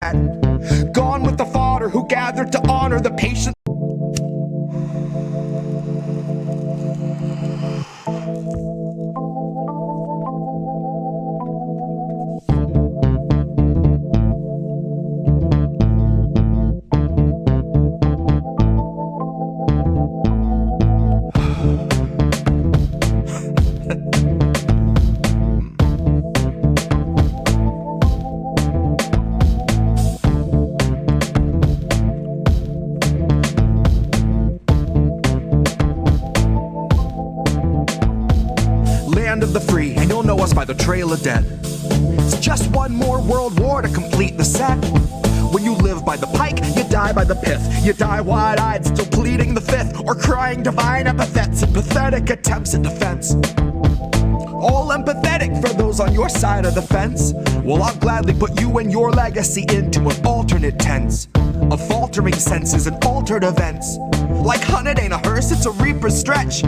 Gone with the fodder who gathered to honor the patient. Of the free, and you'll know us by the trail of dead. It's just one more world war to complete the set. When you live by the pike, you die by the pith. You die wide-eyed, still pleading the fifth, or crying divine epithets in pathetic attempts at defense. All empathetic for those on your side of the fence. Well, I'll gladly put you and your legacy into an alternate tense of faltering senses and altered events. Like hun, it ain't a hearse, it's a reaper's stretch.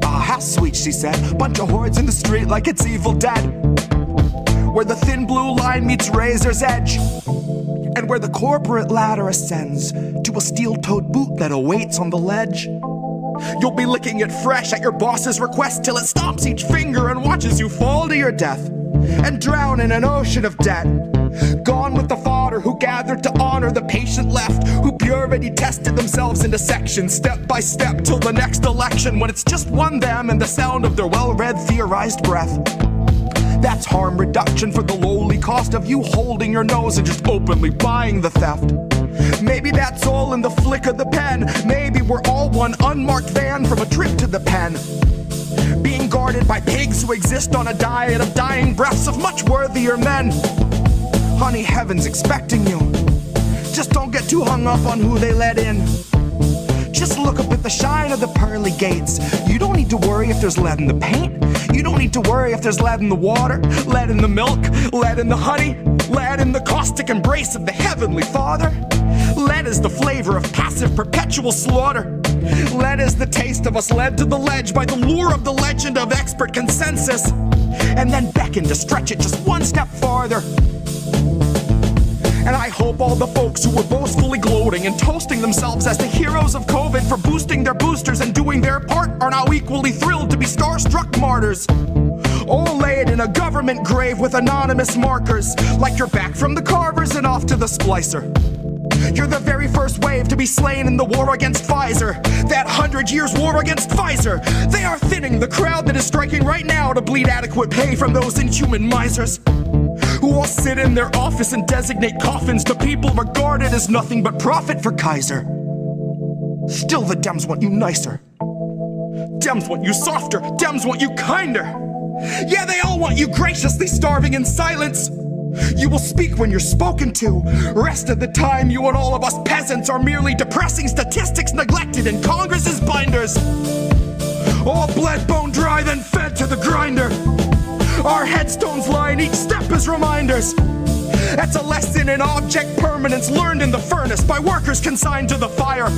Ah, how sweet, she said. Bunch of hordes in the street like it's Evil Dead. Where the thin blue line meets razor's edge. And where the corporate ladder ascends to a steel-toed boot that awaits on the ledge. You'll be licking it fresh at your boss's request till it stomps each finger and watches you fall to your death. And drown in an ocean of debt. Gone with the fodder who gathered to honor the patient left, who purity tested themselves into sections, step by step till the next election, when it's just one them and the sound of their well-read theorized breath. That's harm reduction for the lowly cost of you holding your nose and just openly buying the theft. Maybe that's all in the flick of the pen. Maybe we're all one unmarked van from a trip to the pen, being guarded by pigs who exist on a diet of dying breaths of much worthier men. Honey, heaven's expecting you. Just don't get too hung up on who they let in. Just look up at the shine of the pearly gates. You don't need to worry if there's lead in the paint. You don't need to worry if there's lead in the water, lead in the milk, lead in the honey, lead in the caustic embrace of the Heavenly Father. Lead is the flavor of passive perpetual slaughter. Lead is the taste of us led to the ledge by the lure of the legend of expert consensus, and then beckon to stretch it just one step farther. And I hope all the folks who were boastfully gloating and toasting themselves as the heroes of COVID for boosting their boosters and doing their part are now equally thrilled to be starstruck martyrs. All laid in a government grave with anonymous markers, like you're back from the carvers and off to the splicer. You're the very first wave to be slain in the war against Pfizer, that 100 years war against Pfizer. They are thinning the crowd that is striking right now to bleed adequate pay from those inhuman misers, who all sit in their office and designate coffins to people regarded as nothing but profit for Kaiser. Still the Dems want you nicer. Dems want you softer. Dems want you kinder. Yeah, they all want you graciously starving in silence. You will speak when you're spoken to. Rest of the time, you and all of us peasants are merely depressing statistics neglected in Congress's binders. All bled, bone dry, then fed to the grinder. Our headstones line each step as reminders. That's a lesson in object permanence learned in the furnace by workers consigned to the fire.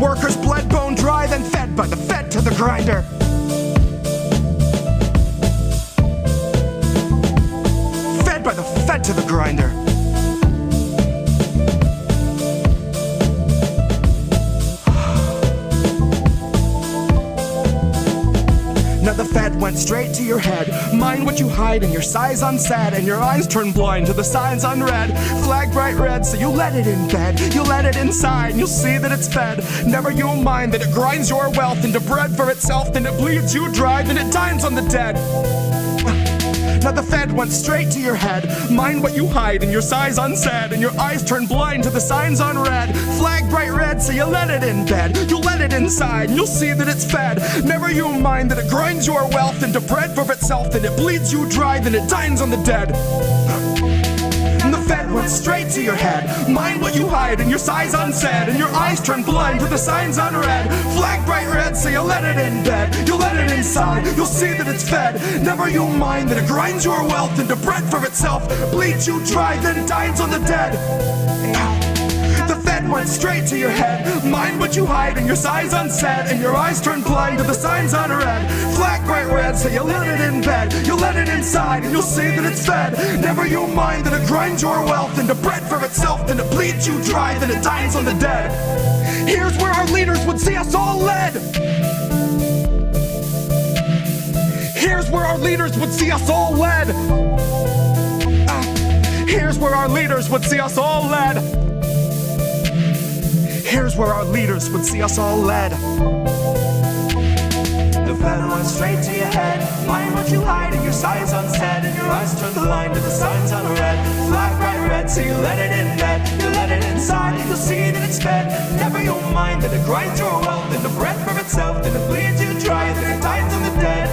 Workers bled, bone dry, then fed by the fed to the grinder. Fed by the fed to the grinder. Now the fed went straight to your head. Mind what you hide and your size unsaid, and your eyes turn blind to the signs unread. Flag bright red, so you let it in bed. You let it inside and you'll see that it's fed. Never you mind that it grinds your wealth into bread for itself, then it bleeds you dry, then it dines on the dead. Now the fed went straight to your head. Mind what you hide and your size unsaid, and your eyes turn blind to the signs unread. Flag bright red, so you let it in bed. You let it inside and you'll see that it's fed. Never you mind that it grinds your wealth into bread for itself, then it bleeds you dry, then it dines on the dead. And the fed went straight to your head. Mind what you hide and your size unsaid, and your eyes turn blind to the signs unread. Flag bright red, so you let it in bed. You let it inside, you'll see that it's fed. Never you mind that it grinds your wealth into bread for itself, bleeds you dry, then dines on the dead. The fed pen went straight to your head. Mind what you hide and your size unsaid, and your eyes turn blind to the signs unread. Flag bright red, so you let it in bed. You'll let it inside and you'll see that it's fed. Never you mind that it grinds your wealth into bread for itself, then it bleeds you dry, then it dines on the dead. Here's where our leaders would see us all led. Here's where our leaders would see us all led. Here's where our leaders would see us all led. Here's where our leaders would see us all led. The pen went straight to your head. Mind what you hide and your size unsaid, and your eyes turn blind to the signs unread. Flag bright red, so you let it in bed. You let it inside, you'll see that it's fed. Never you'll mind that it grinds your wealth into bread for itself, then it bleeds you dry, then it dines on the dead.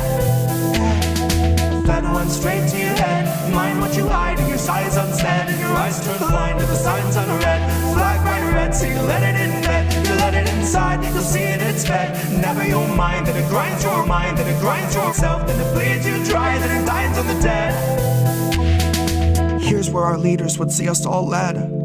Pen went straight to your head. Mind what you hide and your size unsaid, and your eyes turn blind to the signs unread. Flag bright red, so you let it in bed. You let it inside, you'll see it, it's fed. Never you'll mind that it grinds your mind, that it grinds yourself, then it bleeds you dry, then it dines on the dead. Here's where our leaders would see us all led.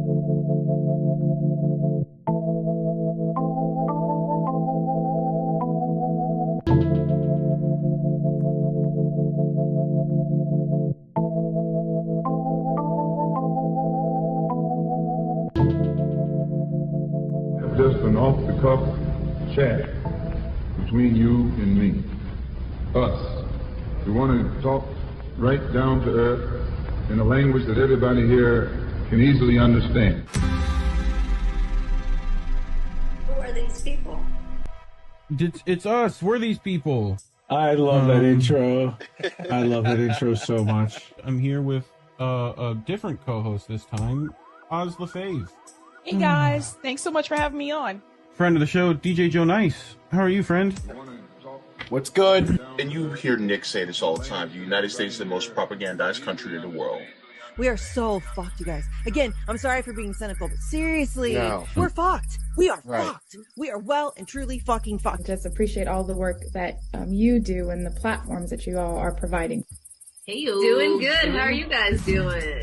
Just an off-the-cuff chat between you and me. Us. We want to talk right down to earth in a language that everybody here can easily understand. Who are these people? It's us. We're these people. I love that intro. I love that intro so much. I'm here with a different co-host this time, Oz LaFave. Hey guys, thanks so much for having me on. Friend of the show, DJ Joe Nice. How are you, friend? What's good? And you hear Nick say this all the time. The United States is the most propagandized country in the world. We are so fucked, you guys. Again, I'm sorry for being cynical, but seriously, No. we're fucked. We are Right. fucked. We are well and truly fucking fucked. Just appreciate all the work that you do and the platforms that you all are providing. Hey, you. Doing good. How are you guys doing?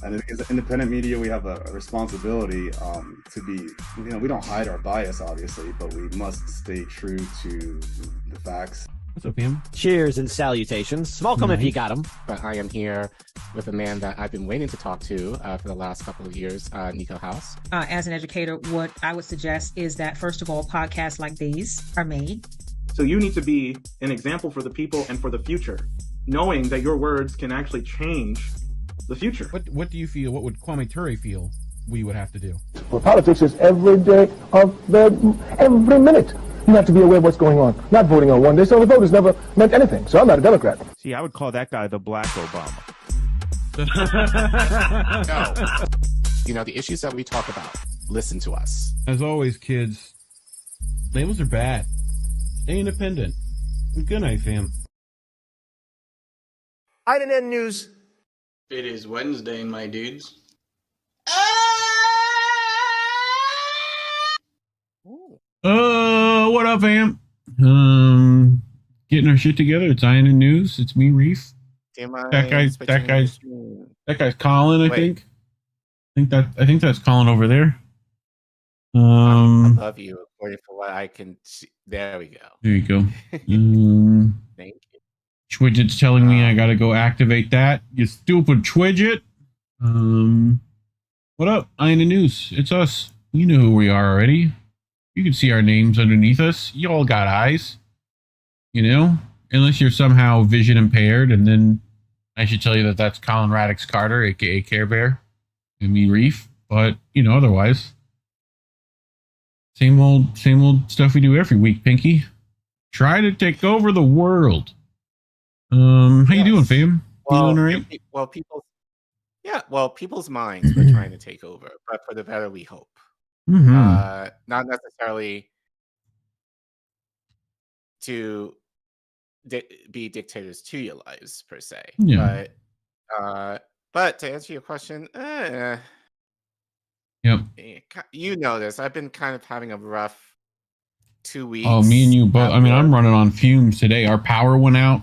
And as independent media, we have a responsibility to be, we don't hide our bias, obviously, but we must stay true to the facts. What's up, Pam? Cheers and salutations. Small if you got them. But I am here with a man that I've been waiting to talk to for the last couple of years, Nico House. As an educator, what I would suggest is that, first of all, podcasts like these are made. So you need to be an example for the people and for the future, knowing that your words can actually change the future. What do you feel? What would Kwame Ture feel we would have to do? Well, politics is every day of every minute. You have to be aware of what's going on. Not voting on one day, so the vote has never meant anything. So I'm not a Democrat. See, I would call that guy the Black Obama. No. The issues that we talk about, listen to us. As always, kids, labels are bad. Stay independent. Good night, fam. INN News. It is Wednesday, my dudes. What up, fam? Getting our shit together. It's INN News. It's me, Reef. That guy's Collin, I think. I think that's Collin over there. I love you according to what I can see. There we go. There you go. Thank you. Twidget's telling me I gotta go activate that. You stupid Twidget. What up? INN News. It's us. You know who we are already. You can see our names underneath us. You all got eyes. Unless you're somehow vision impaired, and then I should tell you that that's Collin Radix-Carter, aka Care Bear, and me, Reef. But otherwise, same old stuff we do every week. Pinky, try to take over the world. How you doing, fam? You doing all right? People's minds we're trying to take over, but for the better we hope. Mm-hmm. Not necessarily to be dictators to your lives per se. Yeah. But to answer your question, yep. You know this. I've been kind of having a rough 2 weeks. Oh, me and you both. I mean, I'm running on fumes today. Our power went out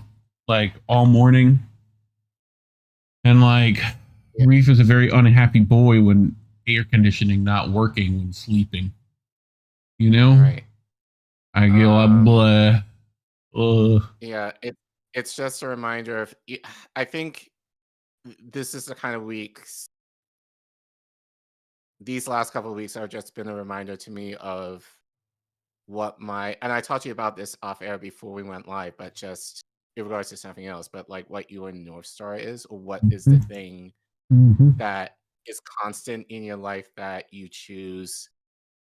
all morning, and Reef is a very unhappy boy when air conditioning not working when sleeping. You know? Right. I get a blah. Yeah, it's just a reminder of. I think this is the kind of weeks. These last couple of weeks have just been a reminder to me of what and I talked to you about this off air before we went live, but just in regards to something else, but like what your North Star is, or what is the thing that is constant in your life that you choose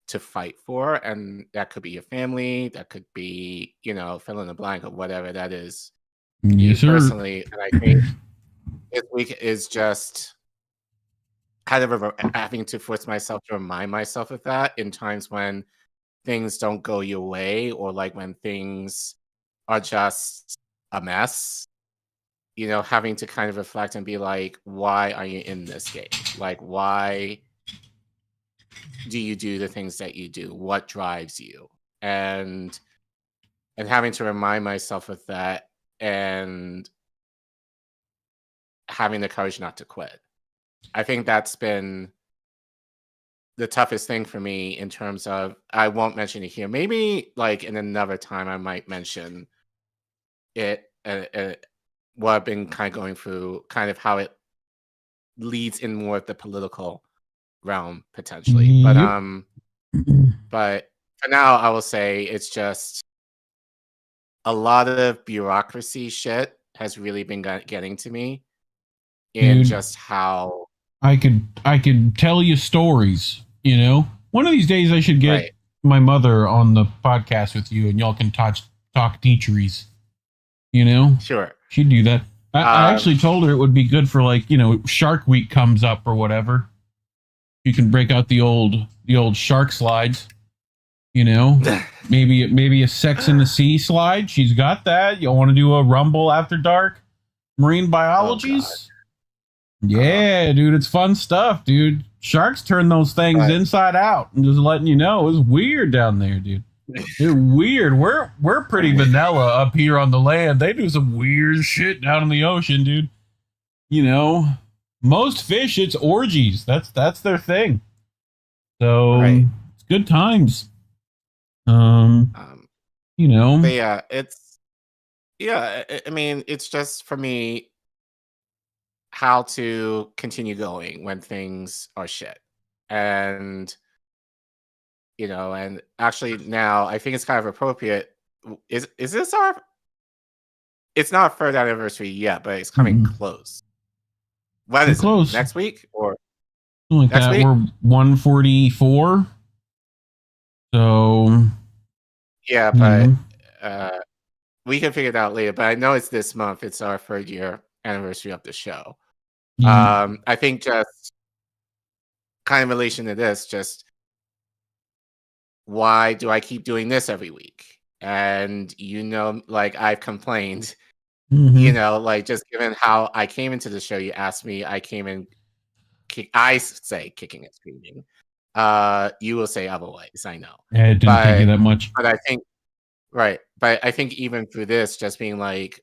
to fight for. And that could be your family, that could be, fill in the blank of whatever that is. Yes, sir. Personally, and I think this week is just kind of having to force myself to remind myself of that in times when things don't go your way, or like when things are just a mess, having to kind of reflect and be like, why are you in this game? Like, why do you do the things that you do? What drives you? And having to remind myself of that, and having the courage not to quit. I think that's been the toughest thing for me in terms of, I won't mention it here. Maybe like in another time I might mention it, what I've been kind of going through, kind of how it leads in more of the political realm potentially. Yep. But for now, I will say it's just a lot of bureaucracy shit has really been getting to me in just how I could tell you stories, One of these days I should get my mother on the podcast with you, and y'all can talk teacheries, Sure. She'd do that. I actually told her it would be good for, like, Shark Week comes up or whatever. You can break out the old shark slides, maybe a Sex in the Sea slide. She's got that. You want to do a Rumble After Dark marine biologies? Yeah, dude, it's fun stuff, dude. Sharks turn those things inside out. I'm just letting you know, it's weird down there, dude. It's weird. We're pretty vanilla up here on the land. They do some weird shit down in the ocean, dude. Most fish, it's orgies. That's their thing. So it's good times. But yeah, I mean, it's just for me how to continue going when things are shit. And and actually now I think it's kind of appropriate. Is this it's not our third anniversary yet, but it's coming close. When is it? Next week or something like next that? Week? We're 144. So yeah, but we can figure it out later. But I know it's this month. It's our third year anniversary of the show. I think just kind of in relation to this, just why do I keep doing this every week? And like I've complained, like just given how I came into the show, you asked me, I came in, I say kicking and screaming. You will say otherwise, I know. Yeah, it didn't take you that much. But I think, but I think even through this, just being like,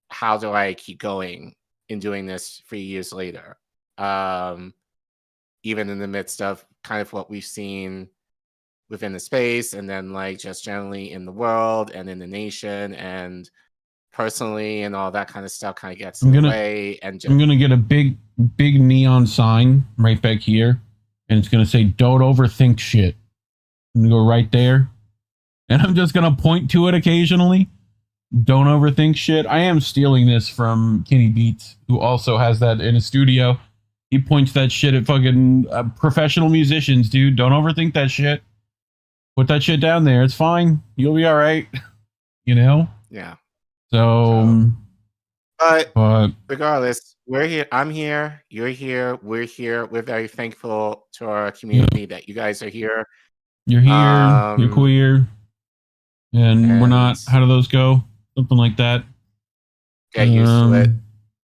how do I keep going in doing this 3 years later? Even in the midst of kind of what we've seen within the space, and then like just generally in the world and in the nation and personally and all that kind of stuff kind of gets in the way. And I'm gonna get a big neon sign right back here, and it's gonna say "Don't overthink shit." I'm gonna go right there, and I'm just gonna point to it occasionally. Don't overthink shit. I am stealing this from Kenny Beats, who also has that in his studio. He points that shit at fucking professional musicians, dude. Don't overthink that shit. Put that shit down there. It's fine. You'll be all right. Yeah. So but regardless, we're here. I'm here. You're here. We're here. We're very thankful to our community that you guys are here. You're here. You're queer. And we're not. How do those go? Something like that. Get used to it.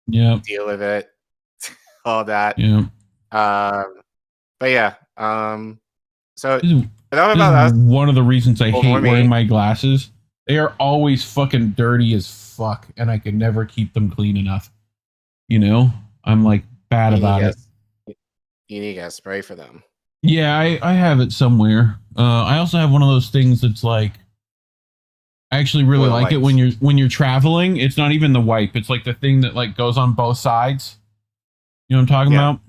Yeah. Deal with it. All that. Yeah. But yeah. So this is one of the reasons I hate wearing my glasses. They are always fucking dirty as fuck, and I can never keep them clean enough. I'm like bad about it. You need to get a spray for them. Yeah, I have it somewhere. I also have one of those things that's like, I actually really like it when you're traveling. It's not even the wipe. It's like the thing that like goes on both sides. You know what I'm talking about?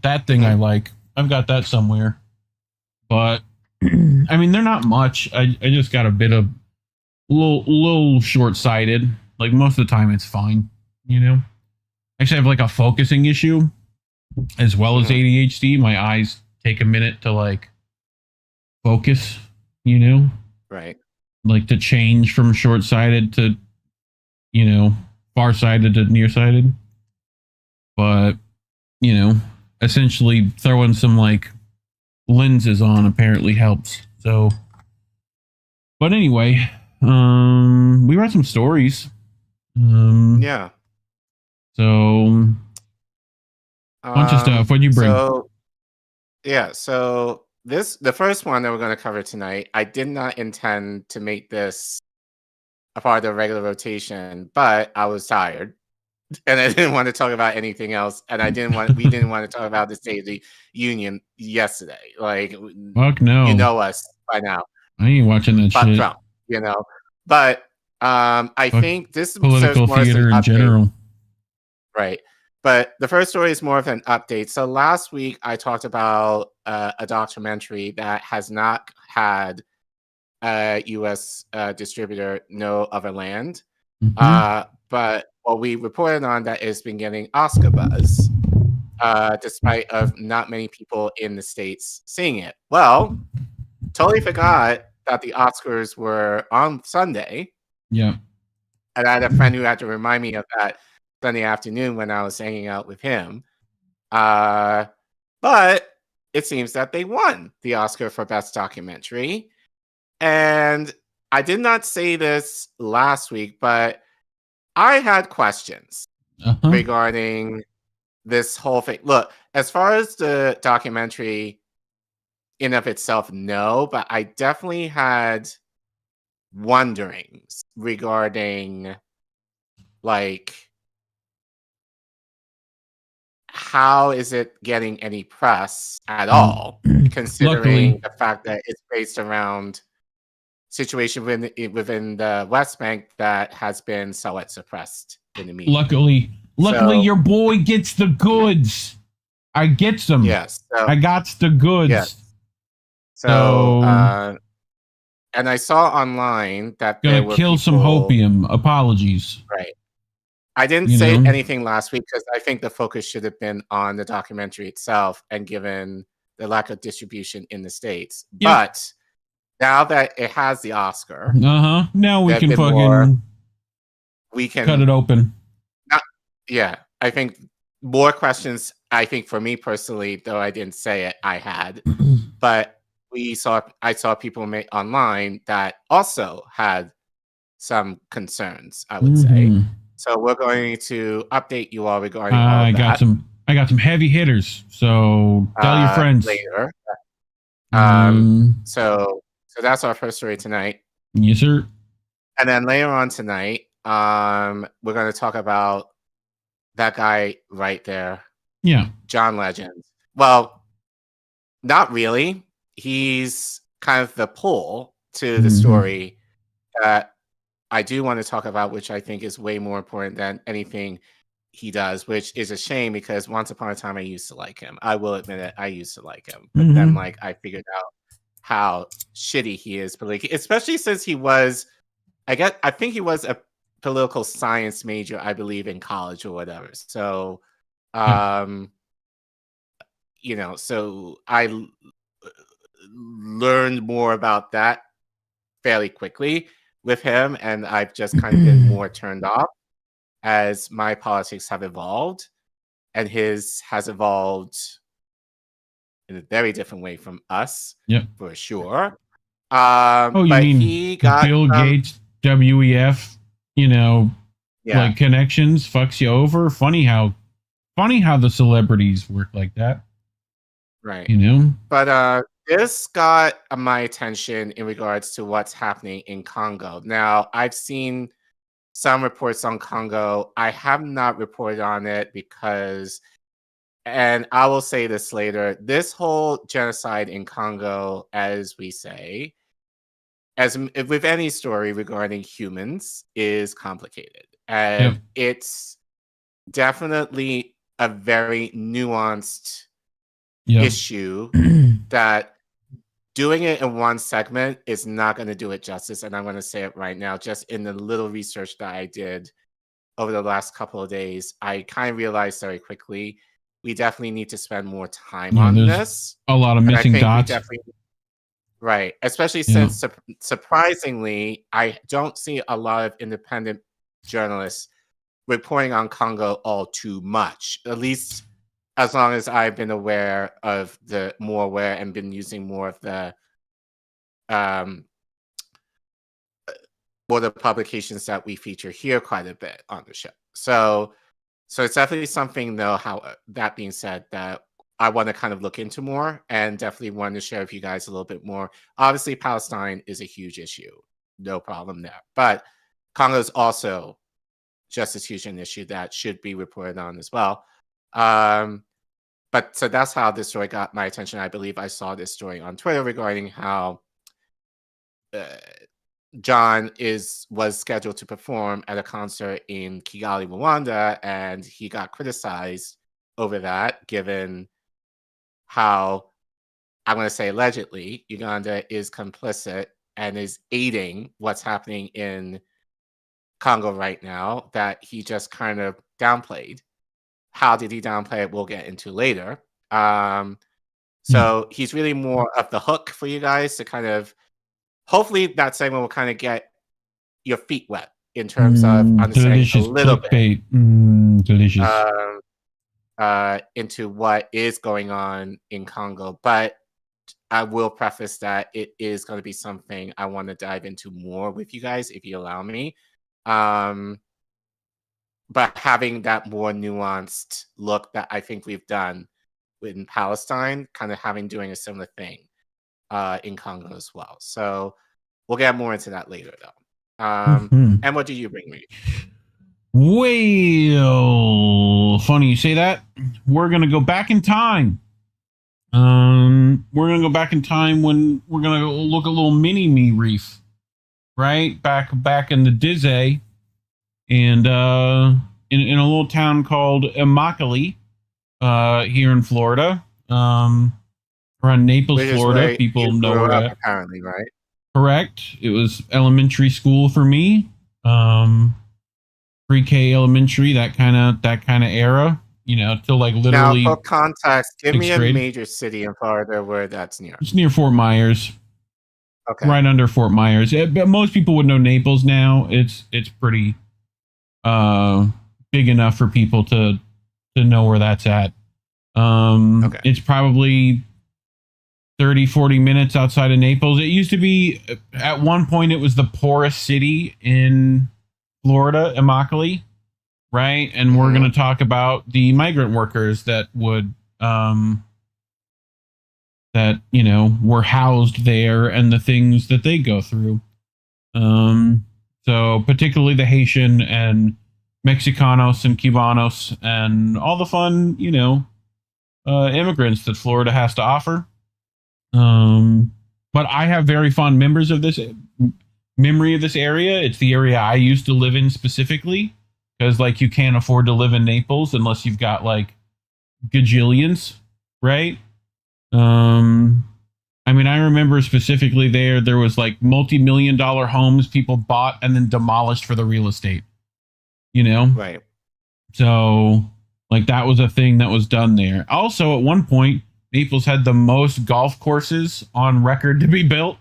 That thing I like. I've got that somewhere. But I mean, they're not much. I just got a bit of little short-sighted. Like most of the time it's fine, you know. Actually I have like a focusing issue as well as ADHD. My eyes take a minute to like focus, you know? Right. Like to change from short-sighted to, you know, far-sighted to nearsighted. But, you know, essentially throwing some like lenses on apparently helps. So, but anyway, we read some stories. Yeah. So, bunch of stuff. What'd you bring? So the first one that we're going to cover tonight, I did not intend to make this a part of the regular rotation, but I was tired and I didn't want to talk about anything else, and we didn't want to talk about the State of the Union yesterday. Like, fuck no, you know us by now. I ain't watching that shit. Trump, you know, but I think this political theater in general. Right. But the first story is more of an update. So last week I talked about a documentary that has not had a U.S. Distributor, No Other Land. But what we reported on that it's been getting Oscar buzz, despite of not many people in the States seeing it. Well, totally forgot that the Oscars were on Sunday. Yeah. And I had a friend who had to remind me of that Sunday afternoon when I was hanging out with him. But it seems that they won the Oscar for Best Documentary. And I did not say this last week, but I had questions regarding this whole thing. Look, as far as the documentary in of itself, no, but I definitely had wonderings regarding, like, how is it getting any press at all, considering the fact that it's based around situation within the West Bank that has been somewhat suppressed in the media. Luckily, your boy gets the goods. I gets them. Yes. So, I got the goods. Yes. So, and I saw online that gonna kill some hopium. Apologies. Right. I didn't say anything last week because I think the focus should have been on the documentary itself and given the lack of distribution in the States. Yep. But now that it has the Oscar, now we can cut it open. I think more questions. I think for me personally, though I didn't say it, I had, but I saw people online that also had some concerns, I would say. So we're going to update you all regarding all of that. I got some heavy hitters. So tell your friends later. So that's our first story tonight. Yes, sir. And then later on tonight, we're going to talk about that guy right there. Yeah, John Legend. Well, not really. He's kind of the pull to the story that I do want to talk about, which I think is way more important than anything he does, which is a shame because once upon a time I used to like him. I will admit it, I used to like him. But then like I figured out how shitty he is, but like especially since he was I think he was a political science major, I believe, in college or whatever. So you know, so I learned more about that fairly quickly with him, and I've just kind of been more turned off as my politics have evolved, and his has evolved in a very different way from us, for sure. You mean he got Bill Gates, WEF, you know, like connections fucks you over? Funny how the celebrities work like that, right? You know, but this got my attention in regards to what's happening in Congo. Now, I've seen some reports on Congo. I have not reported on it because and I will say this later, this whole genocide in Congo, as we say, as with any story regarding humans, is complicated. And it's definitely a very nuanced issue that doing it in one segment is not going to do it justice. And I'm going to say it right now, just in the little research that I did over the last couple of days, I kind of realized very quickly, we definitely need to spend more time on this. A lot of missing dots. Right. Especially since, surprisingly, I don't see a lot of independent journalists reporting on Congo all too much, at least as long as I've been aware of and been using more of the publications that we feature here quite a bit on the show. So it's definitely something, though, that being said, that I want to kind of look into more and definitely want to share with you guys a little bit more. Obviously, Palestine is a huge issue. No problem there. But Congo is also just as huge an issue that should be reported on as well. But so that's how this story got my attention. I believe I saw this story on Twitter regarding how John was scheduled to perform at a concert in Kigali, Rwanda, and he got criticized over that, given how, I'm going to say allegedly, Uganda is complicit and is aiding what's happening in Congo right now, that he just kind of downplayed. How did he downplay it? We'll get into later. So he's really more of the hook for you guys to kind of, hopefully that segment will kind of get your feet wet in terms of understanding a little bit into what is going on in Congo. But I will preface that it is going to be something I want to dive into more with you guys, if you allow me. But having that more nuanced look that I think we've done in Palestine, kind of doing a similar thing in Congo as well. So we'll get more into that later, though. And what do you bring me? Well, funny you say that. We're going to go back in time. We're going to go back in time when we're going to look at little mini-me reef. Right? Back in the Dizzy. And in a little town called Immokalee, here in Florida, around Naples, Florida. People know where that. Apparently, right? Correct. It was elementary school for me, pre-K elementary, that kind of era. Till like literally. Now, for context, give me a grade. major city in Florida where that's near. It's near Fort Myers. Okay. Right under Fort Myers. But most people would know Naples now. It's pretty big enough for people to know where that's at. It's probably 30-40 minutes outside of Naples. It used to be, at one point, it was the poorest city in Florida, Immokalee, right? And we're going to talk about the migrant workers that would were housed there and the things that they go through. So particularly the Haitian and Mexicanos and Cubanos and all the fun, immigrants that Florida has to offer. But I have very fond memory of this area. It's the area I used to live in specifically, because like you can't afford to live in Naples unless you've got like gajillions, right? I mean, I remember specifically there was like multi-million-dollar homes people bought and then demolished for the real estate, Right. So like that was a thing that was done there. Also, at one point, Naples had the most golf courses on record to be built,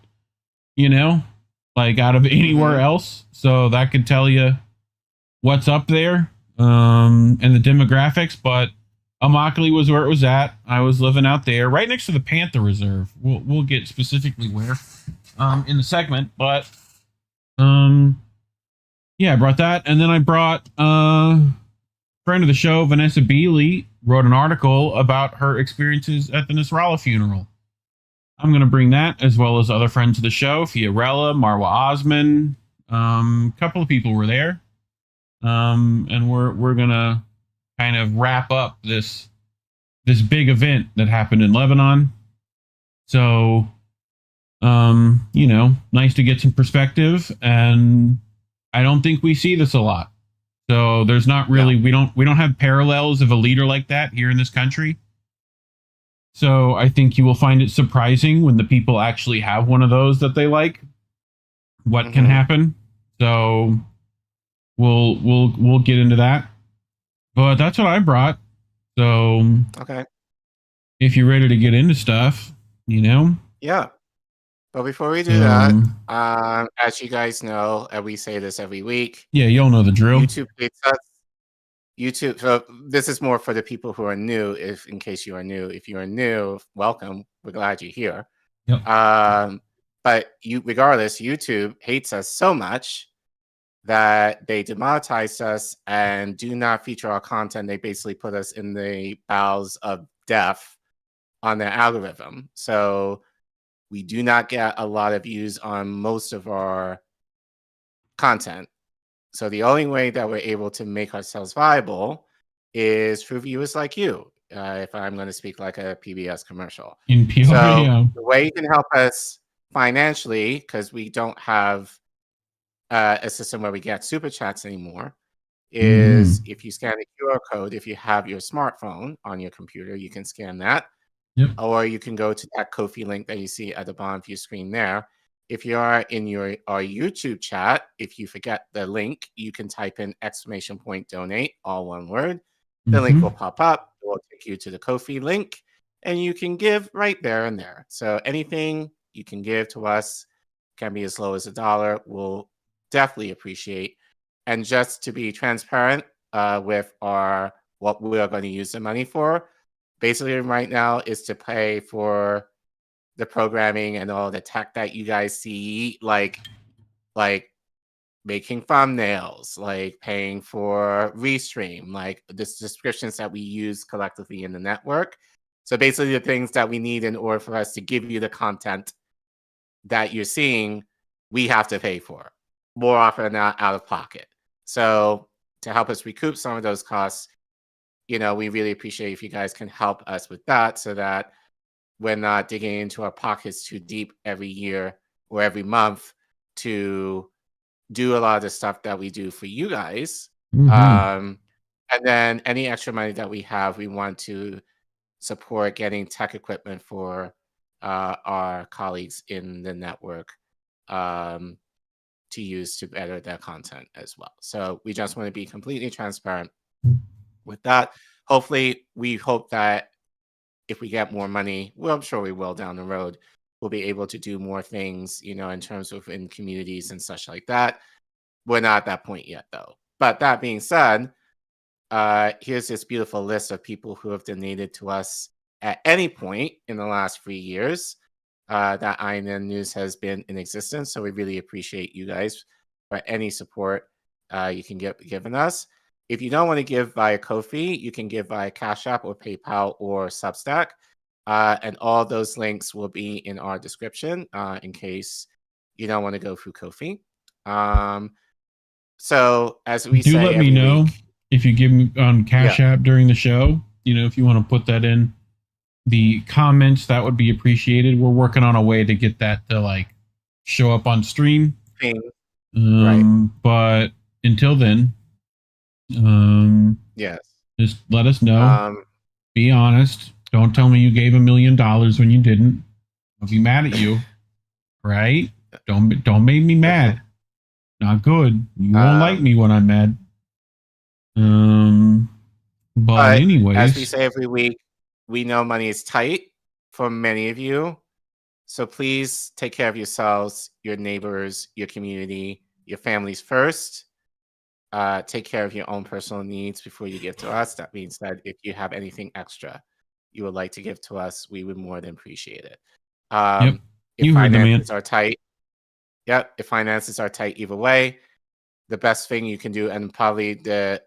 like out of anywhere else. So that could tell you what's up there, and the demographics. But Immokalee was where it was at. I was living out there, right next to the Panther Reserve. We'll get specifically where in the segment, but yeah, I brought that, and then I brought friend of the show, Vanessa Beeley, wrote an article about her experiences at the NASRALLAH funeral. I'm going to bring that, as well as other friends of the show, Fiorella, Marwa Osman. A couple of people were there, and we're going to kind of wrap up this this big event that happened in Lebanon. So, you know, nice to get some perspective, and I don't think we see this a lot. So there's not really, we don't have parallels of a leader like that here in this country. So I think you will find it surprising when the people actually have one of those that they like, what can happen. So we'll get into that. But that's what I brought. So Okay. if you're ready to get into stuff, you know. Yeah. But before we do that, as you guys know, and we say this every week. Yeah, y'all know the drill. YouTube hates us. YouTube. So this is more for the people who are new. If in case you are new, if you are new, welcome. We're glad you're here. Yep. But regardless, YouTube hates us so much that they demonetized us and do not feature our content. They basically put us in the bowels of death on their algorithm. So we do not get a lot of views on most of our content. So the only way that we're able to make ourselves viable is through viewers like you. If I'm going to speak like a PBS commercial. In PBS. So the way you can help us financially, because we don't have a system where we get super chats anymore, is if you scan the QR code, if you have your smartphone on your computer, you can scan that. Yep. Or you can go to that Ko-fi link that you see at the bottom of your screen there. If you are in our YouTube chat, if you forget the link, you can type in !donate, all one word. The link will pop up. It will take you to the Ko-fi link, and you can give right there and there. So anything you can give to us can be as low as $1. We'll definitely appreciate. And just to be transparent with what we are going to use the money for, basically right now is to pay for the programming and all the tech that you guys see, like making thumbnails, like paying for Restream, like the subscriptions that we use collectively in the network. So basically the things that we need in order for us to give you the content that you're seeing, we have to pay for more often than not out of pocket. So to help us recoup some of those costs, you know, we really appreciate if you guys can help us with that so that we're not digging into our pockets too deep every year or every month to do a lot of the stuff that we do for you guys. And then any extra money that we have, we want to support getting tech equipment for our colleagues in the network to use to better their content as well. So we just want to be completely transparent with that. Hopefully, we hope that if we get more money, well, I'm sure we will down the road, we'll be able to do more things, you know, in terms of in communities and such like that. We're not at that point yet, though. But that being said, here's this beautiful list of people who have donated to us at any point in the last 3 years that INN News has been in existence. So we really appreciate you guys for any support you can given us. If you don't want to give via Ko-fi, you can give via Cash App or PayPal or Substack. And all those links will be in our description in case you don't want to go through Ko-fi. So as we say, let me know if you give me on Cash App during the show. You know, if you want to put that in the comments, that would be appreciated. We're working on a way to get that to like show up on stream. Right. But until then, yes, just let us know. Be honest. Don't tell me you gave $1 million when you didn't. I'll be mad at you. Right? Don't make me mad. Not good. You won't like me when I'm mad. But anyways, as we say every week, we know money is tight for many of you. So please take care of yourselves, your neighbors, your community, your families first. Take care of your own personal needs before you give to us. That being said, if you have anything extra you would like to give to us, we would more than appreciate it. If finances are tight, if finances are tight either way, the best thing you can do, and probably the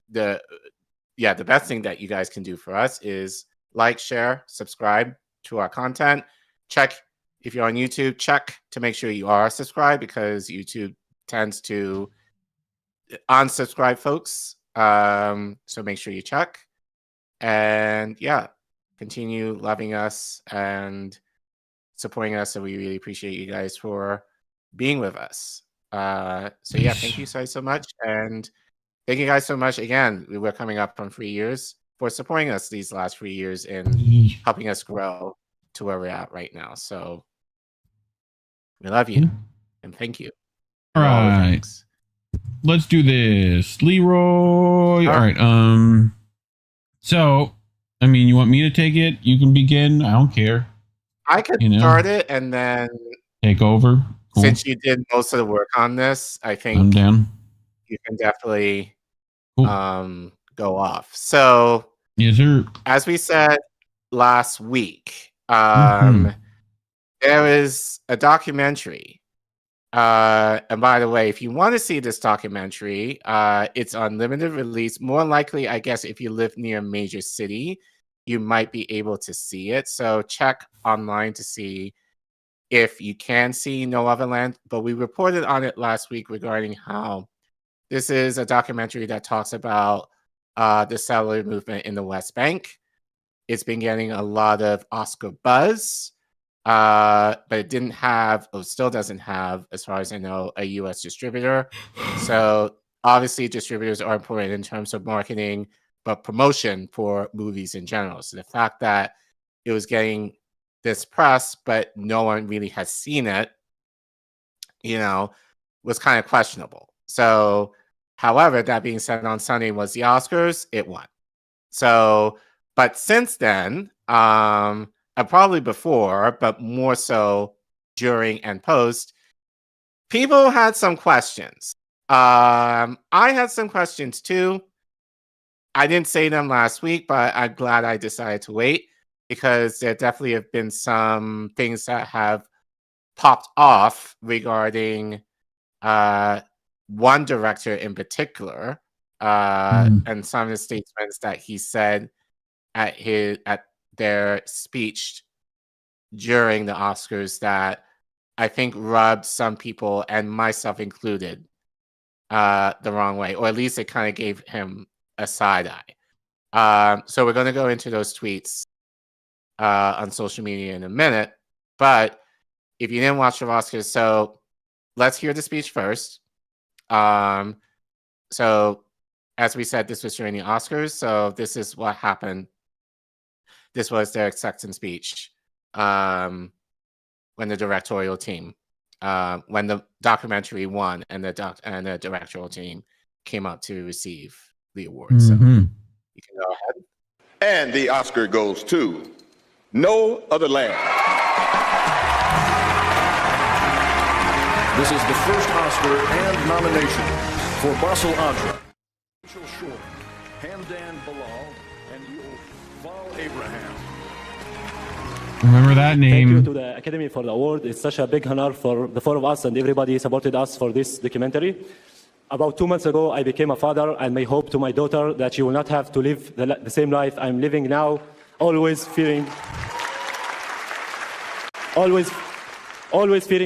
best thing that you guys can do for us is like, share, subscribe to our content. Check if you're on YouTube, check to make sure you are subscribed, because YouTube tends to unsubscribe folks. So make sure you check. And yeah, continue loving us and supporting us. And we really appreciate you guys for being with us. So yeah, thank you so much. And thank you guys so much again. We're coming up on 3 years for supporting us these last 3 years in helping us grow to where we're at right now. So we love you and thank you. All right. Let's do this. Leroy. All right. So, I mean, you want me to take it? You can begin. I don't care. I could start it and then take over. Cool. Since you did most of the work on this, I think I'm down. You can definitely go off. So, yes, sir. As we said last week, there is a documentary. And by the way, if you want to see this documentary, it's on limited release. More likely, I guess, if you live near a major city, you might be able to see it. So check online to see if you can see No Other Land. But we reported on it last week regarding how this is a documentary that talks about the settler movement in the West Bank. It's been getting a lot of Oscar buzz. But it didn't have, or still doesn't have, as far as I know, a US distributor. So obviously distributors are important in terms of marketing, but promotion for movies in general. So the fact that it was getting this press, but no one really has seen it, was kind of questionable. So, however, that being said, on Sunday was the Oscars, it won. So, but since then, and probably before, but more so during and post, people had some questions. I had some questions too. I didn't say them last week, but I'm glad I decided to wait because there definitely have been some things that have popped off regarding one director in particular, and some of the statements that he said at their speech during the Oscars that I think rubbed some people, and myself included, the wrong way, or at least it kind of gave him a side eye. So we're going to go into those tweets on social media in a minute. But if you didn't watch the Oscars, so let's hear the speech first. So as we said, this was during the Oscars. So this is what happened. This was their acceptance speech when the directorial team, when the documentary won and the directorial team came up to receive the award. So you can go ahead. And the Oscar goes to No Other Land. This is the first Oscar and nomination for Basel Adra, Rachel Shore, Hamdan Bilal, and Yuval Abraham. Remember that name. Thank you to the Academy for the award. It's such a big honor for the four of us and everybody supported us for this documentary. About 2 months ago, I became a father, and my hope to my daughter that she will not have to live the same life I'm living now, always fearing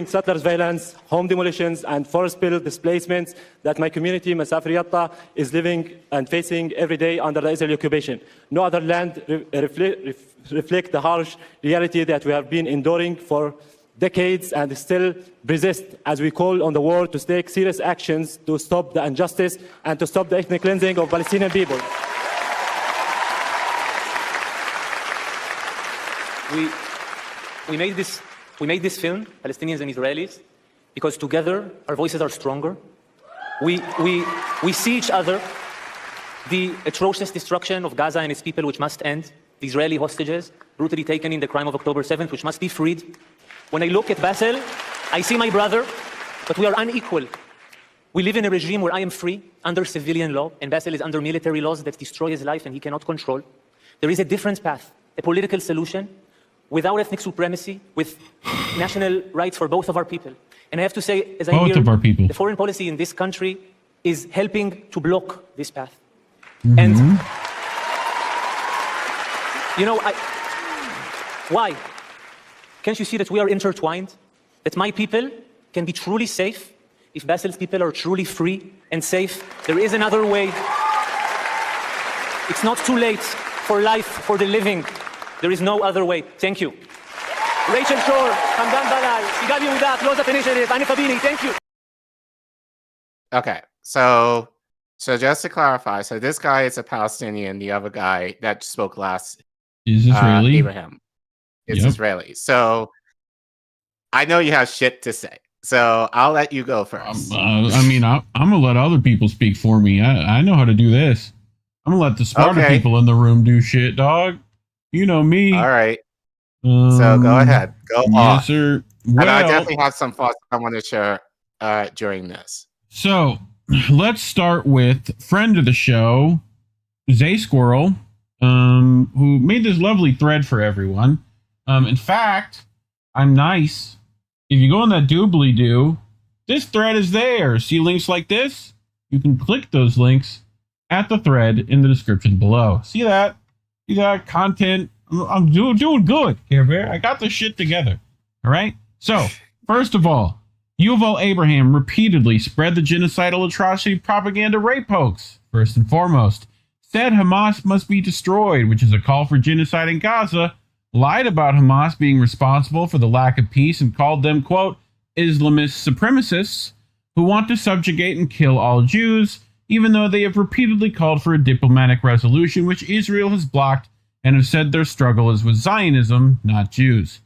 settlers' violence, home demolitions, and forest spill displacements that my community, Masafriyatta, is living and facing every day under the Israeli occupation. No other land reflect the harsh reality that we have been enduring for decades and still persist, as we call on the world to take serious actions to stop the injustice and to stop the ethnic cleansing of Palestinian people. We made this film, Palestinians and Israelis, because together our voices are stronger. We see each other. The atrocious destruction of Gaza and its people, which must end. The Israeli hostages, brutally taken in the crime of October 7th, which must be freed. When I look at Basel, I see my brother, but we are unequal. We live in a regime where I am free, under civilian law, and Basel is under military laws that destroy his life and he cannot control. There is a different path, a political solution, without ethnic supremacy, with national rights for both of our people. And I have to say, as I hear, the foreign policy in this country is helping to block this path. And, you know, why? Can't you see that we are intertwined? That my people can be truly safe if Basel's people are truly free and safe? There is another way. It's not too late. for life, for the living. There is no other way. Thank you. Rachel Shore, Hamdan Balal, Sigal Yehuda, Close Up Initiative, Ani Fabini, thank you. Okay, so just to clarify, so this guy is a Palestinian. The other guy that spoke last is Israeli. Abraham is Israeli. So I know you have shit to say, so I'll let you go first. I mean, I'm gonna let other people speak for me. I know how to do this. I'm gonna let the smarter people in the room do shit, dog. You know me. All right. So go ahead. Go on. Yes, sir. And Well, I definitely have some thoughts I want to share during this. So let's start with friend of the show, Zay Squirrel, who made this lovely thread for everyone. In fact, I'm nice. If you go on that doobly-doo, this thread is there. See links like this? You can click those links at the thread in the description below. See that? See that content? I'm doing good, Care Bear. I got this shit together. All right? So, first of all, Yuval Abraham repeatedly spread the genocidal atrocity propaganda rape hoax. First and foremost, said Hamas must be destroyed, which is a call for genocide in Gaza, lied about Hamas being responsible for the lack of peace and called them, quote, Islamist supremacists who want to subjugate and kill all Jews, even though they have repeatedly called for a diplomatic resolution which Israel has blocked and have said their struggle is with Zionism, not Jews.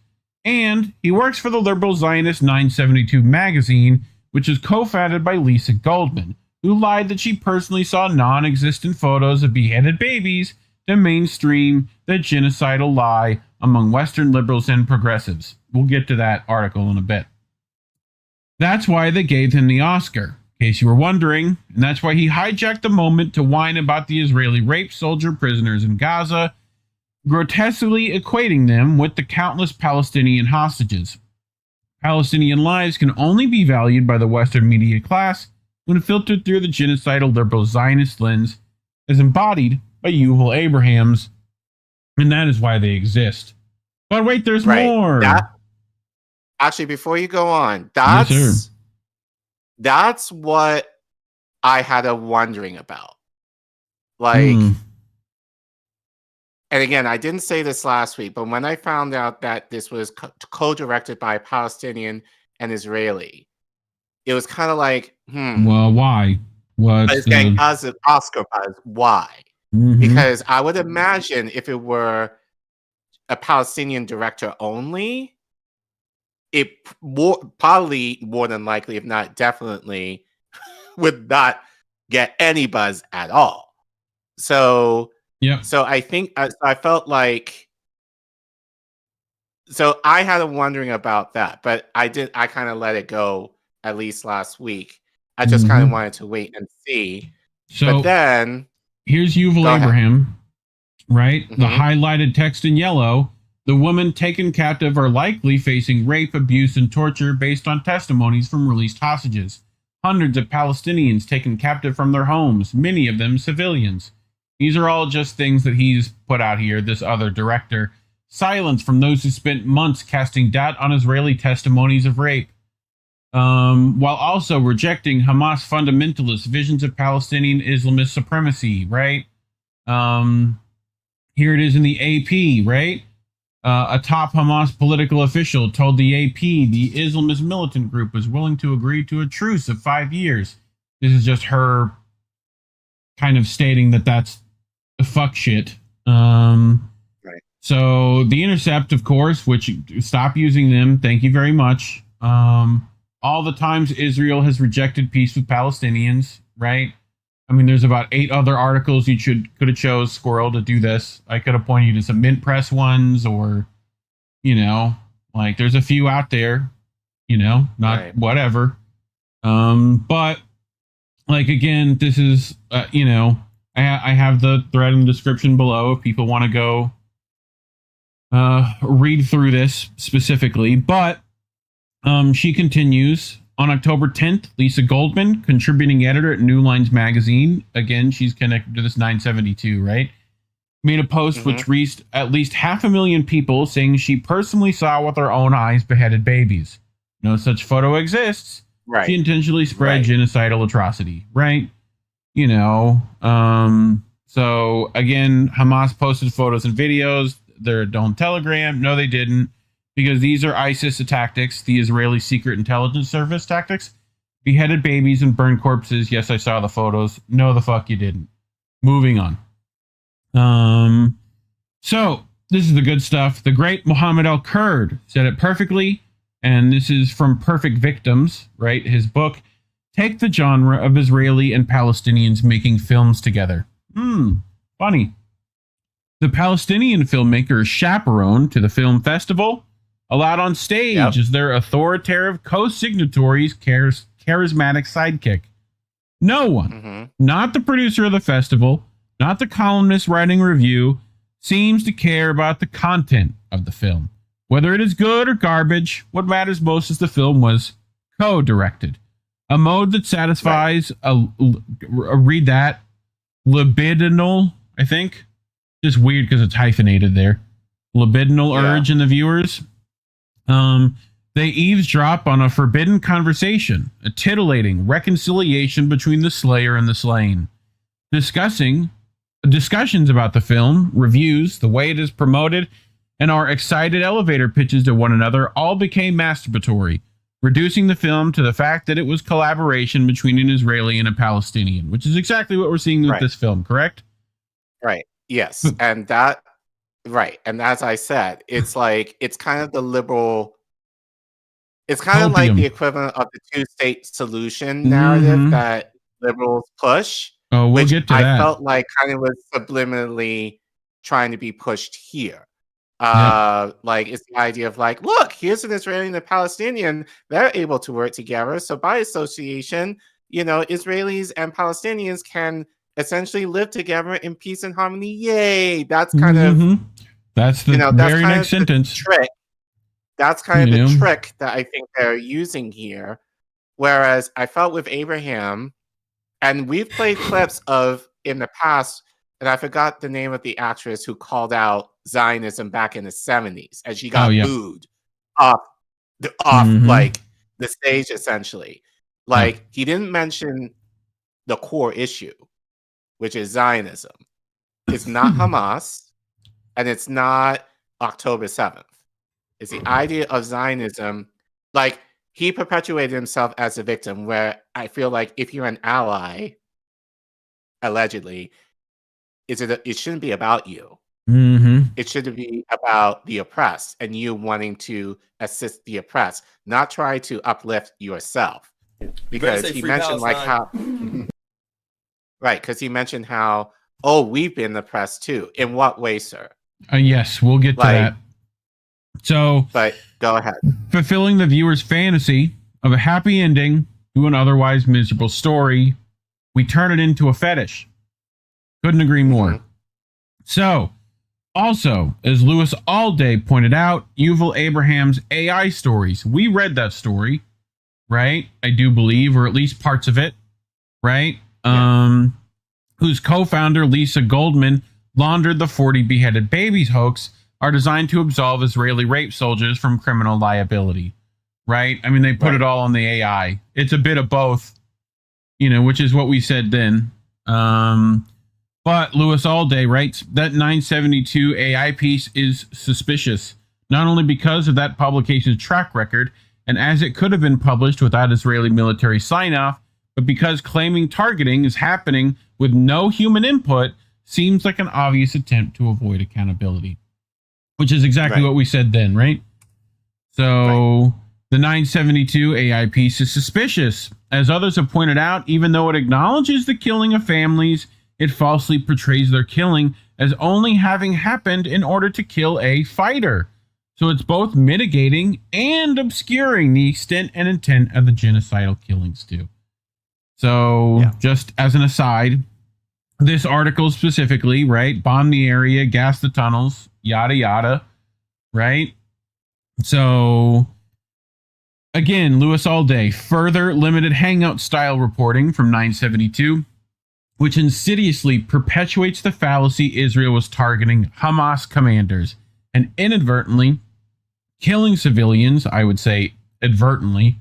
And he works for the liberal Zionist 972 magazine, which is co-founded by Lisa Goldman, who lied that she personally saw non-existent photos of beheaded babies to mainstream the genocidal lie among Western liberals and progressives. We'll get to that article in a bit. That's why they gave him the Oscar, in case you were wondering, and that's why he hijacked the moment to whine about the Israeli rape soldier prisoners in Gaza, grotesquely equating them with the countless Palestinian hostages. Palestinian lives can only be valued by the Western media class when filtered through the genocidal liberal Zionist lens as embodied by Yuval Abrahams, and that is why they exist. But wait, there's more. Actually, before you go on, that's what I had a wondering about. Like, and again, I didn't say this last week, but when I found out that this was co-directed by a Palestinian and Israeli, it was kind of like, Well, why? It's getting positive Oscar buzz. Why? Because I would imagine if it were a Palestinian director only, it probably more than likely, if not definitely, would not get any buzz at all. So, so I think I felt like, so I had a wondering about that, but I kind of let it go at least last week. I just kind of wanted to wait and see. So, but then here's Yuval Abraham, right? The highlighted text in yellow. The women taken captive are likely facing rape, abuse, and torture based on testimonies from released hostages. Hundreds of Palestinians taken captive from their homes, many of them civilians. These are all just things that he's put out here, this other director. Silence from those who spent months casting doubt on Israeli testimonies of rape, while also rejecting Hamas fundamentalist visions of Palestinian Islamist supremacy, right? Here it is in the AP, right? A top Hamas political official told the AP the Islamist militant group was willing to agree to a truce of 5 years. This is just her kind of stating that that's fuck shit. Right. So The Intercept, of course, which stop using them. Thank you very much. All the times Israel has rejected peace with Palestinians, right? I mean, there's about 8 other articles you could have chose, Squirrel, to do this. I could have pointed you to some Mint Press ones, or, you know, like there's a few out there, you know, not whatever. But like, again, this is, you know, I have the thread in the description below if people want to go read through this specifically. But she continues. On October 10th, Lisa Goldman, contributing editor at New Lines magazine, again, she's connected to this 972, right? Made a post which reached at least 500,000 people, saying she personally saw with her own eyes beheaded babies. No such photo exists. Right. She intentionally spread genocidal atrocity, right? You know, So again, Hamas posted photos and videos. They're on Telegram. No, they didn't, because these are ISIS tactics, the Israeli Secret Intelligence Service tactics. Beheaded babies and burned corpses. Yes, I saw the photos. No, the fuck you didn't. Moving on. So this is the good stuff. The great Mohammed Al-Kurd said it perfectly, and this is from Perfect Victims, right? His book. Take the genre of Israeli and Palestinians making films together. Funny. The Palestinian filmmaker chaperone to the film festival, allowed on stage as their authoritative co-signatories, charismatic sidekick. No one, not the producer of the festival, not the columnist writing review, seems to care about the content of the film. Whether it is good or garbage, what matters most is the film was co-directed. A mode that satisfies read that, libidinal, I think. Just weird because it's hyphenated there. Libidinal urge in the viewers. They eavesdrop on a forbidden conversation, a titillating reconciliation between the slayer and the slain. Discussions about the film, reviews, the way it is promoted, and our excited elevator pitches to one another all became masturbatory, reducing the film to the fact that it was collaboration between an Israeli and a Palestinian, which is exactly what we're seeing with this film, correct? Right. Yes. And that, right. And as I said, it's like, it's kind of the liberal, it's kind of like the equivalent of the two-state solution narrative that liberals push. Oh, we'll get to that. I felt like kind of was subliminally trying to be pushed here. Like it's the idea of like, look, here's an Israeli and a Palestinian, they're able to work together, so by association, you know, Israelis and Palestinians can essentially live together in peace and harmony. Yay! That's kind of that's the very next sentence. Trick. That's kind of the trick that I think they're using here. Whereas I felt with Abraham, and we've played clips of in the past, and I forgot the name of the actress who called out Zionism back in the 70s, and she got booed off like the stage essentially. Like he didn't mention the core issue, which is Zionism. It's not Hamas, and it's not October 7th. It's the idea of Zionism. Like he perpetuated himself as a victim, where I feel like if you're an ally, allegedly, it shouldn't be about you. It should be about the oppressed and you wanting to assist the oppressed, not try to uplift yourself. Because he mentioned like how, right? Because he mentioned how, oh, we've been oppressed too. In what way, sir? Yes, we'll get to that. So, but go ahead. Fulfilling the viewer's fantasy of a happy ending to an otherwise miserable story, we turn it into a fetish. Couldn't agree more. So, also, as Louis Alday pointed out, Yuval Abraham's AI stories. We read that story, right? I do believe, or at least parts of it, right? Whose co-founder, Lisa Goldman, laundered the 40 beheaded babies hoax, are designed to absolve Israeli rape soldiers from criminal liability, right? I mean, they put it all on the AI. It's a bit of both, you know, which is what we said then. But Louis Alday writes that 972 AI piece is suspicious, not only because of that publication's track record, and as it could have been published without Israeli military sign-off, but because claiming targeting is happening with no human input seems like an obvious attempt to avoid accountability. Which is exactly what we said then, right? So the 972 AI piece is suspicious. As others have pointed out, even though it acknowledges the killing of families, it falsely portrays their killing as only having happened in order to kill a fighter. So it's both mitigating and obscuring the extent and intent of the genocidal killings too. So just as an aside, this article specifically, right? Bomb the area, gas the tunnels, yada, yada, right? So, again, Louis Alday, further limited hangout style reporting from 972, which insidiously perpetuates the fallacy Israel was targeting Hamas commanders and inadvertently killing civilians, I would say advertently,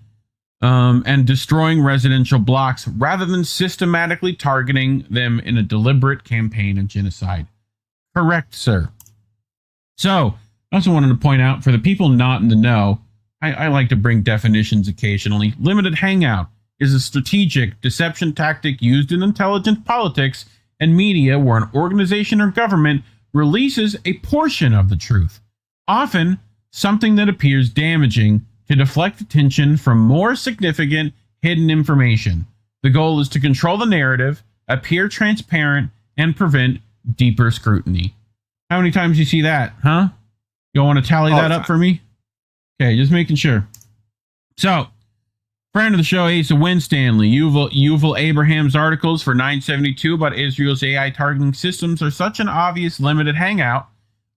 and destroying residential blocks rather than systematically targeting them in a deliberate campaign of genocide. Correct, sir. So, I also wanted to point out, for the people not in the know, I like to bring definitions occasionally. Limited hangout is a strategic deception tactic used in intelligence, politics, and media where an organization or government releases a portion of the truth, often something that appears damaging, to deflect attention from more significant hidden information. The goal is to control the narrative, appear transparent, and prevent deeper scrutiny. How many times do you see that, huh? You want to tally that up for me? Okay, just making sure. So, friend of the show, Asa Winstanley, Yuval Abraham's articles for 972 about Israel's AI targeting systems are such an obvious limited hangout.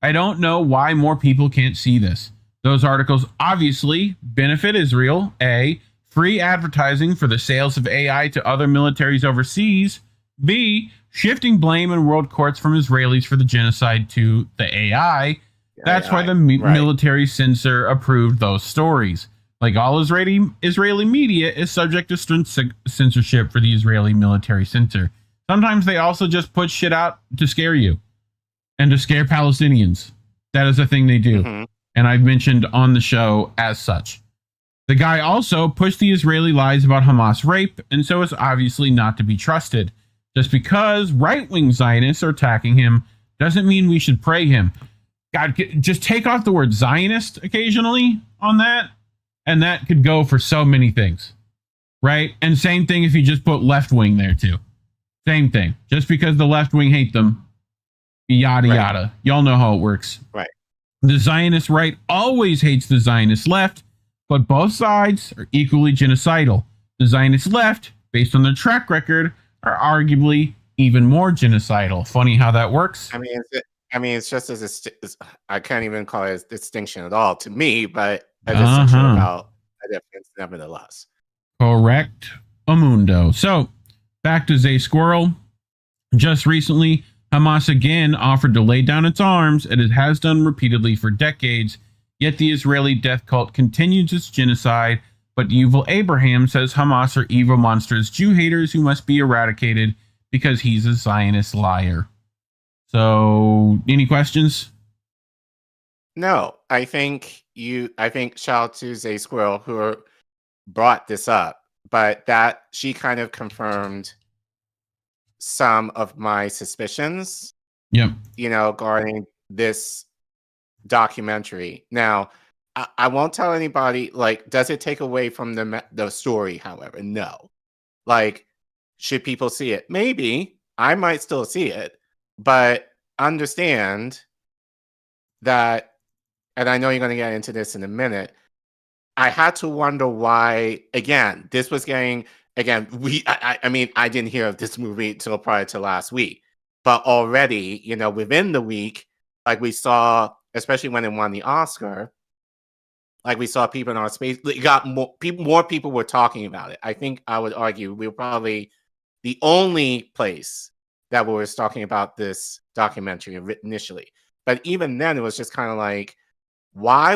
I don't know why more people can't see this. Those articles obviously benefit Israel. A, free advertising for the sales of AI to other militaries overseas. B, shifting blame in world courts from Israelis for the genocide to the AI. That's why the military censor approved those stories. Like all Israeli media is subject to strict censorship for the Israeli military censor. Sometimes they also just put shit out to scare you and to scare Palestinians. That is a thing they do. Mm-hmm. And I've mentioned on the show as such. The guy also pushed the Israeli lies about Hamas rape, and so is obviously not to be trusted. Just because right-wing Zionists are attacking him doesn't mean we should pray him. God, just take off the word Zionist occasionally on that, and that could go for so many things, right? And same thing if you just put left-wing there too. Same thing. Just because the left-wing hate them, yada, yada. Y'all know how it works. Right. The Zionist right always hates the Zionist left, but both sides are equally genocidal. The Zionist left, based on their track record, are arguably even more genocidal. Funny how that works. I mean, it's just I can't even call it a distinction at all to me, but a distinction about a difference nevertheless. Correct, Amundo. So, back to Zay Squirrel. Just recently, Hamas again offered to lay down its arms, and it has done repeatedly for decades, yet the Israeli death cult continues its genocide. But Yuval Abraham says Hamas are evil, monstrous Jew haters who must be eradicated because he's a Zionist liar. So, any questions? No, I think shout out to Zay Squirrel who brought this up, but that she kind of confirmed some of my suspicions. Yep. Regarding this documentary. Now, I won't tell anybody, does it take away from the story, however? No. Should people see it? Maybe. I might still see it. But understand that, and I know you're going to get into this in a minute, I had to wonder why, again, this was getting, I didn't hear of this movie until prior to last week. But already, within the week, we saw, especially when it won the Oscar, we saw people in our space, more people were talking about it. I think I would argue we were probably the only place that we were talking about this documentary initially. But even then, it was just kind of why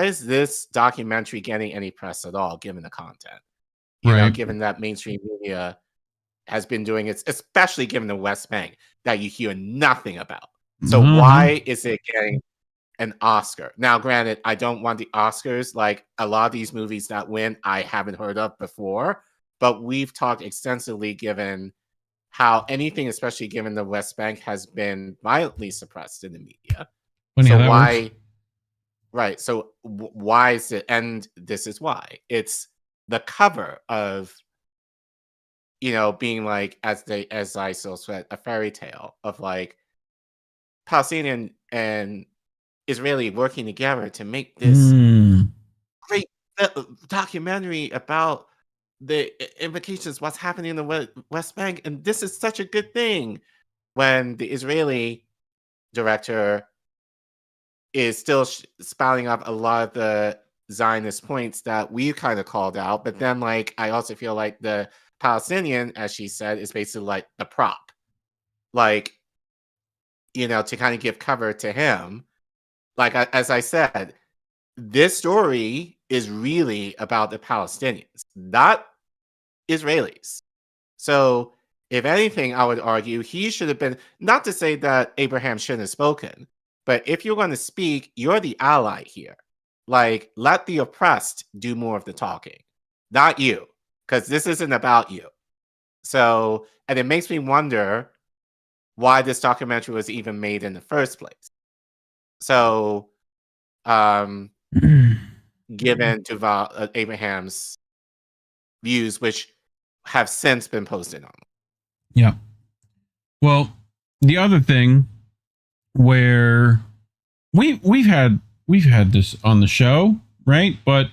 is this documentary getting any press at all, given the content? Given that mainstream media has been doing it, especially given the West Bank that you hear nothing about. So why is it getting an Oscar? Now, granted, I don't want the Oscars. A lot of these movies that win, I haven't heard of before, but we've talked extensively given how anything, especially given the West Bank, has been violently suppressed in the media. So why? Works. Right. So why is it? And this is why. It's the cover of, being as I still said, a fairy tale of Palestinian and Israeli working together to make this great documentary about the implications, what's happening in the West Bank. And this is such a good thing when the Israeli director is still spouting up a lot of the Zionist points that we kind of called out. But then, I also feel like the Palestinian, as she said, is basically the prop. To kind of give cover to him. As I said, this story is really about the Palestinians, not Israelis. So, if anything, I would argue he should have been, not to say that Abraham shouldn't have spoken, but if you're going to speak, you're the ally here. Like, let the oppressed do more of the talking, not you, because this isn't about you. So, and it makes me wonder why this documentary was even made in the first place. So, given to Abraham's views, which have since been posted on. Yeah. Well, the other thing where we've had this on the show, right? But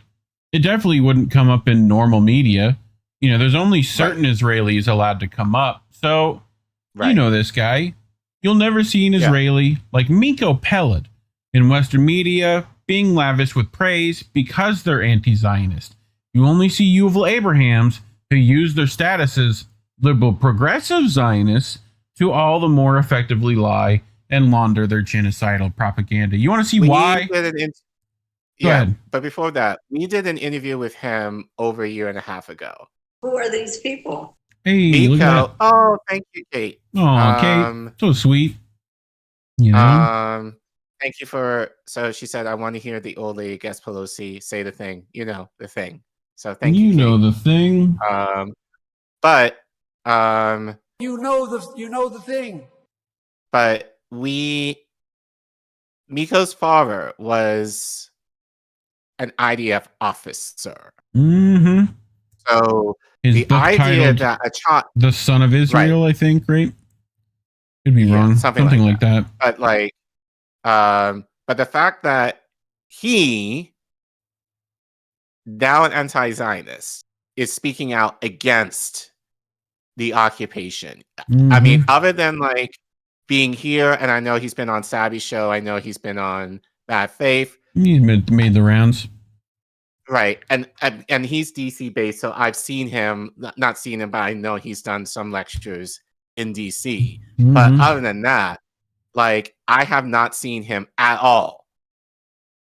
it definitely wouldn't come up in normal media. You know, there's only certain Israelis allowed to come up. So you know this guy. You'll never see an Israeli like Miko Peled in Western media being lavish with praise because they're anti-Zionist. You only see Yuval Abrahams who use their status as liberal progressive Zionists to all the more effectively lie and launder their genocidal propaganda. You want to see why? Go ahead. But before that, we did an interview with him over a year and a half ago. Who are these people? Hey, look at that. Oh, thank you, Kate. Oh, Kate, so sweet. You know. Thank you for. So she said, "I want to hear the old lady guest Pelosi say the thing. You know the thing." So thank you. You know the thing. But you know the thing. But Miko's father was an IDF officer. Mm-hmm. So His the book idea titled that a child, The Son of Israel, I think, right? Could be wrong. Something like that. But like, but the fact that he, now an anti-Zionist, is speaking out against the occupation. I mean, other than like being here, and I know he's been on Savvy's show. I know he's been on Bad Faith. He's made the rounds. Right. And he's DC based, so I've seen him, not seen him, but I know he's done some lectures in DC. But other than that, like, I have not seen him at all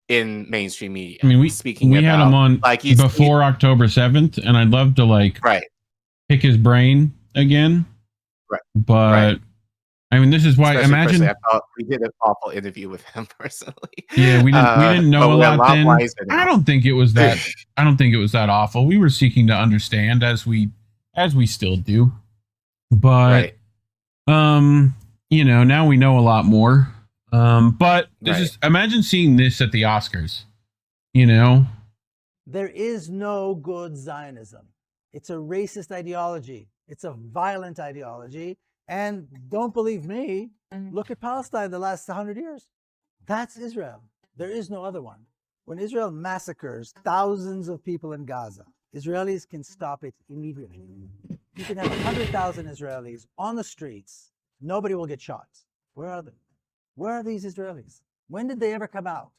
in mainstream media. I mean, we had him on like before October 7th, and I'd love to like pick his brain again. Right. But I mean, this is why. Especially Imagine I thought we did an awful interview with him personally. Yeah, we didn't know a lot then. Now. I don't think it was that. I don't think it was that awful. We were seeking to understand as we still do. But you know, now we know a lot more. But this is, imagine seeing this at the Oscars. You know, there is no good Zionism. It's a racist ideology. It's a violent ideology. And don't believe me, look at Palestine the last 100 years. That's Israel. There is no other one. When Israel massacres thousands of people in Gaza, Israelis can stop it immediately. You can have 100,000 Israelis on the streets. Nobody will get shot. Where are they? Where are these Israelis? When did they ever come out?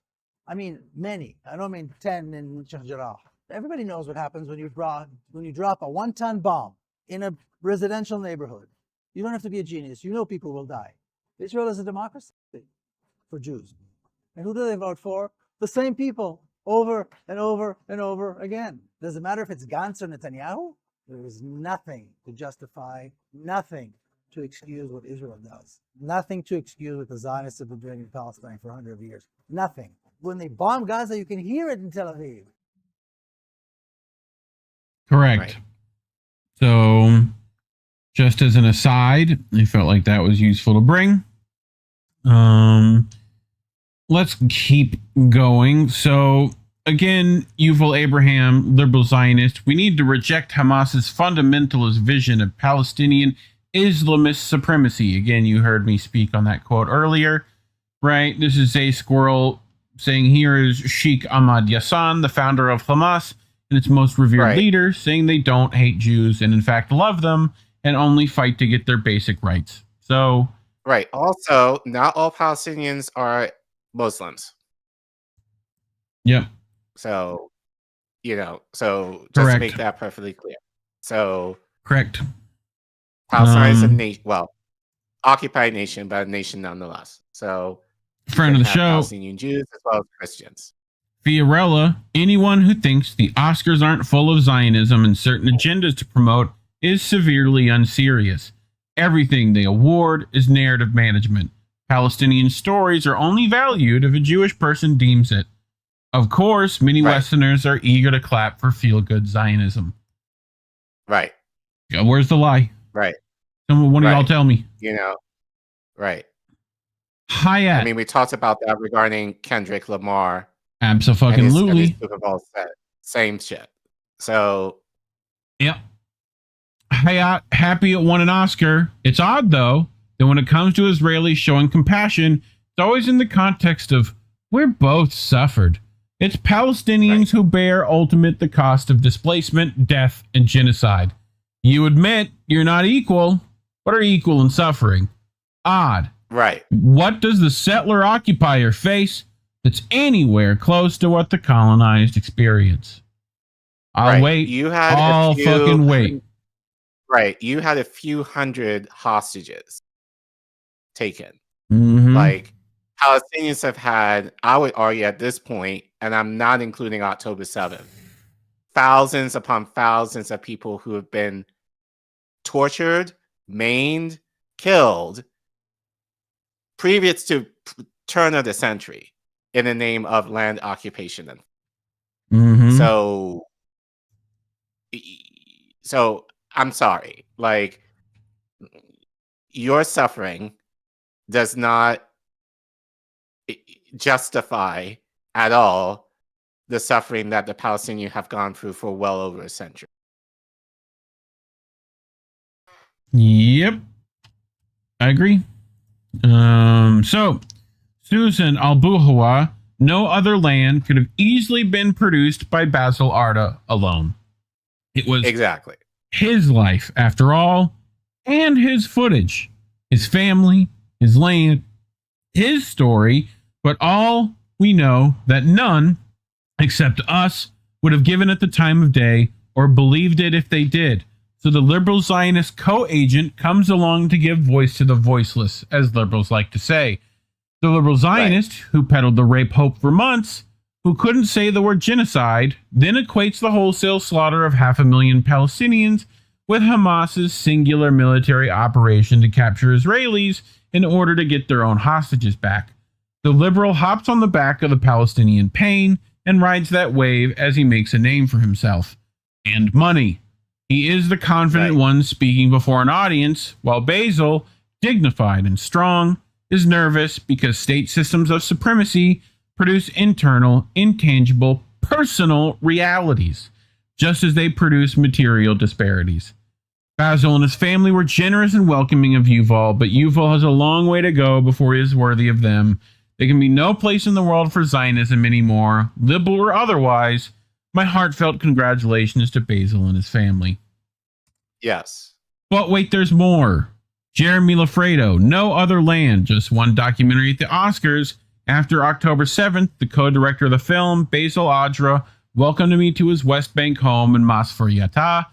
I mean, many. I don't mean 10 in Sheikh Jarrah. Everybody knows what happens when you drop a 1-ton bomb in a residential neighborhood. You don't have to be a genius. You know people will die. Israel is a democracy for Jews. And who do they vote for? The same people over and over and over again. Does it matter if it's Gantz or Netanyahu? There is nothing to justify, nothing to excuse what Israel does. Nothing to excuse what the Zionists have been doing in Palestine for 100 years. Nothing. When they bomb Gaza, you can hear it in Tel Aviv. correct. Right. So, just as an aside, I felt like that was useful to bring. Let's keep going. So, again, Yuval Abraham, liberal Zionist, we need to reject Hamas's fundamentalist vision of Palestinian Islamist supremacy. Again, you heard me speak on that quote earlier, right? This is a squirrel saying here is Sheikh Ahmad Yassin, the founder of Hamas, and its most revered leader, saying they don't hate Jews and in fact love them and only fight to get their basic rights. So, right. Also, not all Palestinians are Muslims. Yep. So, you know, so just to make that perfectly clear. So, correct. Palestine is a nation, well, occupied nation, but a nation nonetheless. So, friend of the show, Palestinian Jews as well as Christians. Fiorella, anyone who thinks the Oscars aren't full of Zionism and certain agendas to promote is severely unserious. Everything they award is narrative management. Palestinian stories are only valued if a Jewish person deems it. Of course, many Westerners are eager to clap for feel-good Zionism. Right. Yeah, where's the lie? Right. One of y'all tell me. You know, right. Hayat. I mean, we talked about that regarding Kendrick Lamar. Abso-fucking-lutely. Super Bowl set. Same shit. So. Yep. Hayat, happy it won an Oscar. It's odd, though, that when it comes to Israelis showing compassion, it's always in the context of, we're both suffered. It's Palestinians who bear ultimate the cost of displacement, death, and genocide. You admit you're not equal, but are equal in suffering. Odd. Right. What does the settler-occupier face that's anywhere close to what the colonized experience? I'll wait. I'll fucking wait. Right. You had a few hundred hostages taken. Mm-hmm. Like, Palestinians have had, I would argue at this point, and I'm not including October 7th, thousands upon thousands of people who have been tortured, maimed, killed previous to turn of the century in the name of land occupation. Mm-hmm. So I'm sorry. Like, your suffering does not justify at all the suffering that the Palestinians have gone through for well over a century. Yep. I agree. So, Susan Al-Buhawa, no other land could have easily been produced by Basil Arda alone. It was exactly his life, after all, and his footage, his family, his land, his story, but all we know that none, except us, would have given it the time of day or believed it if they did. So the liberal Zionist co-agent comes along to give voice to the voiceless, as liberals like to say. The liberal Zionist, who peddled the rape hope for months, who couldn't say the word genocide, then equates the wholesale slaughter of 500,000 Palestinians with Hamas's singular military operation to capture Israelis in order to get their own hostages back. The liberal hops on the back of the Palestinian pain and rides that wave as he makes a name for himself. And money. He is the confident one speaking before an audience, while Basil, dignified and strong, is nervous because state systems of supremacy produce internal, intangible, personal realities, just as they produce material disparities. Basil and his family were generous and welcoming of Yuval, but Yuval has a long way to go before he is worthy of them. There can be no place in the world for Zionism anymore, liberal or otherwise. My heartfelt congratulations to Basil and his family. Yes. But wait, there's more. Jeremy Lafredo, No Other Land, just won documentary at the Oscars. After October 7th, the co-director of the film, Basil Adra, welcomed me to his West Bank home in Masfor Yatta.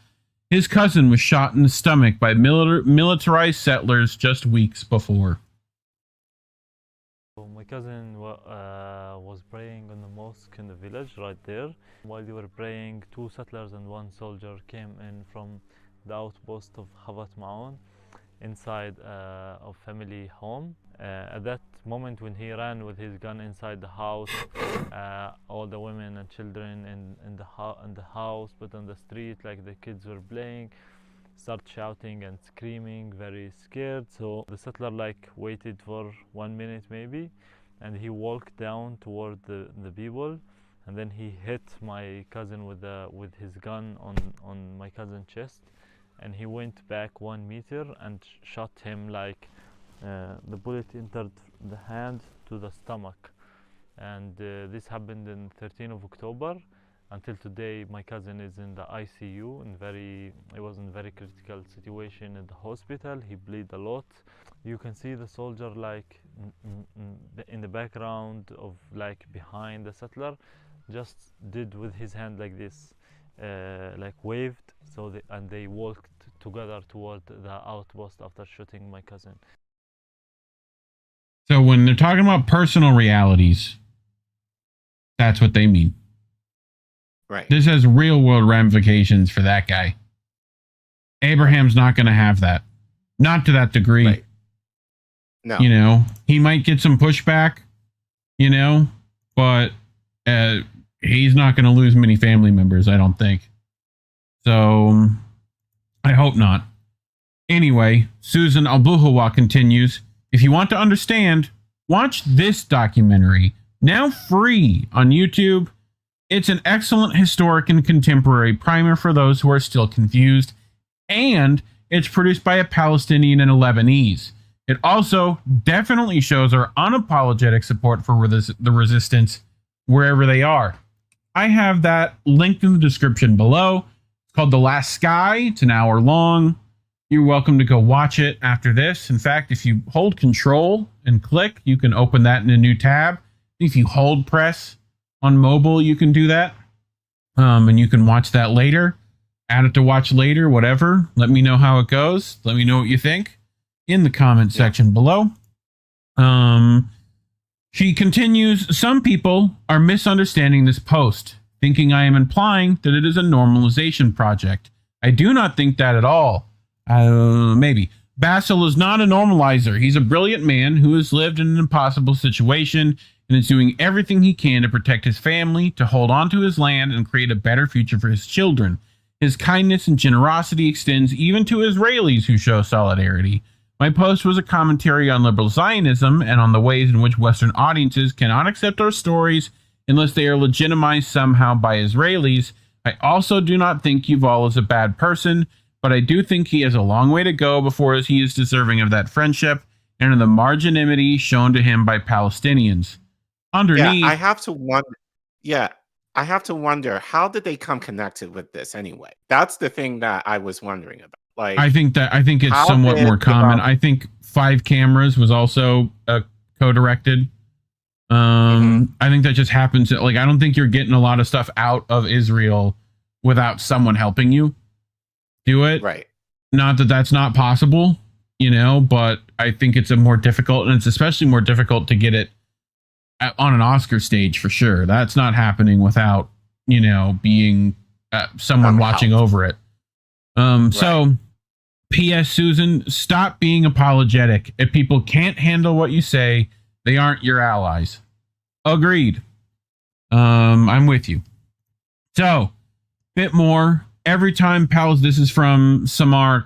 His cousin was shot in the stomach by militarized settlers just weeks before. My cousin was praying in the mosque in the village right there. While they were praying, 2 settlers and 1 soldier came in from the outpost of Havat Ma'on inside a family home. At that moment when he ran with his gun inside the house, all the women and children in the house, but on the street, like the kids were playing, start shouting and screaming, very scared. So the settler waited for 1 minute maybe, and he walked down toward the people, and then he hit my cousin with his gun on my cousin's chest, and he went back 1 meter and shot him the bullet entered the hand to the stomach. And this happened in 13th of October. Until today, my cousin is in the ICU, he was in very critical situation in the hospital. He bleed a lot. You can see the soldier in the background of behind the settler, just did with his hand like this, waved. And they walked together toward the outpost after shooting my cousin. So when they're talking about personal realities, That's what they mean. Right. This has real world ramifications for that guy. Abraham's not going to have that. Not to that degree. Right. No. You know, he might get some pushback, you know, but he's not going to lose many family members, I don't think. So, I hope not. Anyway, Susan Albuhawa continues, if you want to understand, watch this documentary, now free on YouTube. It's an excellent historic and contemporary primer for those who are still confused, and it's produced by a Palestinian and a Lebanese. It also definitely shows our unapologetic support for the resistance wherever they are. I have that linked in the description below. It's called The Last Sky. It's an hour long. You're welcome to go watch it after this. In fact, if you hold Control and click, you can open that in a new tab. If you hold press on mobile, you can do that. And you can watch that later. Add it to watch later, whatever. Let me know how it goes. Let me know what you think in the comment section below. She continues, some people are misunderstanding this post, thinking I am implying that it is a normalization project. I do not think that at all. Maybe. Basil is not a normalizer. He's a brilliant man who has lived in an impossible situation and is doing everything he can to protect his family, to hold on to his land, and create a better future for his children. His kindness and generosity extends even to Israelis who show solidarity. My post was a commentary on liberal Zionism and on the ways in which Western audiences cannot accept our stories unless they are legitimized somehow by Israelis. I also do not think Yuval is a bad person, but I do think he has a long way to go before he is deserving of that friendship and of the marginality shown to him by Palestinians. Underneath, I have to wonder. Yeah, I have to wonder, how did they come connected with this anyway? That's the thing that I was wondering about. Like, I think it's somewhat more common. I think 5 Cameras was also co-directed. I think that just happens. Like, I don't think you're getting a lot of stuff out of Israel without someone helping you do it. Right. Not that that's not possible, you know, but I think it's a more difficult, and it's especially more difficult to get it on an Oscar stage for sure. That's not happening without, you know, being someone watching over it. So, P.S. Susan, stop being apologetic. If people can't handle what you say, they aren't your allies. Agreed. I'm with you. So, bit more. Every time this is from Samar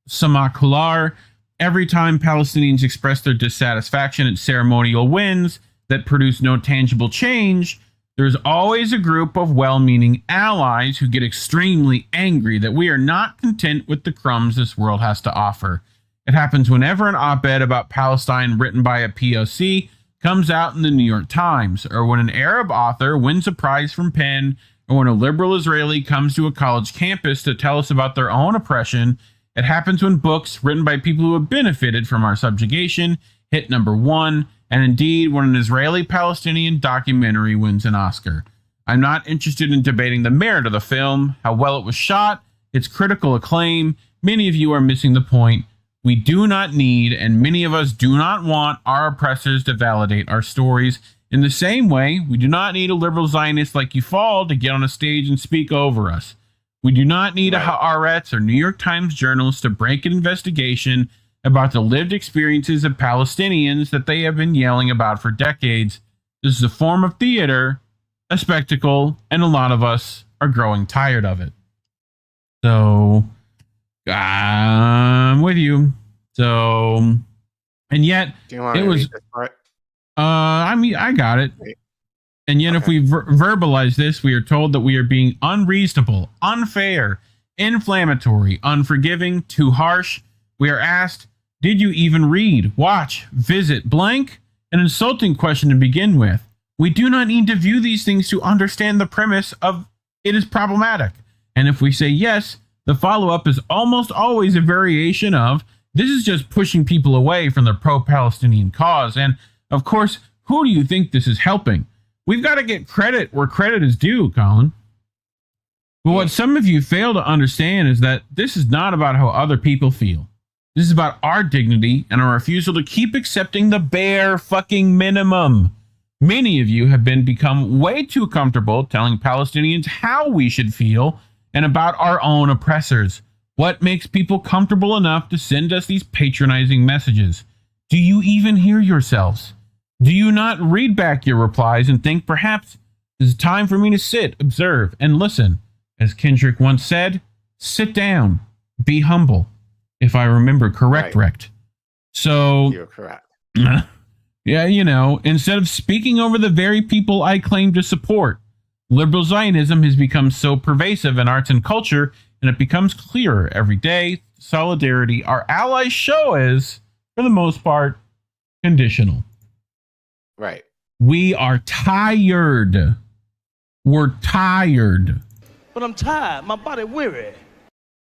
Kular. Every time Palestinians express their dissatisfaction at ceremonial wins that produce no tangible change, there's always a group of well-meaning allies who get extremely angry that we are not content with the crumbs this world has to offer. It happens whenever an op-ed about Palestine written by a POC comes out in the New York Times, or when an Arab author wins a prize from Penn, or when a liberal Israeli comes to a college campus to tell us about their own oppression. It happens when books written by people who have benefited from our subjugation hit #1, and indeed when an Israeli-Palestinian documentary wins an Oscar. I'm not interested in debating the merit of the film, how well it was shot, its critical acclaim. Many of you are missing the point. We do not need, and many of us do not want, our oppressors to validate our stories. In the same way, we do not need a liberal Zionist like Yuval to get on a stage and speak over us. We do not need a Haaretz or New York Times journalist to break an investigation about the lived experiences of Palestinians that they have been yelling about for decades. This is a form of theater, a spectacle, and a lot of us are growing tired of it. So, I'm with you. So, and yet, it was... I got it. And yet, if we verbalize this, we are told that we are being unreasonable, unfair, inflammatory, unforgiving, too harsh. We are asked, did you even read, watch, visit, blank? An insulting question to begin with. We do not need to view these things to understand the premise of it is problematic. And if we say yes, the follow-up is almost always a variation of, this is just pushing people away from the pro-Palestinian cause. And, of course, who do you think this is helping? We've got to get credit where credit is due, Collin. But what some of you fail to understand is that this is not about how other people feel. This is about our dignity and our refusal to keep accepting the bare fucking minimum. Many of you have become way too comfortable telling Palestinians how we should feel and about our own oppressors. What makes people comfortable enough to send us these patronizing messages? Do you even hear yourselves? Do you not read back your replies and think perhaps it's time for me to sit, observe, and listen? As Kendrick once said, sit down, be humble. If I remember correct. So you're correct. Yeah, you know, instead of speaking over the very people I claim to support, liberal Zionism has become so pervasive in arts and culture, and it becomes clearer every day. Solidarity our allies show is, for the most part, conditional. Right. We are tired. We're tired. But I'm tired. My body weary.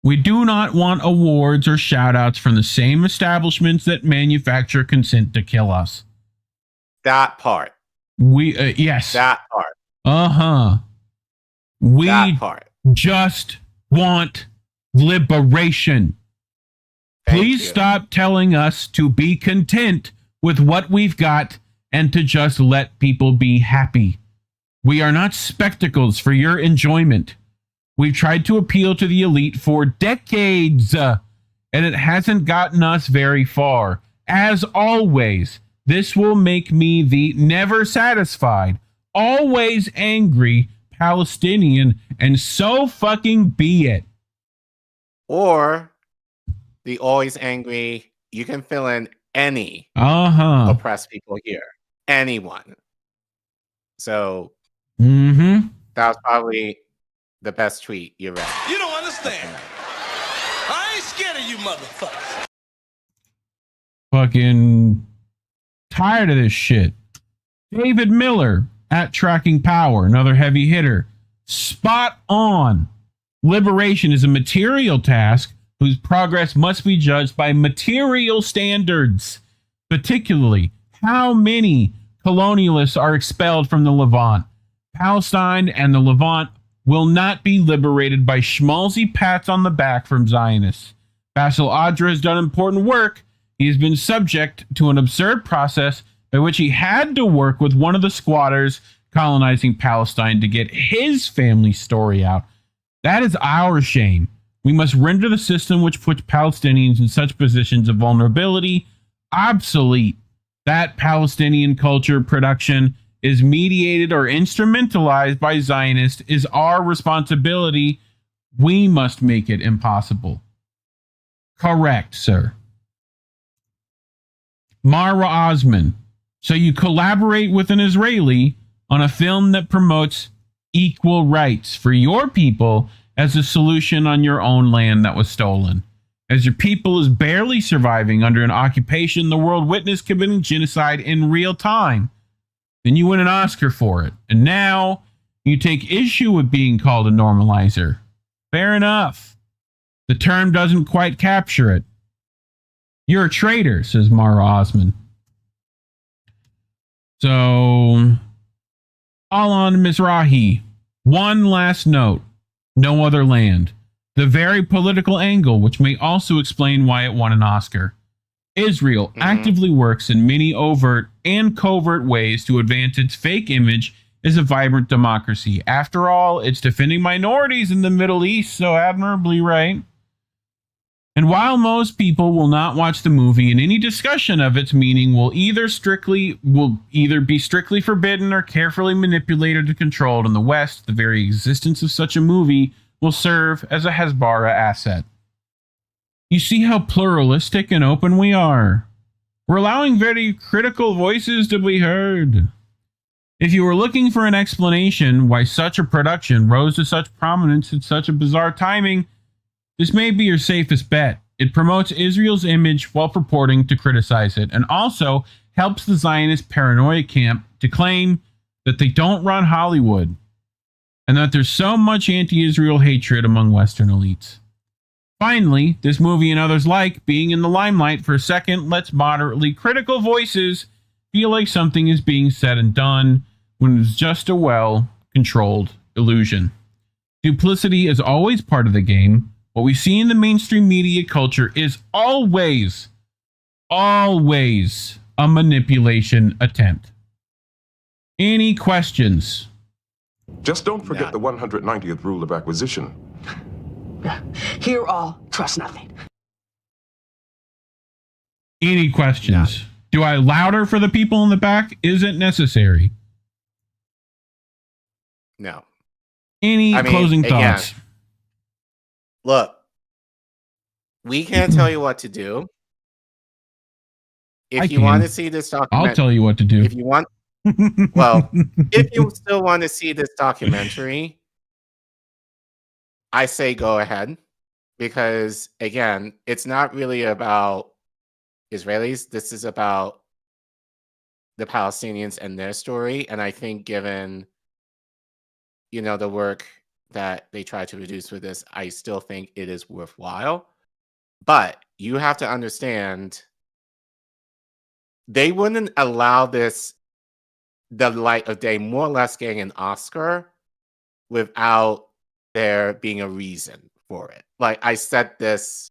We do not want awards or shout-outs from the same establishments that manufacture consent to kill us. That part. Yes. That part. Uh-huh. We that part. Just want liberation. Please stop telling us to be content with what we've got and to just let people be happy. We are not spectacles for your enjoyment. We've tried to appeal to the elite for decades, and it hasn't gotten us very far. As always, this will make me the never satisfied, always angry Palestinian, and so fucking be it. Or the always angry, you can fill in any oppressed people here. Anyone. So that was probably the best tweet you read. You don't understand. I ain't scared of you motherfuckers. Fucking tired of this shit. David Miller at Tracking Power, another heavy hitter. Spot on. Liberation is a material task whose progress must be judged by material standards. Particularly, how many colonialists are expelled from the Levant? Palestine and the Levant will not be liberated by schmaltzy pats on the back from Zionists. Basil Adra has done important work. He has been subject to an absurd process by which he had to work with one of the squatters colonizing Palestine to get his family story out. That is our shame. We must render the system which puts Palestinians in such positions of vulnerability obsolete. That Palestinian culture production is mediated or instrumentalized by Zionists is our responsibility. We must make it impossible. Correct, sir. Mara Osman. So you collaborate with an Israeli on a film that promotes equal rights for your people as a solution on your own land that was stolen. As your people is barely surviving under an occupation the world witnessed committing genocide in real time. Then you win an Oscar for it. And now you take issue with being called a normalizer. Fair enough. The term doesn't quite capture it. You're a traitor, says Mara Osman. So, Alan Mizrahi. One last note. No other land. The very political angle, which may also explain why it won an Oscar. Israel actively works in many overt and covert ways to advance its fake image as a vibrant democracy. After all, it's defending minorities in the Middle East so admirably, right? And while most people will not watch the movie, and any discussion of its meaning will either be strictly forbidden or carefully manipulated and controlled in the West, the very existence of such a movie will serve as a Hasbara asset. You see how pluralistic and open we are. We're allowing very critical voices to be heard. If you were looking for an explanation why such a production rose to such prominence at such a bizarre timing, this may be your safest bet. It promotes Israel's image while purporting to criticize it, and also helps the Zionist paranoia camp to claim that they don't run Hollywood, and that there's so much anti-Israel hatred among Western elites. Finally, this movie and others like being in the limelight for a second lets moderately critical voices feel like something is being said and done when it's just a well-controlled illusion. Duplicity is always part of the game. What we see in the mainstream media culture is always a manipulation attempt. Any questions? Just don't forget the 190th rule of acquisition. Hear all, trust nothing. Any questions? Do I louder for the people in the back? Isn't necessary. No. Any closing thoughts? Look, we can't tell you what to do. If you want to see this documentary, I'll tell you what to do. If you want, well, if you still want to see this documentary, I say go ahead, because again, it's not really about Israelis. This is about the Palestinians and their story. And I think given, you know, the work that they try to produce with this, I still think it is worthwhile. But you have to understand, they wouldn't allow this, the light of day, more or less getting an Oscar without there being a reason for it. Like I said this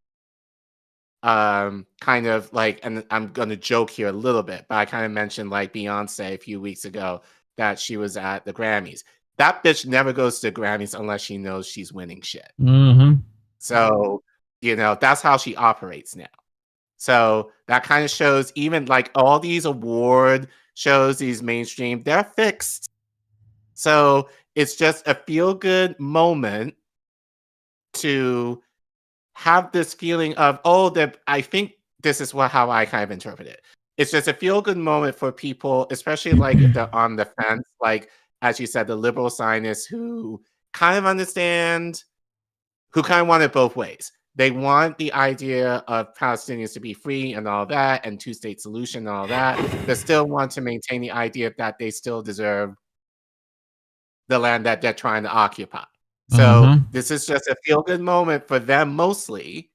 kind of like, and I'm going to joke here a little bit, but I kind of mentioned like Beyonce a few weeks ago that she was at the Grammys. That bitch never goes to the Grammys unless she knows she's winning shit. Mm-hmm. So, you know, that's how she operates now. So that kind of shows, even like all these award shows, these mainstream, they're fixed. So it's just a feel-good moment to have this feeling of, oh, I think this is how I kind of interpret it. It's just a feel-good moment for people, especially like if they're on the fence, like, as you said, the liberal Zionists who kind of understand, who kind of want it both ways. They want the idea of Palestinians to be free and all that, and two-state solution and all that. They still want to maintain the idea that they still deserve the land that they're trying to occupy. So this is just a feel-good moment for them mostly,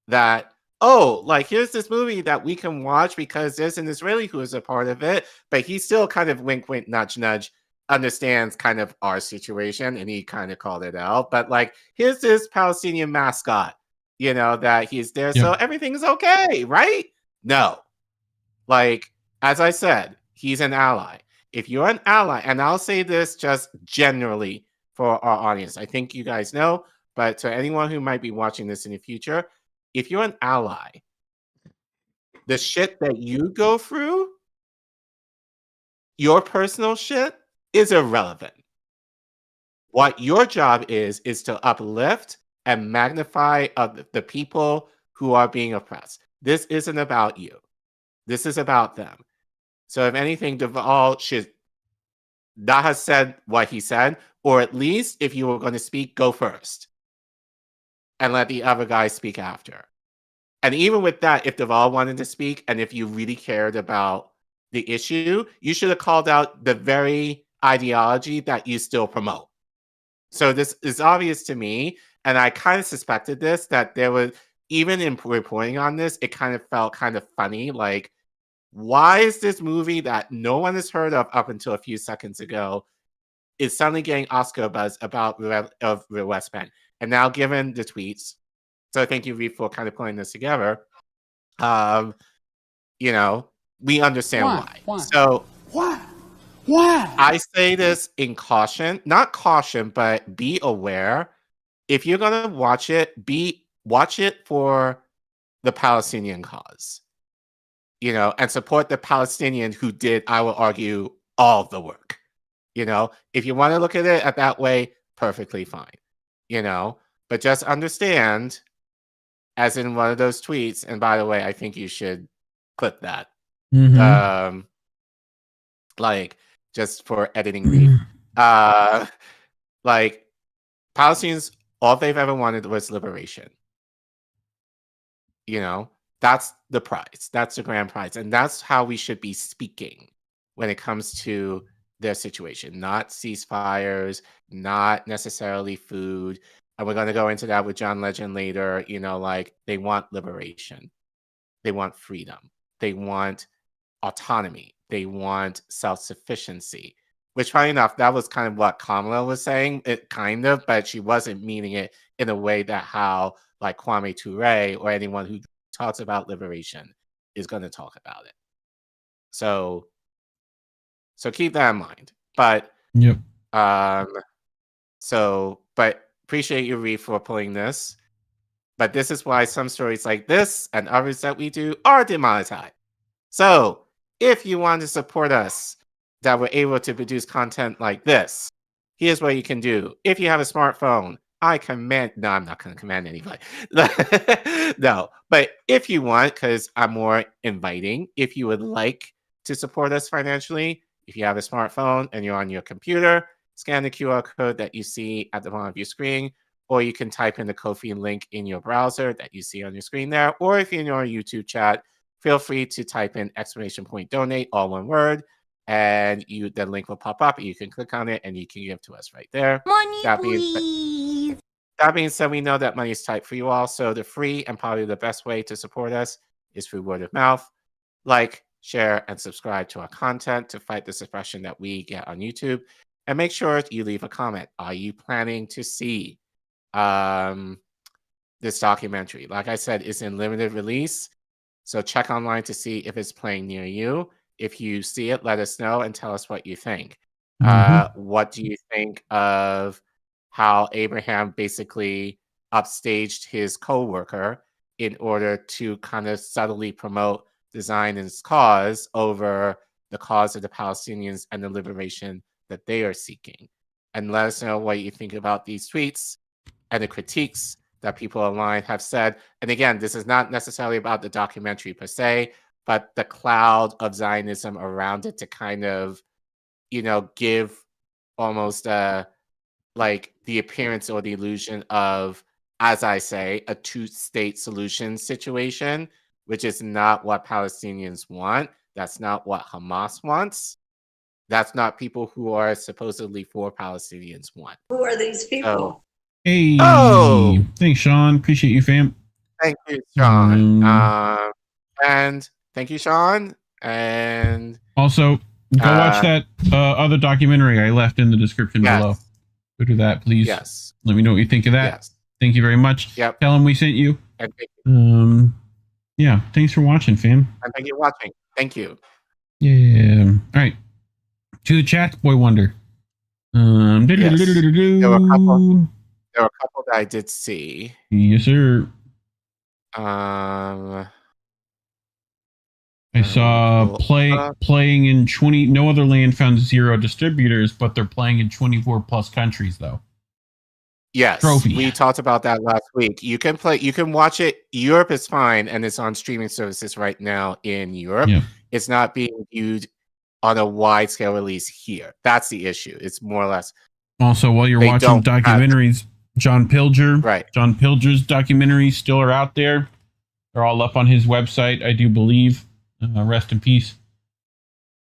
that, oh, like, here's this movie that we can watch because there's an Israeli who is a part of it, but he still kind of wink, wink, nudge, nudge, understands kind of our situation, and he kind of called it out. But like, here's this Palestinian mascot, you know, that he's there, so everything's okay, right? No. Like, as I said, he's an ally. If you're an ally, and I'll say this just generally for our audience, I think you guys know, but to anyone who might be watching this in the future, if you're an ally, the shit that you go through, your personal shit, is irrelevant. What your job is to uplift and magnify the people who are being oppressed. This isn't about you. This is about them. So if anything, Deval should not have said what he said, or at least if you were going to speak, go first and let the other guy speak after. And even with that, if Deval wanted to speak, and if you really cared about the issue, you should have called out the very ideology that you still promote. So this is obvious to me, and I kind of suspected this, that there was, even in reporting on this, it kind of felt kind of funny, like, why is this movie that no one has heard of up until a few seconds ago is suddenly getting Oscar buzz about the West Bank? And now, given the tweets, so thank you, Reef, for kind of putting this together. You know, we understand why. So why? I say this in caution, not caution, but be aware. If you're gonna watch it, watch it for the Palestinian cause. You know, and support the Palestinian who did, I will argue, all the work. You know, if you want to look at it that way, perfectly fine. You know, but just understand, as in one of those tweets, and by the way, I think you should clip that. Like, just for editing Reef. Like, Palestinians, all they've ever wanted was liberation. You know, that's the prize. That's the grand prize. And that's how we should be speaking when it comes to their situation. Not ceasefires, not necessarily food. And we're going to go into that with John Legend later. You know, like, they want liberation. They want freedom. They want autonomy. They want self-sufficiency. Which, funny enough, that was kind of what Kamala was saying. It kind of, but she wasn't meaning it in a way that how, like, Kwame Ture or anyone who talks about liberation is going to talk about it. So So keep that in mind. But Yep. But appreciate you, Reef, for pulling this. But this is why some stories like this and others that we do are demonetized. So if you want to support us, that we're able to produce content like this, here's what you can do. If you have a smartphone, I'm not going to command anybody. No, but if you want, because I'm more inviting, if you would like to support us financially, if you have a smartphone and you're on your computer, scan the QR code that you see at the bottom of your screen, or you can type in the Ko-fi link in your browser that you see on your screen there, or if you're in our YouTube chat, feel free to type in !donate, all one word, and the link will pop up, and you can click on it, and you can give to us right there. Money, please. That means that we know that money is tight for you all, so the free and probably the best way to support us is through word of mouth. Like, share, and subscribe to our content to fight the suppression that we get on YouTube. And make sure you leave a comment. Are you planning to see this documentary? Like I said, it's in limited release, so check online to see if it's playing near you. If you see it, let us know and tell us what you think. What do you think of how Abraham basically upstaged his co-worker in order to kind of subtly promote the Zionist cause over the cause of the Palestinians and the liberation that they are seeking? And let us know what you think about these tweets and the critiques that people online have said. And again, this is not necessarily about the documentary per se, but the cloud of Zionism around it to kind of, give almost like the appearance or the illusion of, as I say, a two-state solution situation, which is not what Palestinians want. That's not what Hamas wants. That's not people who are supposedly for Palestinians want. Who are these people? Hey. Oh. Thanks, Sean. Appreciate you, fam. Thank you, Sean. And thank you, Sean. And also, go watch that other documentary I left in the description below. Go do that, please. Yes. Let me know what you think of that. Yes. Thank you very much. Yep. Tell them we sent you. And thank you. Yeah. Thanks for watching, fam. And thank you for watching. Thank you. Yeah. All right. To the chat, Boy Wonder. Yes. There were a couple that I did see. Yes, sir. I saw playing in 20. No other land found 0 distributors, but they're playing in 24 plus countries, though. Yes, Trophy. We talked about that last week. You can watch it. Europe is fine, and it's on streaming services right now in Europe. Yeah. It's not being viewed on a wide scale release here. That's the issue. It's more or less. Also, while you're watching documentaries, John Pilger, right? John Pilger's documentaries still are out there. They're all up on his website, I do believe. Rest in peace.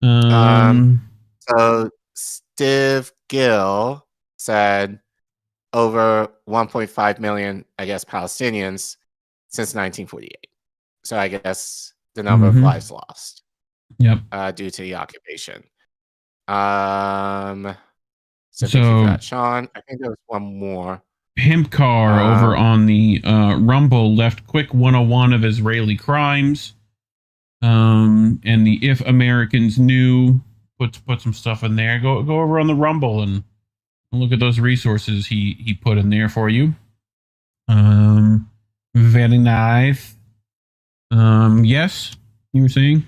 So Steve Gill said over 1.5 million, I guess, Palestinians since 1948. So I guess the number of lives lost. Yep. Due to the occupation. So thank you for that, Sean. I think there was one more. Hempcar over on the Rumble left quick 101 of Israeli crimes. And the If Americans Knew, put some stuff in there. Go over on the Rumble and look at those resources he put in there for you. Very nice. Yes, you were saying?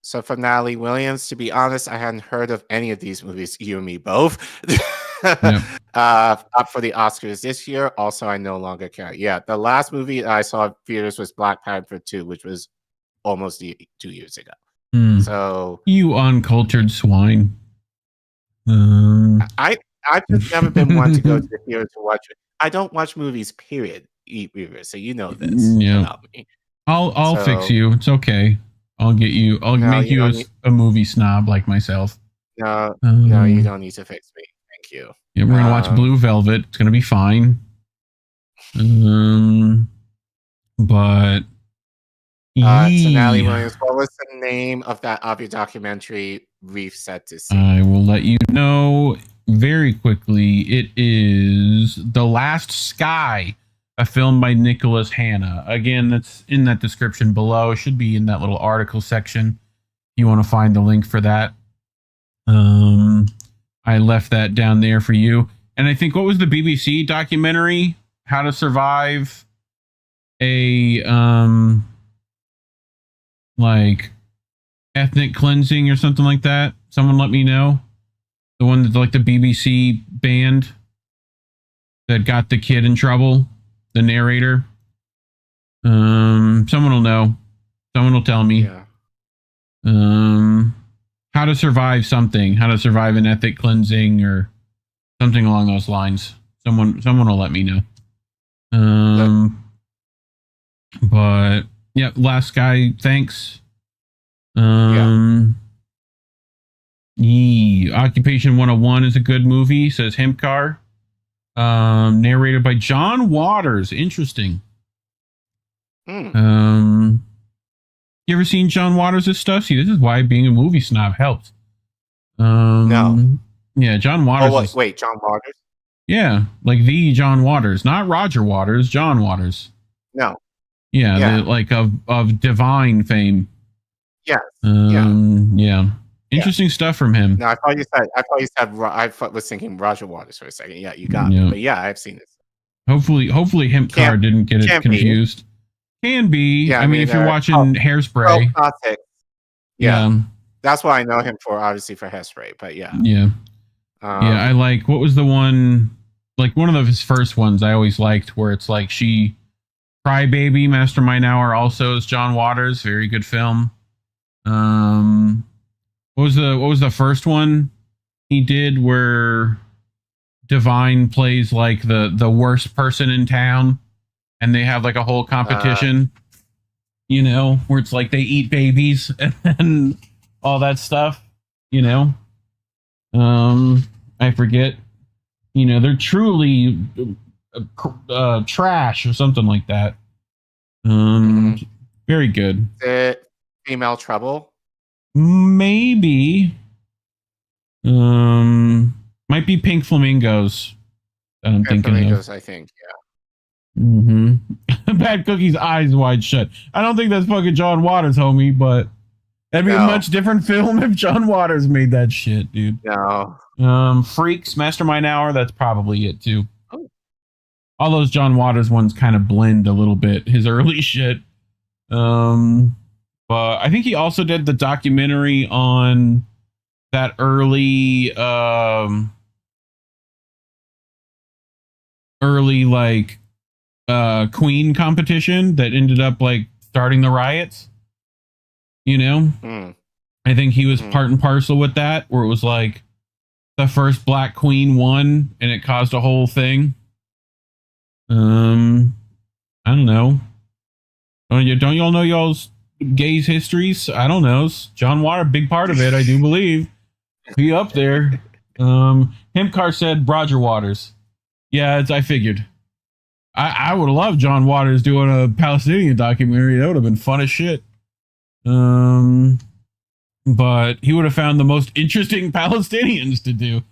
So for Natalie Williams, to be honest, I hadn't heard of any of these movies. You and me both. Up for the Oscars this year. Also, I no longer care. Yeah, the last movie that I saw in theaters was Black Panther 2, which was almost 2 years ago. So you uncultured swine. I've just never been one to go to the theater to watch it. I don't watch movies, period. So you know this about me. I'll fix you. It's okay. I'll get you. I'll make you a movie snob like myself. No, you don't need to fix me. Thank you. Yeah, we're gonna watch Blue Velvet. It's gonna be fine. But so Natalie Williams, what was the name of your documentary Reef set to see? I will let you know very quickly. It is The Last Sky, a film by Nicholas Hanna. Again, that's in that description below. It should be in that little article section. You want to find the link for that. I left that down there for you. And I think, what was the BBC documentary? How to Survive a like ethnic cleansing or something like that. Someone let me know. The one that's like the BBC band that got the kid in trouble, the narrator. Someone will know. Someone will tell me. Yeah. How to survive something. How to survive an ethnic cleansing or something along those lines. Someone will let me know. But yeah, last guy, thanks. Occupation 101 is a good movie, says Hempcar. Narrated by John Waters. Interesting. You ever seen John Waters' stuff? See, this is why being a movie snob helps. No. Yeah, John Waters. Oh, wait, John Waters? Yeah, like the John Waters, not Roger Waters, John Waters. No. Yeah. Like of Divine fame. Yes. Yeah. Interesting stuff from him. No, I thought you said. I was thinking Roger Waters for a second. Yeah, you got me. But yeah, I've seen it. Hopefully, Hempcar didn't get it confused. Can be. Yeah, I mean, if you're watching Hairspray. Classic. Yeah. That's what I know him for, obviously for Hairspray. But yeah. Yeah. I like. What was the one? Like one of his first ones I always liked, where it's like Crybaby, Mastermind Hour, also is John Waters. Very good film. What was the first one he did where Divine plays like the worst person in town, and they have like a whole competition, where it's like they eat babies and all that stuff, I forget, they're truly trash or something like that. Very good. Is it Female Trouble? Maybe. Might be Pink Flamingos that I'm thinking Flamingos, of. I think, yeah. Bad Cookie's eyes wide shut. I don't think that's fucking John Waters, homie, but that'd be a much different film if John Waters made that shit, dude. No. Freaks, Mastermind Hour, that's probably it too. Oh. All those John Waters ones kind of blend a little bit, his early shit. But I think he also did the documentary on that early like Queen competition that ended up like starting the riots. I think he was part and parcel with that, where it was like the first black queen won and it caused a whole thing. I don't know. Don't y'all know y'all's gays' histories? I don't know. John Waters, big part of it, I do believe. He up there. Hempcar said Roger Waters. Yeah, I figured. I would have loved John Waters doing a Palestinian documentary. That would have been fun as shit. But he would have found the most interesting Palestinians to do.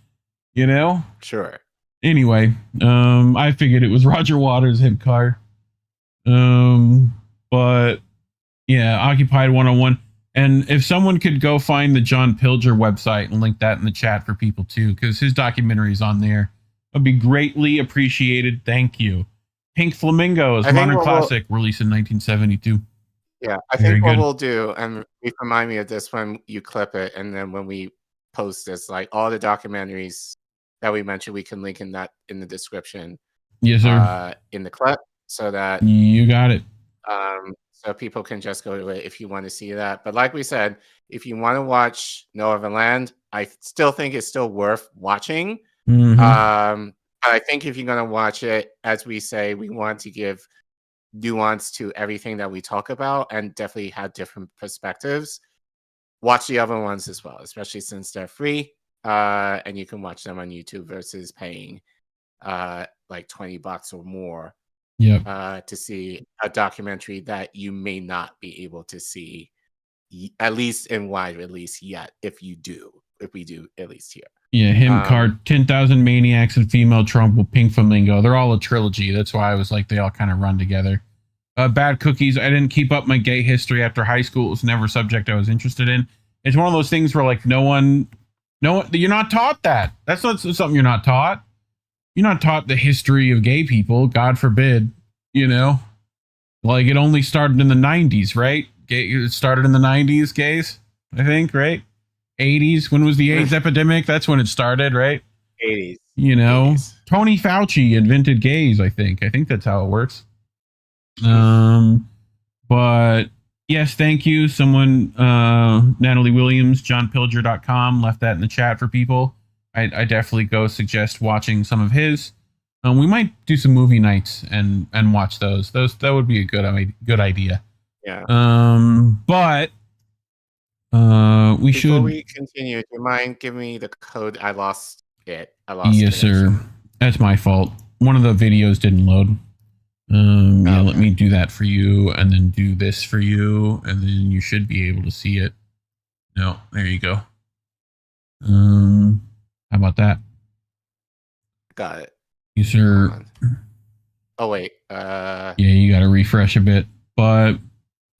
Sure. Anyway, I figured it was Roger Waters, Hempcar. But yeah, Occupied 101. And if someone could go find the John Pilger website and link that in the chat for people too, because his documentary is on there, would be greatly appreciated. Thank you. Pink Flamingos, modern classic, released in 1972. Yeah, I think what we'll do, and remind me of this when you clip it, and then when we post this, like all the documentaries that we mentioned, we can link in the description. Yes, sir. In the clip, so that you got it. So people can just go to it if you want to see that. But like we said, if you want to watch No Other Land, I still think it's still worth watching. I think if you're going to watch it, as we say, we want to give nuance to everything that we talk about and definitely have different perspectives. Watch the other ones as well, especially since they're free and you can watch them on YouTube versus paying like $20 or more to see a documentary that you may not be able to see, at least in wide release yet, if we do, at least here. Yeah, him, Card, 10,000 Maniacs, and Female Trump with Pink Flamingo. They're all a trilogy. That's why I was like, they all kind of run together. Bad Cookies. I didn't keep up my gay history after high school. It was never a subject I was interested in. It's one of those things where like no one, you're not taught that. That's not something you're not taught. You're not taught the history of gay people. God forbid, you know, like it only started in the 90s, right? It started in the 90s, gays, I think, right? 80s. When was the AIDS epidemic? That's when it started, right? 80s. You know, 80s. Tony Fauci invented gays, I think. I think that's how it works. But yes, thank you. Someone, Natalie Williams, johnpilger.com left that in the chat for people. I definitely go suggest watching some of his. We might do some movie nights and watch those. That would be a good idea. Yeah. But we should. Before we continue, do you mind giving me the code? I lost it. Yes, sir. That's my fault. One of the videos didn't load. Yeah, let me do that for you, and then do this for you, and then you should be able to see it. No, there you go. How about that? Got it. Yes, sir. Oh wait. Yeah, you got to refresh a bit, but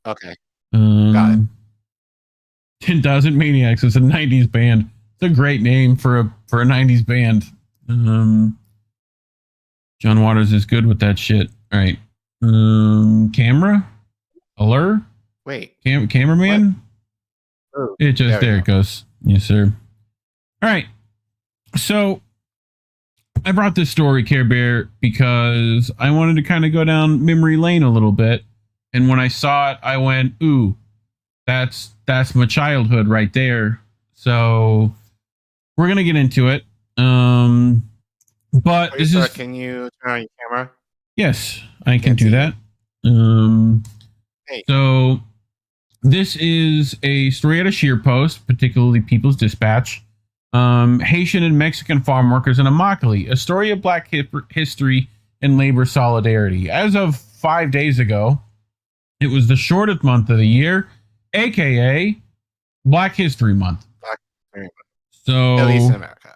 okay. Got it. 10,000 Maniacs is a 90s band. It's a great name for a 90s band. John Waters is good with that shit. All right. Camera? Allure? Wait. Cameraman? Oh, it just, there it goes. Yes, sir. All right. So I brought this story, Care Bear, because I wanted to kind of go down memory lane a little bit. And when I saw it, I went, ooh, that's my childhood right there. So we're going to get into it. But this is... Can you turn on your camera? Yes, I can do that. Hey. So this is a story out of ScheerPost, particularly People's Dispatch. Haitian and Mexican farm workers in Immokalee, a story of Black history and labor solidarity. As of 5 days ago, it was the shortest month of the year, aka Black History Month. Black History Month. So, at least in America.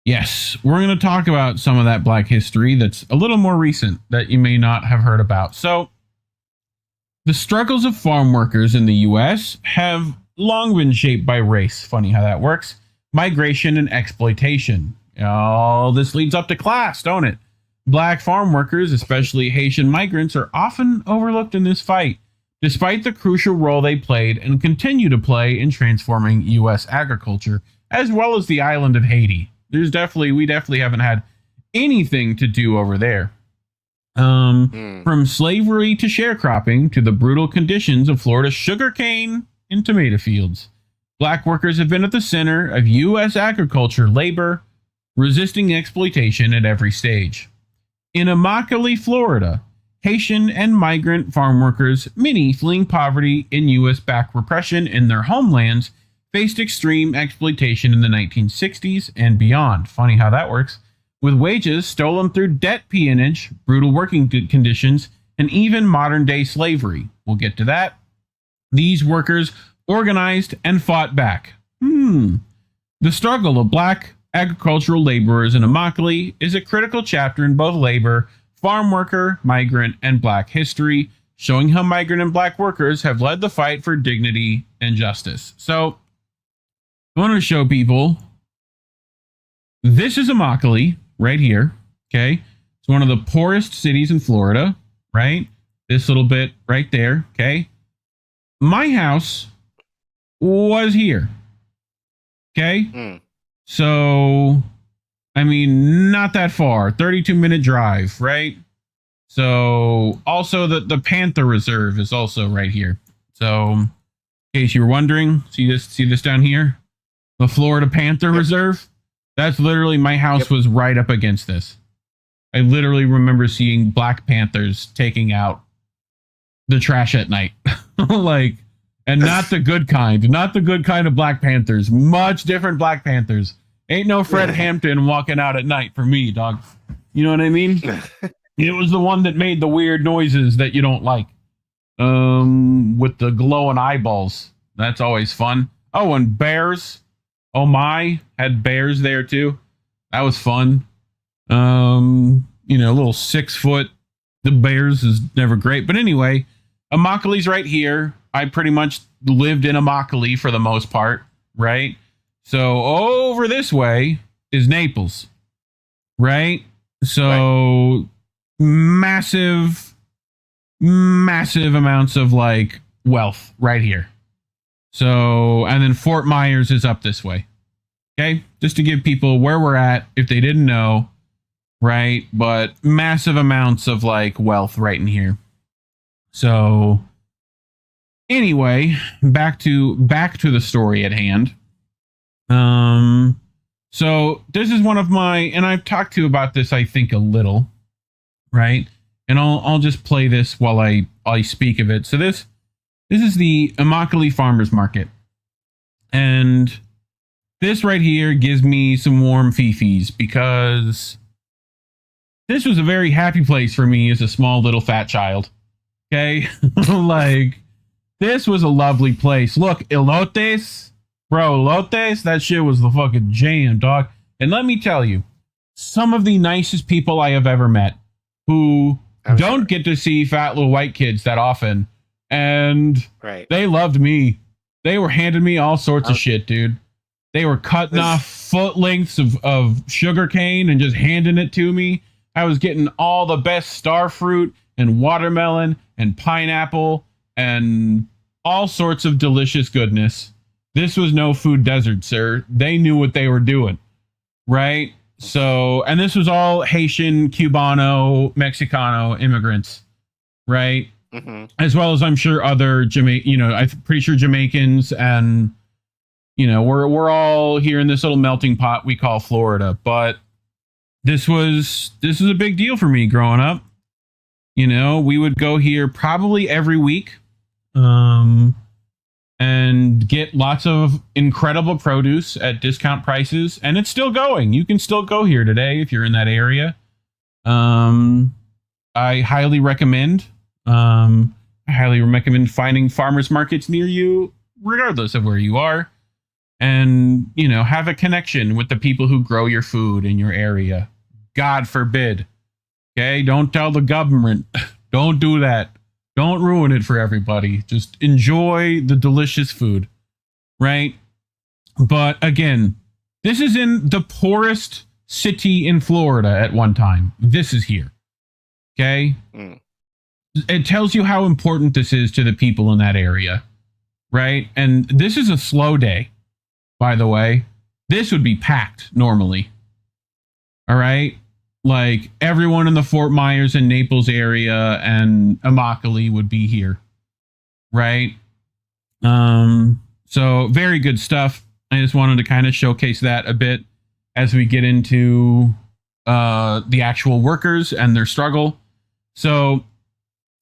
Yes, we're going to talk about some of that Black history that's a little more recent that you may not have heard about. So, the struggles of farm workers in the U.S. have long been shaped by race. Funny how that works. Migration and exploitation. All this leads up to class, don't it? Black farm workers, especially Haitian migrants, are often overlooked in this fight, despite the crucial role they played and continue to play in transforming U.S. agriculture, as well as the island of Haiti. We definitely haven't had anything to do over there. From slavery to sharecropping to the brutal conditions of Florida's sugarcane and tomato fields, Black workers have been at the center of U.S. agriculture labor, resisting exploitation at every stage. In Immokalee, Florida, Haitian and migrant farm workers, many fleeing poverty and U.S.-backed repression in their homelands, faced extreme exploitation in the 1960s and beyond. Funny how that works. With wages stolen through debt peonage, brutal working conditions, and even modern-day slavery. We'll get to that. These workers organized and fought back. The struggle of Black agricultural laborers in Immokalee is a critical chapter in both labor, farm worker, migrant, and Black history, showing how migrant and Black workers have led the fight for dignity and justice. So, I want to show people, this is Immokalee right here, okay? It's one of the poorest cities in Florida, right? This little bit right there, okay? My house was here, okay? So, I mean, not that far, 32-minute drive, right? So, also the Panther Reserve is also right here. So, in case you were wondering, see this down here? The Florida Panther Reserve. That's literally, my house was right up against this. I literally remember seeing Black Panthers taking out the trash at night. And not the good kind of Black Panthers. Much different Black Panthers. Ain't no Fred Hampton walking out at night for me, dog. You know what I mean? It was the one that made the weird noises that you don't like. With the glowing eyeballs. That's always fun. Oh, and bears. Oh my, had bears there too. That was fun. A little 6 foot. The bears is never great. But anyway, Immokalee's right here. I pretty much lived in Immokalee for the most part, right? So over this way is Naples, right? So massive amounts of like wealth right here. So, and then Fort Myers is up this way. Okay, just to give people where we're at if they didn't know, right? But massive amounts of like wealth right in here. So anyway, back to the story at hand. So this is one of my, and I've talked to you about this, I think, a little, right? And I'll just play this while I speak of it. So this is the Immokalee Farmers Market. And this right here gives me some warm fifis because this was a very happy place for me as a small little fat child. Okay? Like, this was a lovely place. Look, elotes. Bro, elotes, that shit was the fucking jam, dog. And let me tell you, some of the nicest people I have ever met who don't get to see fat little white kids that often. And they loved me. They were handing me all sorts of shit, dude. They were cutting off foot lengths of sugar cane and just handing it to me. I was getting all the best star fruit and watermelon and pineapple and all sorts of delicious goodness. This was no food desert, sir. They knew what they were doing, right? So, and this was all Haitian, Cubano, Mexicano immigrants, right? As well as I'm sure other I'm pretty sure Jamaicans, and we're all here in this little melting pot we call Florida. But this is a big deal for me growing up. We would go here probably every week, and get lots of incredible produce at discount prices, and it's still going. You can still go here today if you're in that area. I highly recommend. I highly recommend finding farmers markets near you, regardless of where you are, and have a connection with the people who grow your food in your area. God forbid. Okay, don't tell the government. Don't do that. Don't ruin it for everybody. Just enjoy the delicious food, right? But again, this is in the poorest city in Florida at one time. This is here. Okay? It tells you how important this is to the people in that area, right? And this is a slow day, by the way. This would be packed normally. All right? Like, everyone in the Fort Myers and Naples area and Immokalee would be here, right? So very good stuff. I just wanted to kind of showcase that a bit as we get into the actual workers and their struggle. So,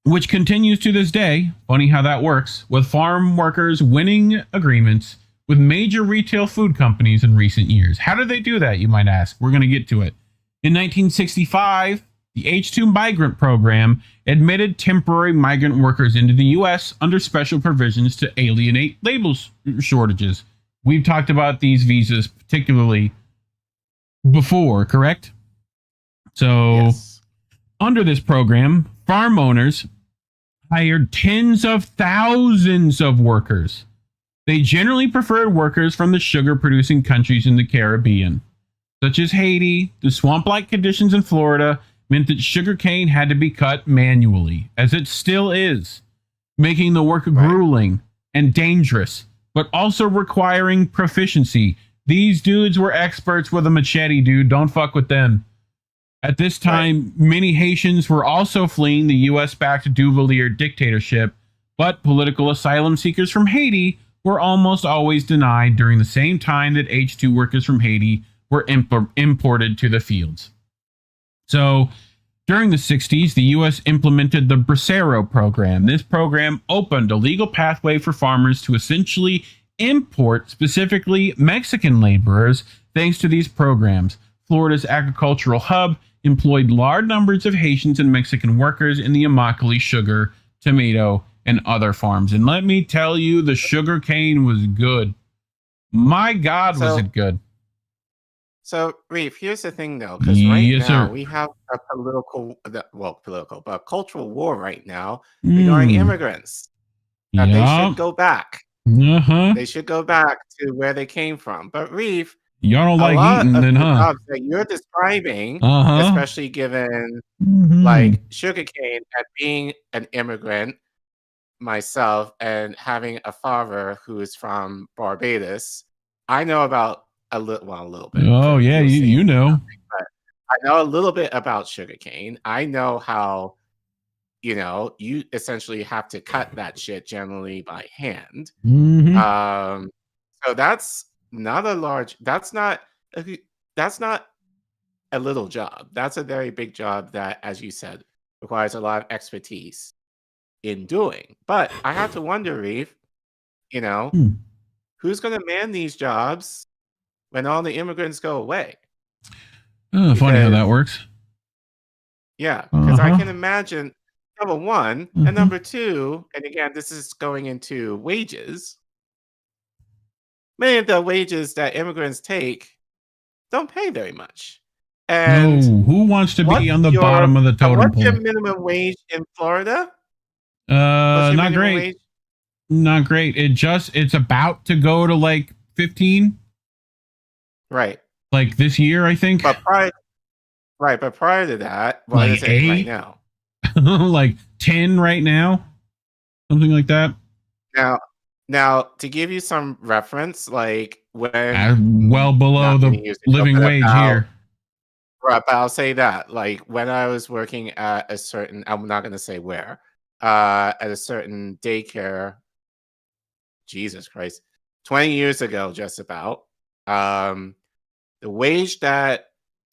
which continues to this day. Funny how that works, with farm workers winning agreements with major retail food companies in recent years. How did they do that, you might ask? We're going to get to it. In 1965, the H-2 migrant program admitted temporary migrant workers into the U.S. under special provisions to alienate labor shortages. We've talked about these visas particularly before, correct? So, under this program, farm owners hired tens of thousands of workers. They generally preferred workers from the sugar-producing countries in the Caribbean, such as Haiti. The swamp-like conditions in Florida meant that sugarcane had to be cut manually, as it still is, making the work grueling and dangerous, but also requiring proficiency. These dudes were experts with a machete, dude. Don't fuck with them. At this time, many Haitians were also fleeing the U.S.-backed Duvalier dictatorship, but political asylum seekers from Haiti were almost always denied during the same time that H-2 workers from Haiti were imported to the fields. So, during the 60s, the U.S. implemented the Bracero program. This program opened a legal pathway for farmers to essentially import specifically Mexican laborers. Thanks to these programs, Florida's agricultural hub employed large numbers of Haitians and Mexican workers in the Immokalee sugar, tomato, and other farms. And let me tell you, the sugar cane was good. My God, was it good? So, Reef, here's the thing, though, because right Yes, now sir. we have a cultural war right now regarding immigrants. That they should go back. They should go back to where they came from. But Reef, Y'all don't like lot eating, of then, the huh? jobs that you're describing, especially given like sugarcane and being an immigrant myself and having a father who is from Barbados, I know about a little bit. Oh yeah, you know. But I know a little bit about sugarcane. I know how, you essentially have to cut that shit generally by hand. So that's not a little job. That's a very big job that, as you said, requires a lot of expertise in doing. But I have to wonder, Reef, who's going to man these jobs when all the immigrants go away? Funny how that works. Yeah, because I can imagine, number one, and number two, and again, this is going into wages. Many of the wages that immigrants take don't pay very much. And who wants to be on the bottom of the totem what's pole? your minimum wage in Florida? Not great. Wage? Not great. It's about to go to like 15. Right. Like this year, I think. But prior to that, what like is it right now? Like 10 right now. Something like that. Now, to give you some reference, like when well below the living wage here. Right, but I'll say that, like when I was working at a certain, I'm not going to say where, at a certain daycare, Jesus Christ, 20 years ago, just about, the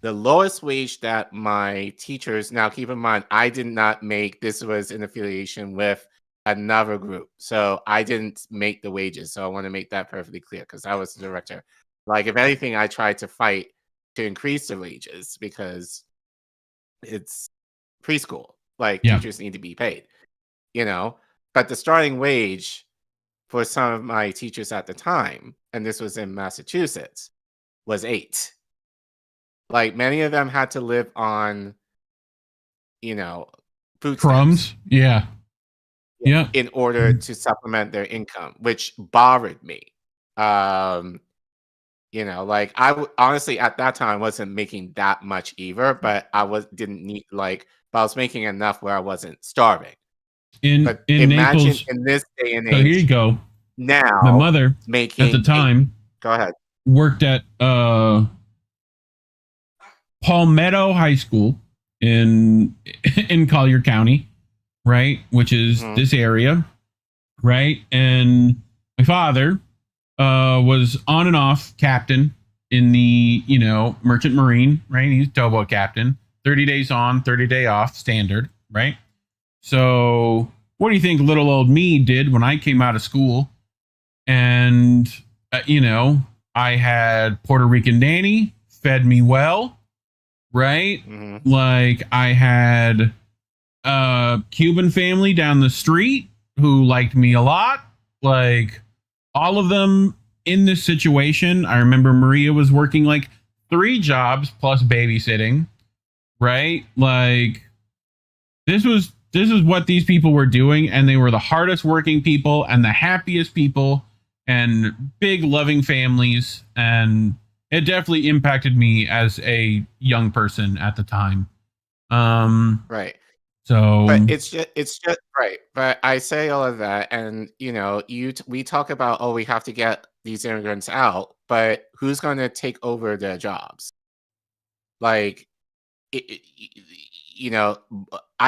lowest wage that my teachers, now keep in mind, I did not make, this was in affiliation with another group. So I didn't make the wages. So I want to make that perfectly clear because I was the director. Like, if anything, I tried to fight to increase the wages because it's preschool. Like, teachers need to be paid, But the starting wage for some of my teachers at the time, and this was in Massachusetts, was $8. Like, many of them had to live on, food crumbs. stamps. Yeah. Yeah. In order to supplement their income, which bothered me. Like honestly at that time I wasn't making that much either, but I was making enough where I wasn't starving. But imagine Naples, in this day and age. So here you go. Now my mother making at the time go ahead. Worked at Palmetto High School in Collier County, right? Which is this area, right? And my father was on and off captain in the, merchant marine, right? He's towboat captain, 30 days on, 30 day off, standard, right? So what do you think little old me did when I came out of school? And, I had Puerto Rican nanny, fed me well, right? Like I had a Cuban family down the street who liked me a lot. Like all of them in this situation. I remember Maria was working like 3 jobs plus babysitting, right? Like this is what these people were doing, and they were the hardest working people and the happiest people and big loving families, and it definitely impacted me as a young person at the time. Right. So, but it's just right. But I say all of that, and we talk about, we have to get these immigrants out, but who's going to take over their jobs? Like, I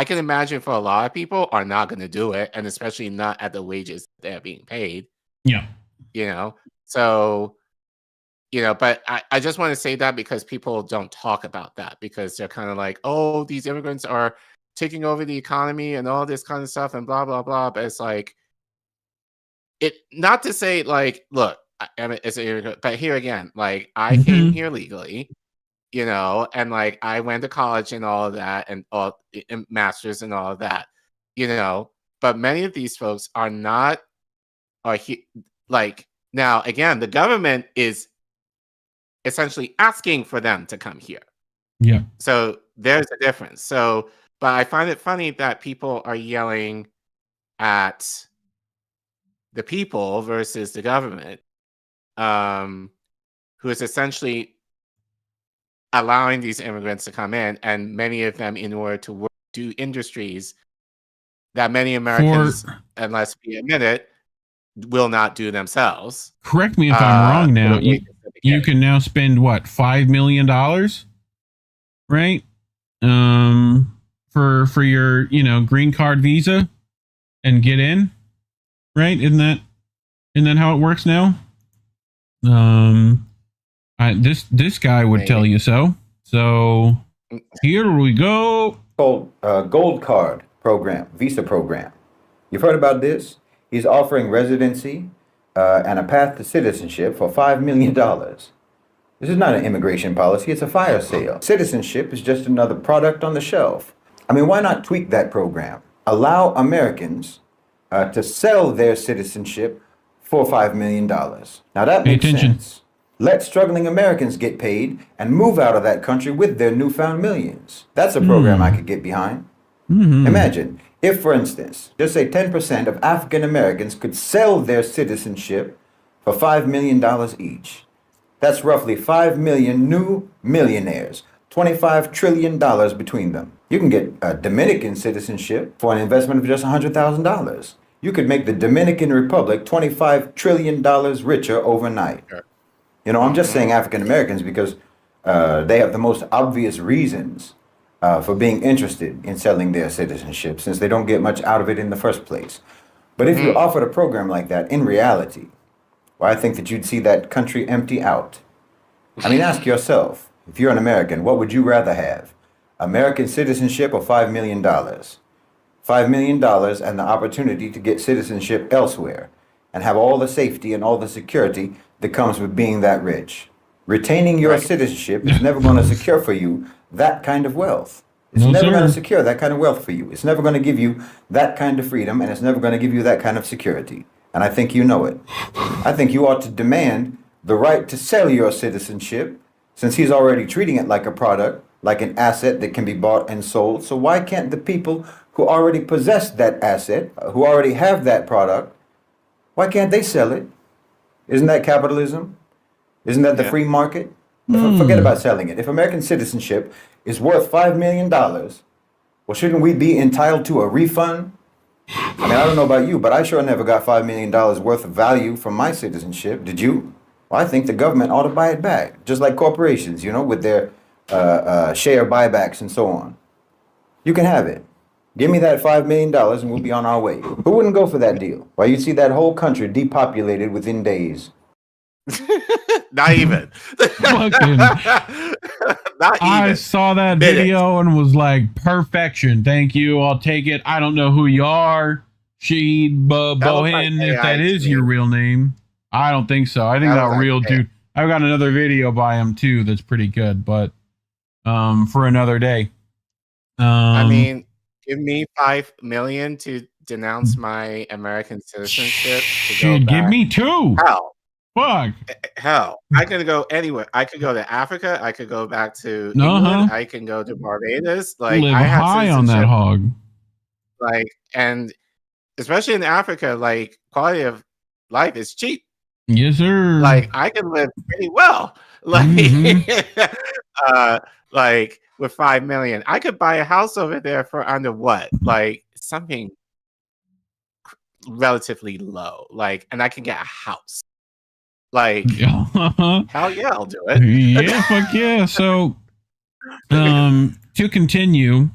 can imagine for a lot of people are not going to do it, and especially not at the wages they're being paid. Yeah. So, but I just want to say that because people don't talk about that because they're kind of like, oh, these immigrants are taking over the economy and all this kind of stuff and blah, blah, blah. But it's like, not to say like, look, but here again, like I came here legally, and like I went to college and all of that and masters and all of that, but many of these folks are not, like Now, again, the government is essentially asking for them to come here. Yeah. So there's a difference. So, but I find it funny that people are yelling at the people versus the government, who is essentially allowing these immigrants to come in, and many of them in order to do industries that many Americans, unless we admit it, will not do themselves. Correct me if I'm wrong now. You can now spend what, $5 million, right? For your, green card visa and get in, right? Isn't that how it works now? This guy would tell you so. So here we go. Called Gold Card program, visa program. You've heard about this? He's offering residency and a path to citizenship for $5 million. This is not an immigration policy, it's a fire sale. Citizenship is just another product on the shelf. I mean, why not tweak that program? Allow Americans to sell their citizenship for $5 million. Now that makes sense. Let struggling Americans get paid and move out of that country with their newfound millions. That's a program I could get behind. Imagine if, for instance, just say 10% of African Americans could sell their citizenship for $5 million each. That's roughly 5 million new millionaires, $25 trillion between them. You can get a Dominican citizenship for an investment of just $100,000. You could make the Dominican Republic $25 trillion richer overnight. I'm just saying African Americans because they have the most obvious reasons for being interested in selling their citizenship, since they don't get much out of it in the first place. But if you offered a program like that in reality, well, I think that you'd see that country empty out. I mean, ask yourself, if you're an American, what would you rather have? American citizenship or $5 million? $5 million and the opportunity to get citizenship elsewhere and have all the safety and all the security that comes with being that rich. Retaining your citizenship is never going to secure for you that kind of wealth. It's never going to secure that kind of wealth for you. It's never going to give you that kind of freedom, and it's never going to give you that kind of security. And I think you know it. I think you ought to demand the right to sell your citizenship, since he's already treating it like a product, like an asset that can be bought and sold. So why can't the people who already possess that asset, who already have that product, why can't they sell it? Isn't that capitalism? Isn't that the free market? Forget about selling it. If American citizenship is worth $5 million, well, shouldn't we be entitled to a refund? I mean, I don't know about you, but I sure never got $5 million worth of value from my citizenship. Did you? Well, I think the government ought to buy it back, just like corporations, with their share buybacks and so on. You can have it. Give me that $5 million and we'll be on our way. Who wouldn't go for that deal? Well, you'd see that whole country depopulated within days. Not even. I saw that video and was like, perfection. Thank you. I'll take it. I don't know who you are. Sheed Bohan, if that is your real name. I don't think so. I think that real dude. I've got another video by him too that's pretty good, but for another day. I mean, give me $5 million to denounce my American citizenship. Give me $2. Hell. Fuck. Hell. I could go anywhere. I could go to Africa. I could go back to England. I can go to Barbados. Like, live I have high on that hog. Like, and especially in Africa, like, quality of life is cheap. Yes, sir. Like, I can live pretty well. Like, like with $5 million, I could buy a house over there for under what? Like something relatively low. Like, and I can get a house. Like, hell yeah, I'll do it. Yeah, fuck yeah. So, to continue,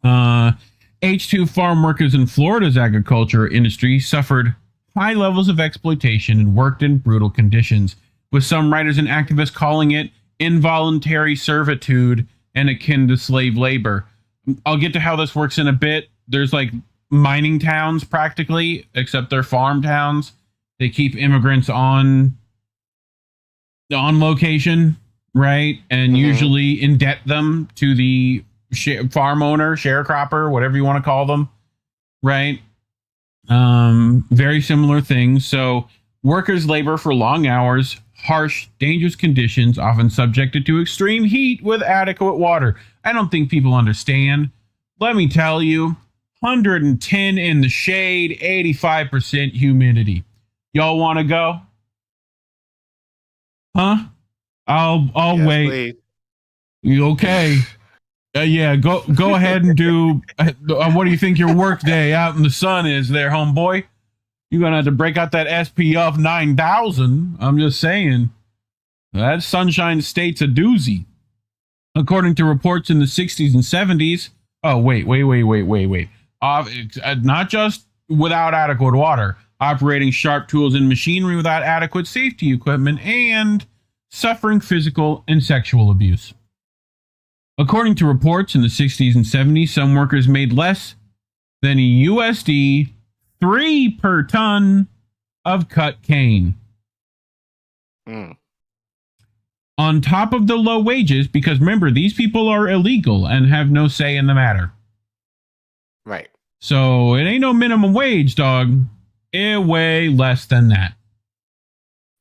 H2 farm workers in Florida's agriculture industry suffered high levels of exploitation and worked in brutal conditions, with some writers and activists calling it involuntary servitude and akin to slave labor. I'll get to how this works in a bit. There's like mining towns practically, except they're farm towns. They keep immigrants on location, right? And usually indebt them to the farm owner, sharecropper, whatever you want to call them, right? Very similar things. So Workers labor for long hours, harsh, dangerous conditions, often subjected to extreme heat with adequate water. I don't think people understand. Let me tell you, 110 in the shade, 85% humidity. Y'all want to go? Huh? I'll Yes, wait. please. You okay? Yeah, go ahead and do. What do you think your work day out in the sun is there, homeboy? You're going to have to break out that SPF 9000. I'm just saying. That Sunshine State's a doozy. According to reports in the 60s and 70s. Oh, wait. Not just without adequate water. Operating sharp tools and machinery without adequate safety equipment and suffering physical and sexual abuse. According to reports in the 60s and 70s, some workers made less than a USD 3 per ton of cut cane. On top of the low wages, because remember, these people are illegal and have no say in the matter. Right. So it ain't no minimum wage, dog. It way less than that.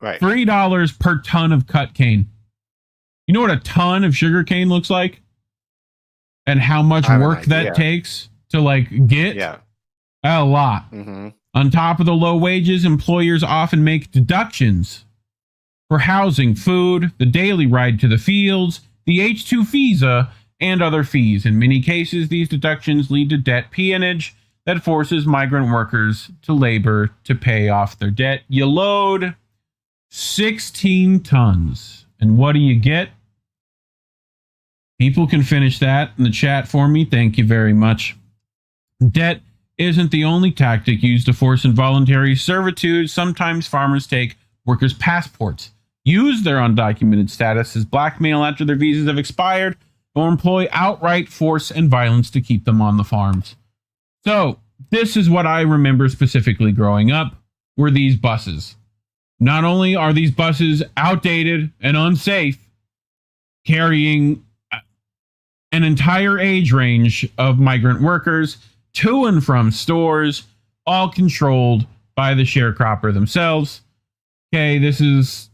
Right. $3 per ton of cut cane. You know what a ton of sugar cane looks like? And how much work that takes to like get? Yeah. A lot. Mm-hmm. On top of the low wages, employers often make deductions for housing, food, the daily ride to the fields, the H-2 visa, and other fees. In many cases, these deductions lead to debt peonage that forces migrant workers to labor to pay off their debt. You load 16 tons. And what do you get? People can finish that in the chat for me. Thank you very much. Debt isn't the only tactic used to force involuntary servitude. Sometimes farmers take workers' passports, use their undocumented status as blackmail after their visas have expired, or employ outright force and violence to keep them on the farms. So, this is what I remember specifically growing up, were these buses. Not only are these buses outdated and unsafe, carrying an entire age range of migrant workers to and from stores, all controlled by the sharecropper themselves. Okay, this is,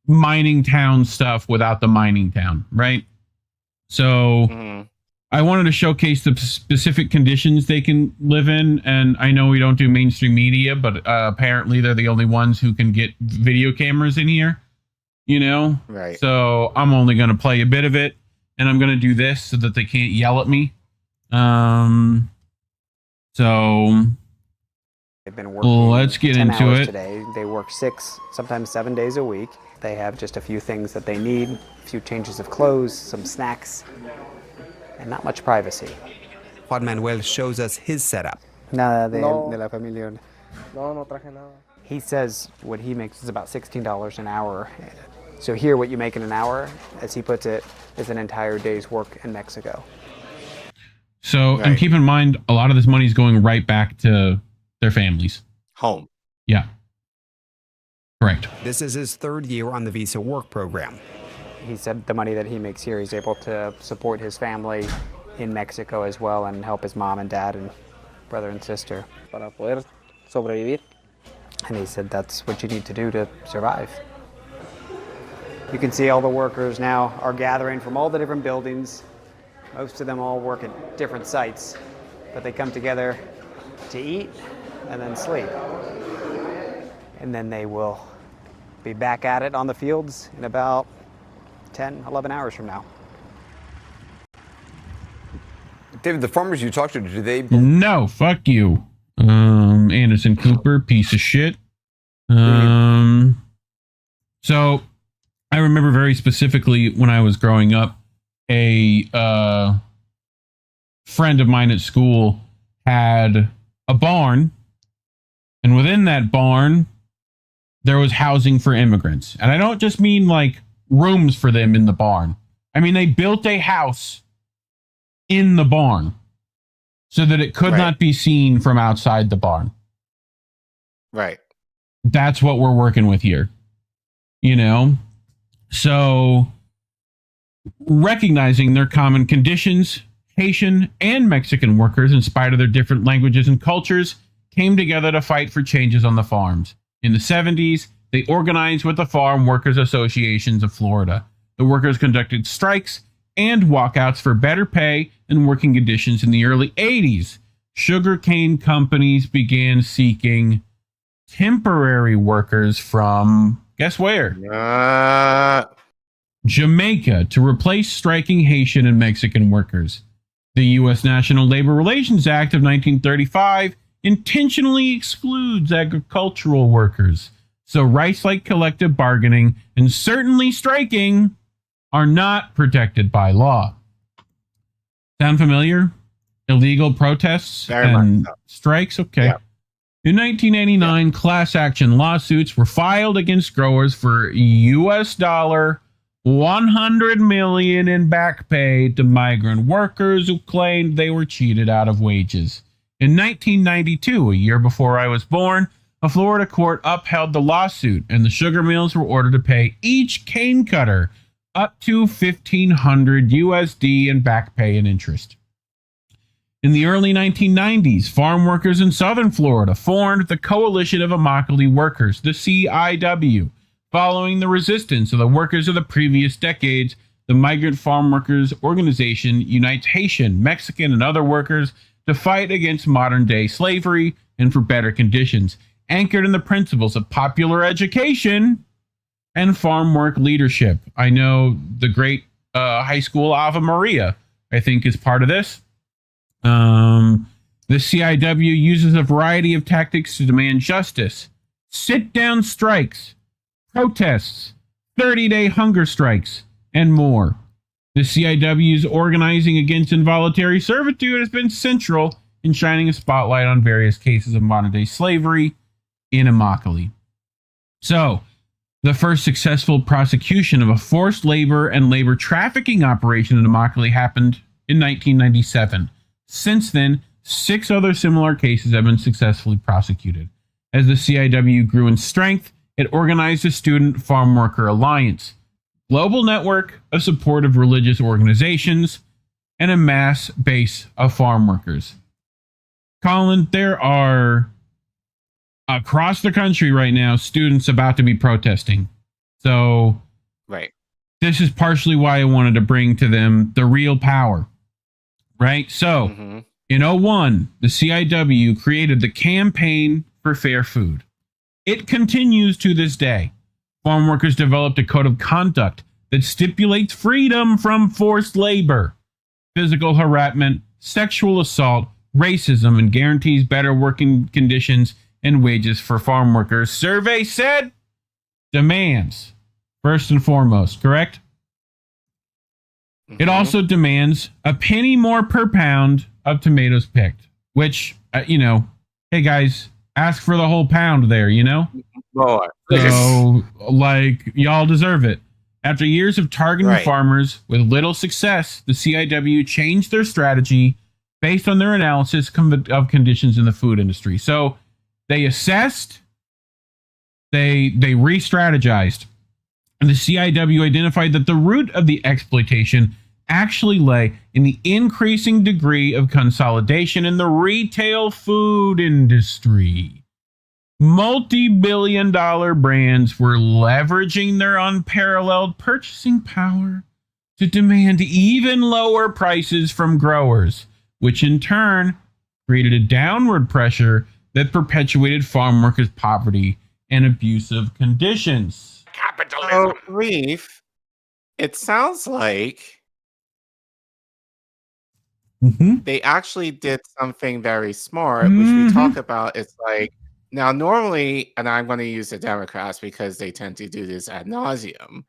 mining town stuff without the mining town, right? So I wanted to showcase the specific conditions they can live in. And I know we don't do mainstream media, but apparently they're the only ones who can get video cameras in here, Right. So I'm only going to play a bit of it. And I'm going to do this so that they can't yell at me. So they've been working let's get 10 into hours it. Today. They work 6, sometimes 7 days a week. They have just a few things that they need, a few changes of clothes, some snacks, and not much privacy. Juan Manuel shows us his setup. Nada de la familia. No traje nada. He says what he makes is about $16 an hour. So here, what you make in an hour, as he puts it, is an entire day's work in Mexico. So, and keep in mind, a lot of this money is going right back to their families. Home. Yeah. Correct. This is his 3rd year on the visa work program. He said the money that he makes here, he's able to support his family in Mexico as well and help his mom and dad and brother and sister. Para poder sobrevivir. And he said that's what you need to do to survive. You can see all the workers now are gathering from all the different buildings. Most of them all work at different sites, but they come together to eat and then sleep. And then they will be back at it on the fields in about 10, 11 hours from now. David, the farmers you talked to, do they... No, fuck you. Anderson Cooper, piece of shit. So I remember very specifically when I was growing up, a friend of mine at school had a barn, and within that barn, there was housing for immigrants. And I don't just mean like rooms for them in the barn. I mean, they built a house in the barn so that it could not be seen from outside the barn. Right. That's what we're working with here. So recognizing their common conditions, Haitian and Mexican workers, in spite of their different languages and cultures, came together to fight for changes on the farms. In the 70s, they organized with the Farm Workers Associations of Florida. The workers conducted strikes and walkouts for better pay and working conditions. In the early 80s, sugarcane companies began seeking temporary workers from, guess where? Jamaica, to replace striking Haitian and Mexican workers. The U.S. National Labor Relations Act of 1935 intentionally excludes agricultural workers, so rights like collective bargaining and certainly striking are not protected by law. Sound familiar? Illegal protests and strikes? Okay. Yeah. In 1989, class action lawsuits were filed against growers for U.S. dollar $100 million in back pay to migrant workers who claimed they were cheated out of wages. In 1992, a year before I was born, a Florida court upheld the lawsuit, and the sugar mills were ordered to pay each cane cutter up to $1,500 USD in back pay and interest. In the early 1990s, farm workers in southern Florida formed the Coalition of Immokalee Workers, the CIW. Following the resistance of the workers of the previous decades, the Migrant Farm Workers Organization unites Haitian, Mexican, and other workers to fight against modern-day slavery and for better conditions, anchored in the principles of popular education and farm work leadership. I know the great high school Ave Maria, I think, is part of this. The CIW uses a variety of tactics to demand justice. Sit-down strikes, protests, 30-day hunger strikes, and more. The CIW's organizing against involuntary servitude has been central in shining a spotlight on various cases of modern-day slavery in Immokalee. So, the first successful prosecution of a forced labor and labor trafficking operation in Immokalee happened in 1997. Since then, 6 other similar cases have been successfully prosecuted. As the CIW grew in strength, it organized a Student Farm Worker Alliance, global network of supportive religious organizations, and a mass base of farm workers. Collin, there are, across the country right now, students about to be protesting. So, right. This is partially why I wanted to bring to them the real power. Right? So, in 2001, the CIW created the Campaign for Fair Food. It continues to this day. Farm workers developed a code of conduct that stipulates freedom from forced labor, physical harassment, sexual assault, racism, and guarantees better working conditions and wages for farm workers. Survey said demands, first and foremost, correct? It also demands a penny more per pound of tomatoes picked, which, hey guys, ask for the whole pound there, More. So, y'all deserve it. After years of targeting farmers with little success, the CIW changed their strategy based on their analysis of conditions in the food industry. So, they assessed, they re-strategized, and the CIW identified that the root of the exploitation actually lay in the increasing degree of consolidation in the retail food industry. Multi-billion-dollar brands were leveraging their unparalleled purchasing power to demand even lower prices from growers, which in turn created a downward pressure that perpetuated farm workers' poverty and abusive conditions. Capitalism. So, Reef, it sounds like they actually did something very smart, which we talk about. It's like, now normally, and I'm going to use the Democrats because they tend to do this ad nauseum,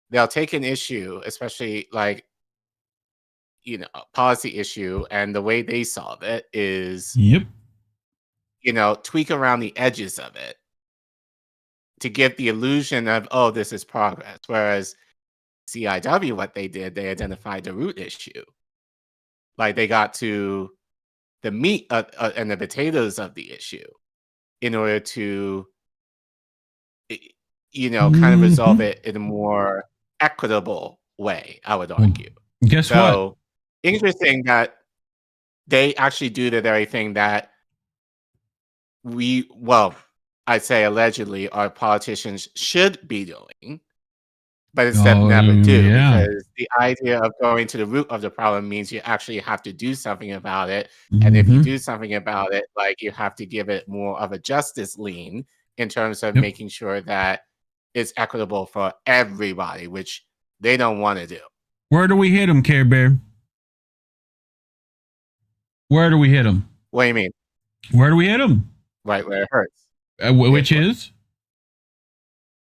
they'll take an issue, especially a policy issue, and the way they solve it is, tweak around the edges of it to give the illusion of, oh, this is progress. Whereas CIW, what they did, they identified the root issue. Like they got to the meat and the potatoes of the issue in order to, kind of resolve it in a more equitable way, I would argue. Guess what? Interesting that they actually do the very thing that I say allegedly our politicians should be doing, but instead never do, because the idea of going to the root of the problem means you actually have to do something about it. And if you do something about it, like you have to give it more of a justice lean in terms of making sure that it's equitable for everybody, which they don't want to do. Where do we hit them, Care Bear? Where do we hit them? What do you mean? Where do we hit them? Right where it hurts. Which is?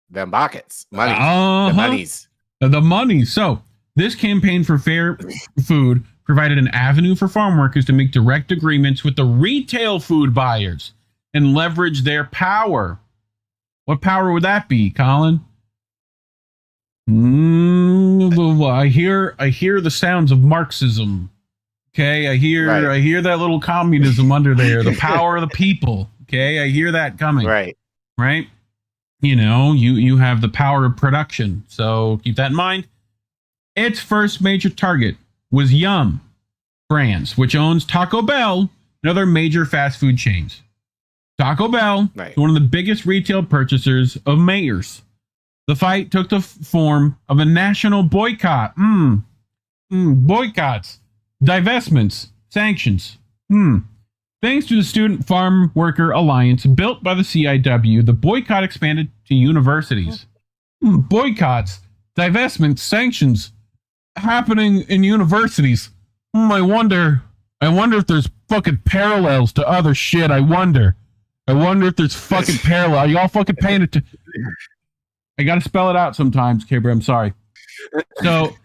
Them buckets. Money. The monies. The money. So, this campaign for fair food provided an avenue for farm workers to make direct agreements with the retail food buyers and leverage their power. What power would that be, Collin? I hear the sounds of Marxism. Okay, I hear that little communism under there, the power of the people. Okay, I hear that coming. Right. You know, you have the power of production. So keep that in mind. Its first major target was Yum Brands, which owns Taco Bell and other major fast food chains. Taco Bell is one of the biggest retail purchasers of Mayors. The fight took the form of a national boycott. Boycotts, divestments, sanctions. Thanks to the Student Farm Worker Alliance built by the CIW, the boycott expanded to universities. Boycotts, divestments, sanctions happening in universities. I wonder if there's fucking parallels to other shit. I wonder if there's fucking parallel. Are y'all fucking paying it to? I gotta spell it out sometimes, Cabra. I'm sorry. So,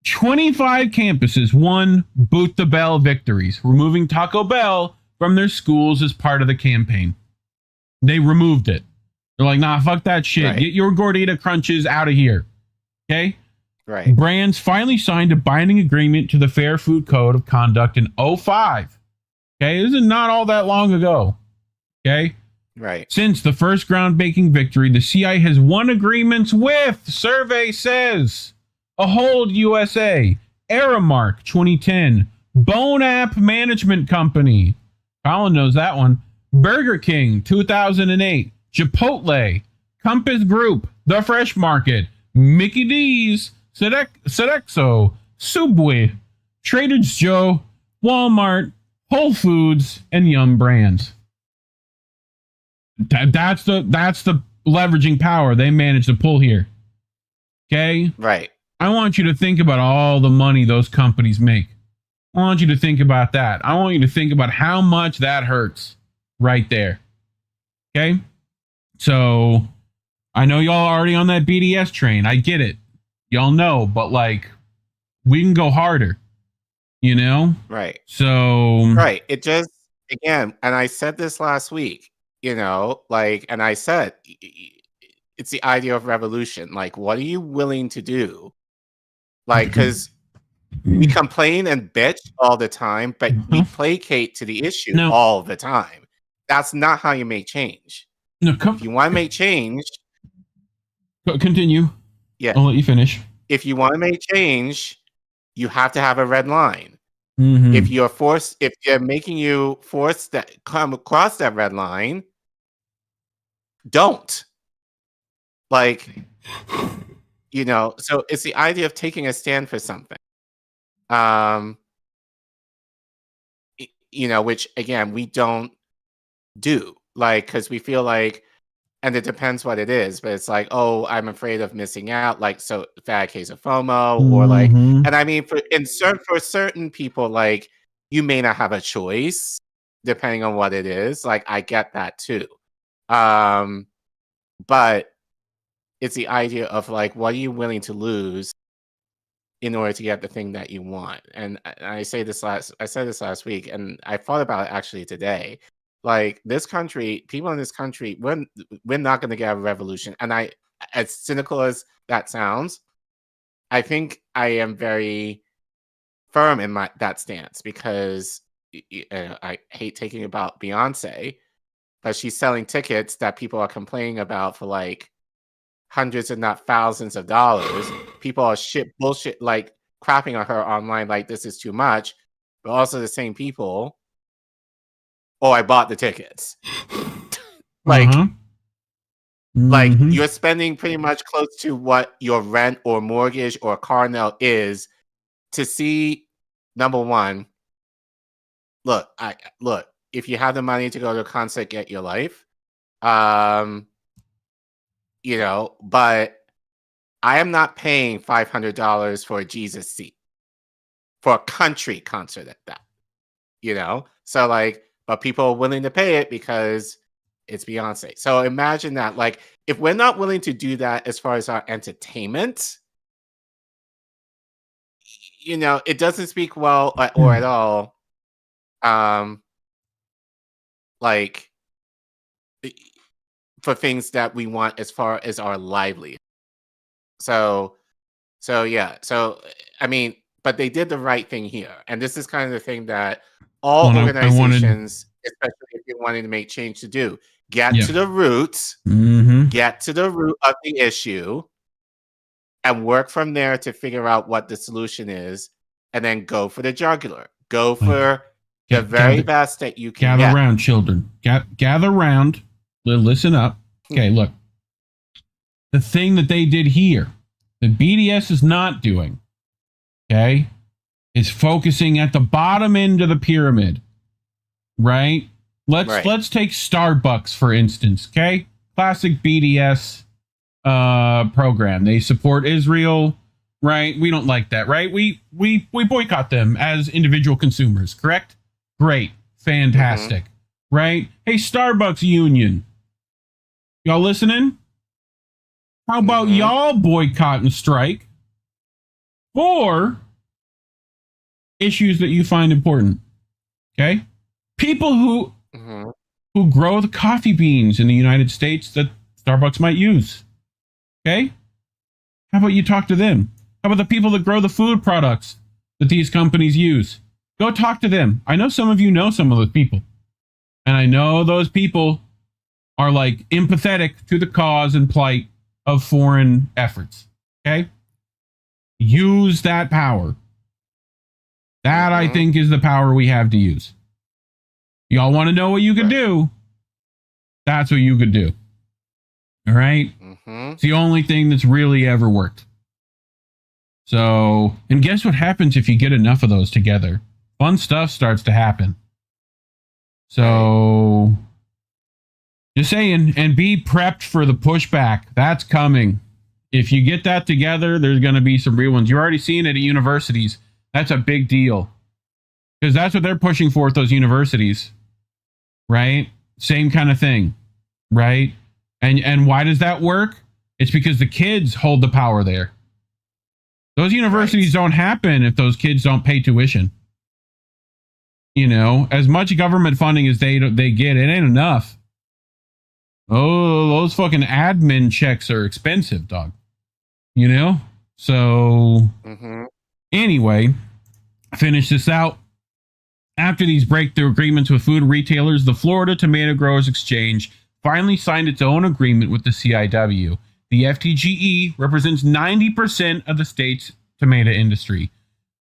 25 campuses won Boot the Bell victories, removing Taco Bell from their schools as part of the campaign. They removed it. They're like, nah, fuck that shit. Get your Gordita Crunches out of here. Okay? Brands finally signed a binding agreement to the Fair Food Code of Conduct in 2005. Okay? This is not all that long ago. Okay? Since the first groundbreaking victory, the CI has won agreements with, survey says, Ahold USA, Aramark 2010, Bone App Management Company, Collin knows that one, Burger King 2008, Chipotle, Compass Group, The Fresh Market, Mickey D's, Sodexo, Subway, Trader Joe, Walmart, Whole Foods, and Yum Brands. That's the leveraging power they managed to pull here. Okay? I want you to think about all the money those companies make. I want you to think about that. I want you to think about how much that hurts right there. Okay? So, I know y'all are already on that BDS train. I get it. Y'all know, but like, we can go harder. You know? So... It just, again, and I said this last week, you know, like, and I said, it's the idea of revolution. Like, what are you willing to do? Like, because we complain and bitch all the time, but we placate to the issue all the time. That's not how you make change. If you want to make change... Continue. Yeah. I'll let you finish. If you want to make change, you have to have a red line. If they're making you force that come across that red line, don't. Like, you know, so it's the idea of taking a stand for something. You know, which again, we don't do, like, because we feel like, and it depends what it is, but it's like, oh, I'm afraid of missing out, like, so bad case of FOMO, or like, and I mean, for certain people, like, you may not have a choice depending on what it is. Like, I get that too, but it's the idea of like, what are you willing to lose in order to get the thing that you want? And I said this last week, and I thought about it actually today. Like, this country, people in this country, we're not going to get a revolution. And as cynical as that sounds, I think I am very firm in that stance, because I hate taking about Beyonce, but she's selling tickets that people are complaining about for like hundreds, if not thousands of dollars. People are bullshit, like crapping on her online, like this is too much. But also the same people, oh, I bought the tickets. Like, like Mhm. you're spending pretty much close to what your rent or mortgage or car note is to see, number one, look, if you have the money to go to a concert, get your life. You know, but I am not paying $500 for a Jesus seat for a country concert at that, you know? So like, but people are willing to pay it because it's Beyonce. So imagine that, like, if we're not willing to do that as far as our entertainment, you know, it doesn't speak well or at all, like, for things that we want as far as our livelihood. So yeah. So I mean, but they did the right thing here, and this is kind of the thing that all Well, I organizations, especially if you're wanting to make change, to do: get Yeah. to the roots, Mhm. get to the root of the issue, and work from there to figure out what the solution is, and then go for the jugular. Go for the very best that you can Gather get. round, children. Gather round. Listen up. Okay, look. The thing that they did here, that BDS is not doing, okay, is focusing at the bottom end of the pyramid, right? Let's take Starbucks for instance, okay? Classic BDS program. They support Israel, right? We don't like that, right? We boycott them as individual consumers, correct? Great, fantastic, right? Hey, Starbucks union, y'all listening? How about y'all boycott and strike for issues that you find important? Okay, people who grow the coffee beans in the United States that Starbucks might use. Okay, how about you talk to them? How about the people that grow the food products that these companies use? Go talk to them. I know some of you know some of those people, and I know those people are like empathetic to the cause and plight of foreign efforts. Okay, use that power. That I think is the power we have to use. Y'all want to know what you could do? That's what you could do. All right. It's the only thing that's really ever worked. So, and guess what happens if you get enough of those together? Fun stuff starts to happen. So, just saying, and be prepped for the pushback. That's coming. If you get that together, there's going to be some real ones. You're already seeing it at universities. That's a big deal. Because that's what they're pushing for at those universities. Right? Same kind of thing. Right? And why does that work? It's because the kids hold the power there. Those universities don't happen if those kids don't pay tuition. You know, as much government funding as they get, it ain't enough. Oh, those fucking admin checks are expensive, dog. You know? So, anyway, finish this out. After these breakthrough agreements with food retailers, the Florida Tomato Growers Exchange finally signed its own agreement with the CIW. The FTGE represents 90% of the state's tomato industry.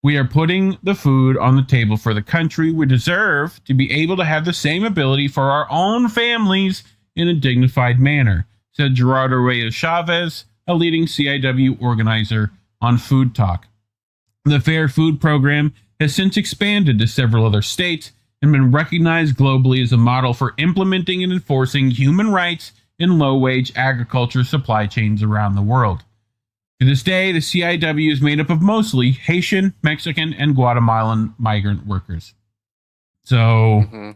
We are putting the food on the table for the country. We deserve to be able to have the same ability for our own families in a dignified manner, said Gerardo Reyes Chavez, a leading CIW organizer on Food Talk. The Fair Food Program has since expanded to several other states and been recognized globally as a model for implementing and enforcing human rights in low-wage agriculture supply chains around the world. To this day, the CIW is made up of mostly Haitian, Mexican, and Guatemalan migrant workers. So,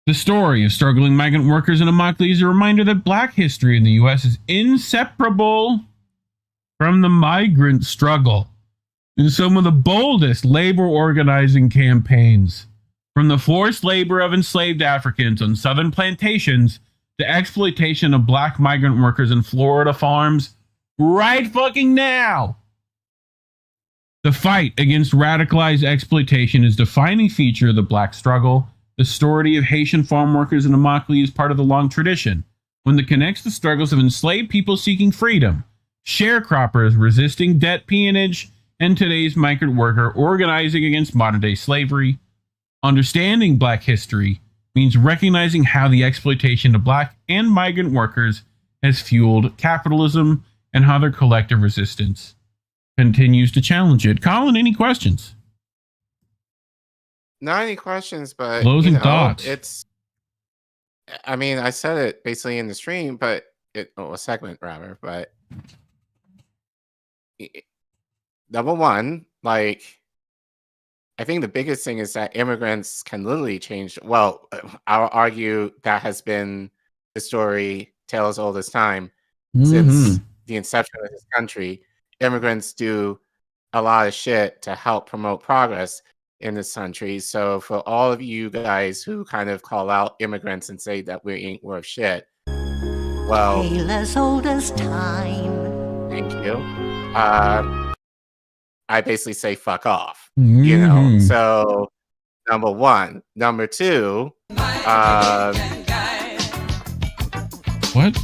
the story of struggling migrant workers in Immokalee is a reminder that Black history in the U.S. is inseparable from the migrant struggle. In some of the boldest labor organizing campaigns, from the forced labor of enslaved Africans on southern plantations to exploitation of Black migrant workers in Florida farms right fucking now. The fight against radicalized exploitation is a defining feature of the Black struggle. The story of Haitian farm workers in Immokalee is part of the long tradition, one that connects the struggles of enslaved people seeking freedom, sharecroppers resisting debt peonage, and today's migrant worker organizing against modern-day slavery. Understanding Black history means recognizing how the exploitation of black and migrant workers has fueled capitalism and how their collective resistance continues to challenge it. Collin, any questions? Not any questions, but Closing thoughts. It's. I mean, I said it basically in the stream, but a segment rather. But number one, like, I think the biggest thing is that immigrants can literally change. Well, I'll argue that has been the story tale as old as time since the inception of this country. Immigrants do a lot of shit to help promote progress in this country. So for all of you guys who kind of call out immigrants and say that we ain't worth shit, well, Tale as old as time. thank you. I basically say fuck off, you know. So number one. Number two, what?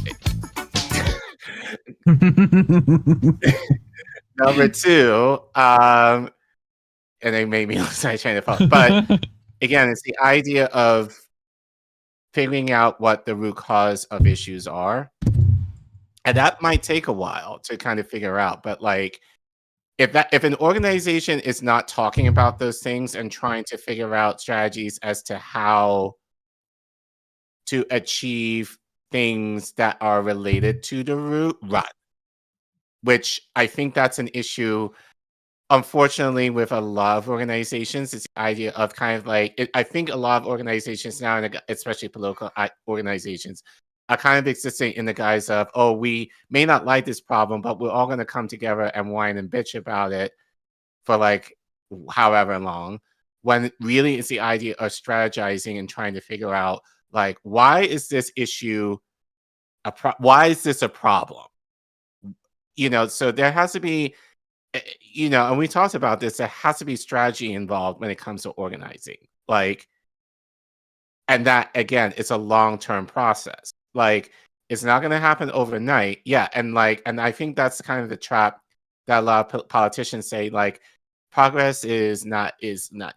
Number two, and they made me lose my train of thought. But again, it's the idea of figuring out what the root cause of issues are. And that might take a while to kind of figure out. But like, if an organization is not talking about those things and trying to figure out strategies as to how to achieve things that are related to the root, run. Which I think that's an issue, unfortunately, with a lot of organizations. It's the idea of kind of like, I think a lot of organizations now, and especially political organizations, are kind of existing in the guise of, oh, we may not like this problem, but we're all going to come together and whine and bitch about it for like however long, when really it's the idea of strategizing and trying to figure out, like, why is this issue why is this a problem? You know, so there has to be, you know, and we talked about this, there has to be strategy involved when it comes to organizing. Like, and that, again, it's a long-term process. Like, it's not going to happen overnight. Yeah. And like, and I think that's kind of the trap that a lot of politicians say, like, progress is not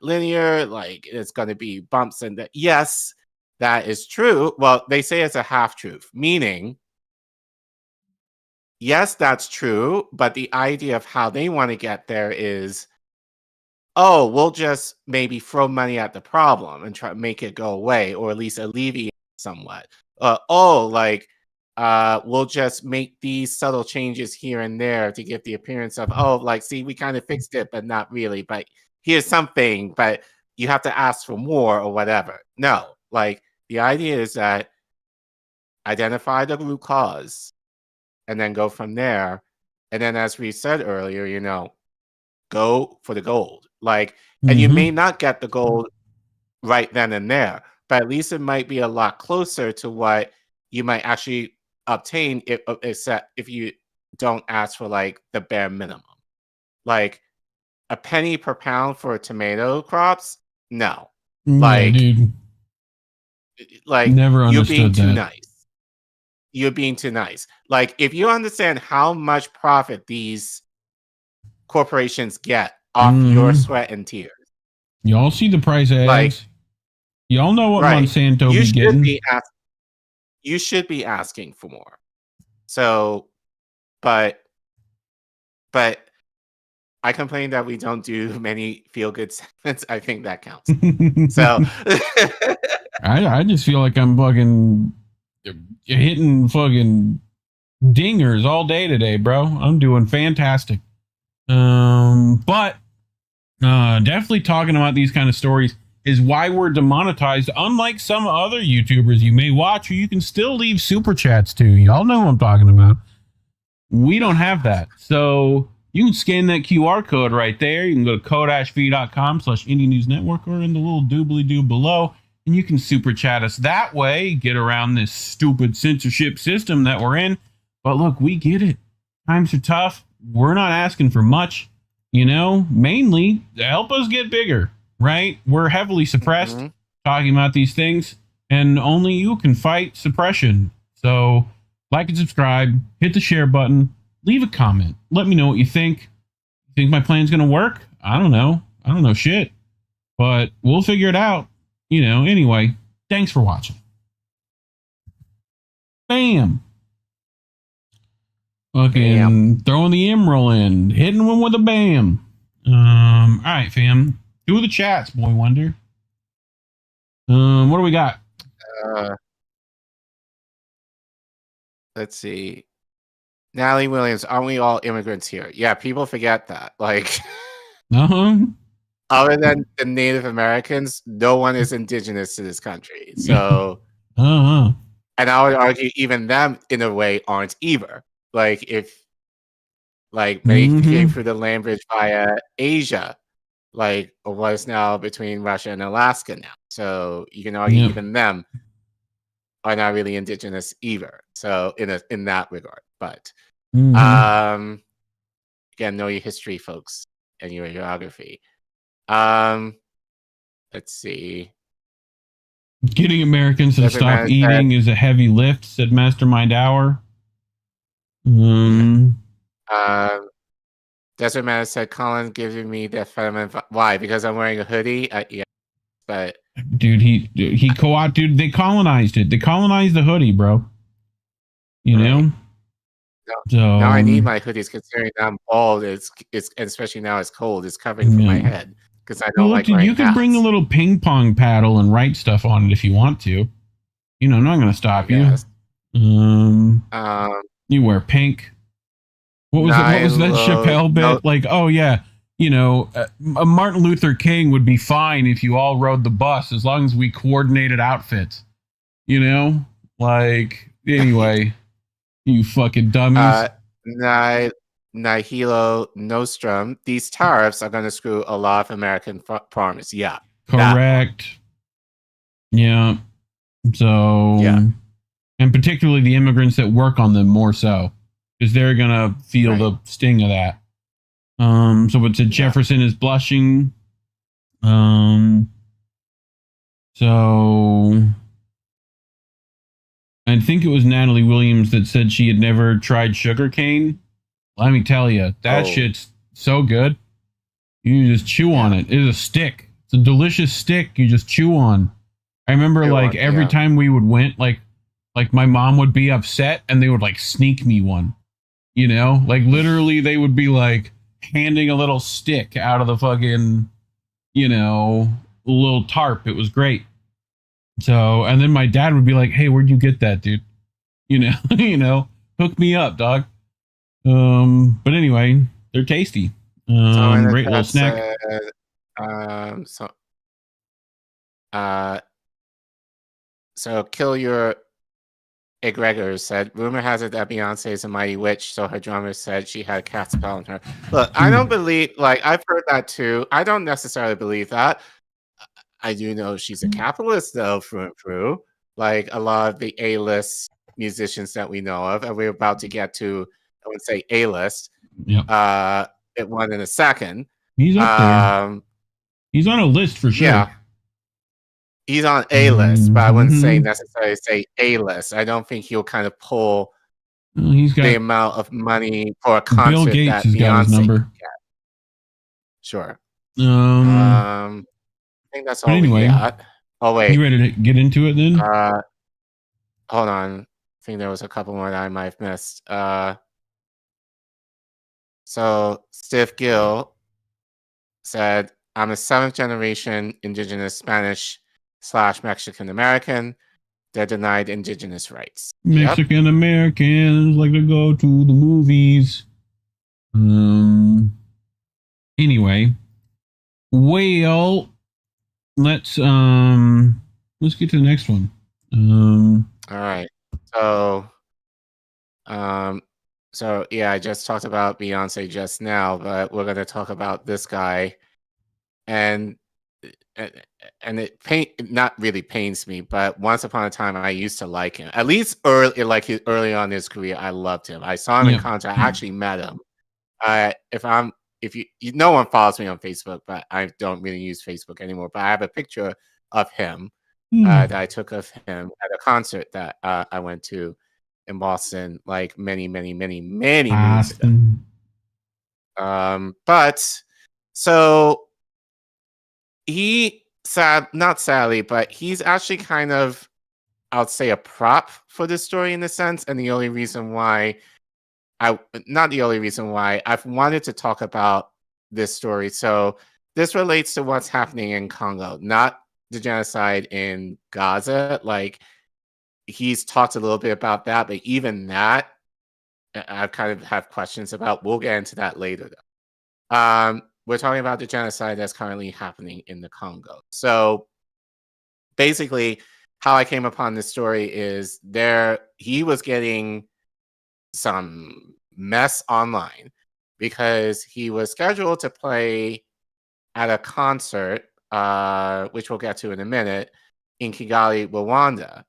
linear. Like, it's going to be bumps and that. Yes, that is true. Well, they say it's a half truth, meaning, yes, that's true. But the idea of how they want to get there is, oh, we'll just maybe throw money at the problem and try to make it go away, or at least alleviate it somewhat. We'll just make these subtle changes here and there to give the appearance of, oh, like, see, we kind of fixed it, but not really. But here's something, but you have to ask for more or whatever. No, like, the idea is that identify the root cause and then go from there. And then, as we said earlier, you know, go for the gold. Like, and you may not get the gold right then and there, but at least it might be a lot closer to what you might actually obtain if you don't ask for like the bare minimum. Like a penny per pound for tomato crops? No. Like, dude. Like, Never you're being understood too that. nice. You're being too nice. Like, if you understand how much profit these corporations get off your sweat and tears, Y'all see the price ads. Like, y'all know what right. Monsanto You be should getting. you should be asking for more. So, but I complain that we don't do many feel-good segments. I think that counts. So I just feel like I'm fucking hitting fucking dingers all day today, bro. I'm doing fantastic. But definitely talking about these kind of stories is why we're demonetized, unlike some other YouTubers you may watch who you can still leave super chats to. Y'all know who I'm talking about. We don't have that. So you can scan that QR code right there. You can go to ko-fi.com/indienewsnetwork or in the little doobly-doo below, and you can super chat us that way, get around this stupid censorship system that we're in. But look, we get it. Times are tough. We're not asking for much, you know, mainly to help us get bigger, right? We're heavily suppressed talking about these things, and only you can fight suppression. So like and subscribe, hit the share button, leave a comment. Let me know what you think. Think my plan's going to work? I don't know. I don't know shit, but we'll figure it out. You know, anyway, Thanks for watching. Bam. Fucking throwing the emerald in, hitting one with a bam. All right, fam. Do the chats, boy wonder. What do we got? Let's see. Natalie Williams, aren't we all immigrants here? Yeah, people forget that. Like, other than the Native Americans, no one is indigenous to this country. So, and I would argue even them, in a way, aren't either. Like, if, like, many came through the land bridge via Asia, like, what is now between Russia and Alaska now. So, you can argue even them are not really indigenous either. So, in that regard. But, again, know your history, folks, and your geography. Let's see. Getting Americans to stop eating is a heavy lift, said Mastermind Hour. Desert Man said, Collin giving me that feminine. Why? Because I'm wearing a hoodie? Yeah, but dude, dude, they colonized it. They colonized the hoodie, bro. You know? So now I need my hoodies considering I'm bald. It's especially now it's cold. It's covering from my head because I don't like wearing you can bring a little ping pong paddle and write stuff on it if you want to. You know, I'm not going to stop you. You wear pink. What was that Chappelle bit? Like, oh yeah, you know, Martin Luther King would be fine if you all rode the bus as long as we coordinated outfits. You know, like anyway. You fucking dummies. Nihilo Nostrum. These tariffs are going to screw a lot of American farmers. Yeah. Correct. Yeah. So, and particularly the immigrants that work on them more so, because they're going to feel the sting of that. So it's a Jefferson is blushing. So I think it was Natalie Williams that said she had never tried sugarcane. Let me tell you, that shit's so good. You just chew on it. It's a stick. It's a delicious stick you just chew on. I remember every time we would win, like my mom would be upset and they would like sneak me one. You know, like literally they would be like handing a little stick out of the fucking, you know, little tarp. It was great. So, and then my dad would be like, "Hey, where'd you get that, dude? You know, hook me up, dog." But anyway, they're tasty. Great little snack. So kill your egregor said, rumor has it that Beyonce is a mighty witch, so her drummer said she had a cat spell on her. Look, I don't believe, like, I've heard that too. I don't necessarily believe that. I do know she's a capitalist, though, through and through. Like a lot of the A-list musicians that we know of, and we're about to get to, I would say, A-list. Yeah. It one in a second. He's up there. He's on a list for sure. Yeah. He's on A-list, but I wouldn't necessarily say A-list. I don't think he'll kind of pull the amount of money for a concert Bill Gates that has Beyonce got his number. can get. Sure. I think that's all anyway, we got. Oh, wait. You ready to get into it then? Hold on. I think there was a couple more that I might have missed. So, Steve Gill said, I'm a 7th generation indigenous Spanish/Mexican American. They're denied indigenous rights. Mexican Americans like to go to the movies. Anyway, well, let's get to the next one. All right. So yeah, I just talked about Beyonce just now, but we're going to talk about this guy, and it not really pains me, but once upon a time I used to like him. At least early on in his career, I loved him. I saw him in concert. I actually met him. If no one follows me on Facebook, but I don't really use Facebook anymore. But I have a picture of him that I took of him at a concert that I went to in Boston, like many moons ago. But so he not sadly, but he's actually kind of, I would say, a prop for this story in a sense. And the only reason why not the only reason why I've wanted to talk about this story. So this relates to what's happening in Congo, not the genocide in Gaza. Like, he's talked a little bit about that, but even that, I kind of have questions about. We'll get into that later, though. We're talking about the genocide that's currently happening in the Congo. So basically, how I came upon this story is he was getting some mess online because he was scheduled to play at a concert, which we'll get to in a minute, in Kigali, Rwanda.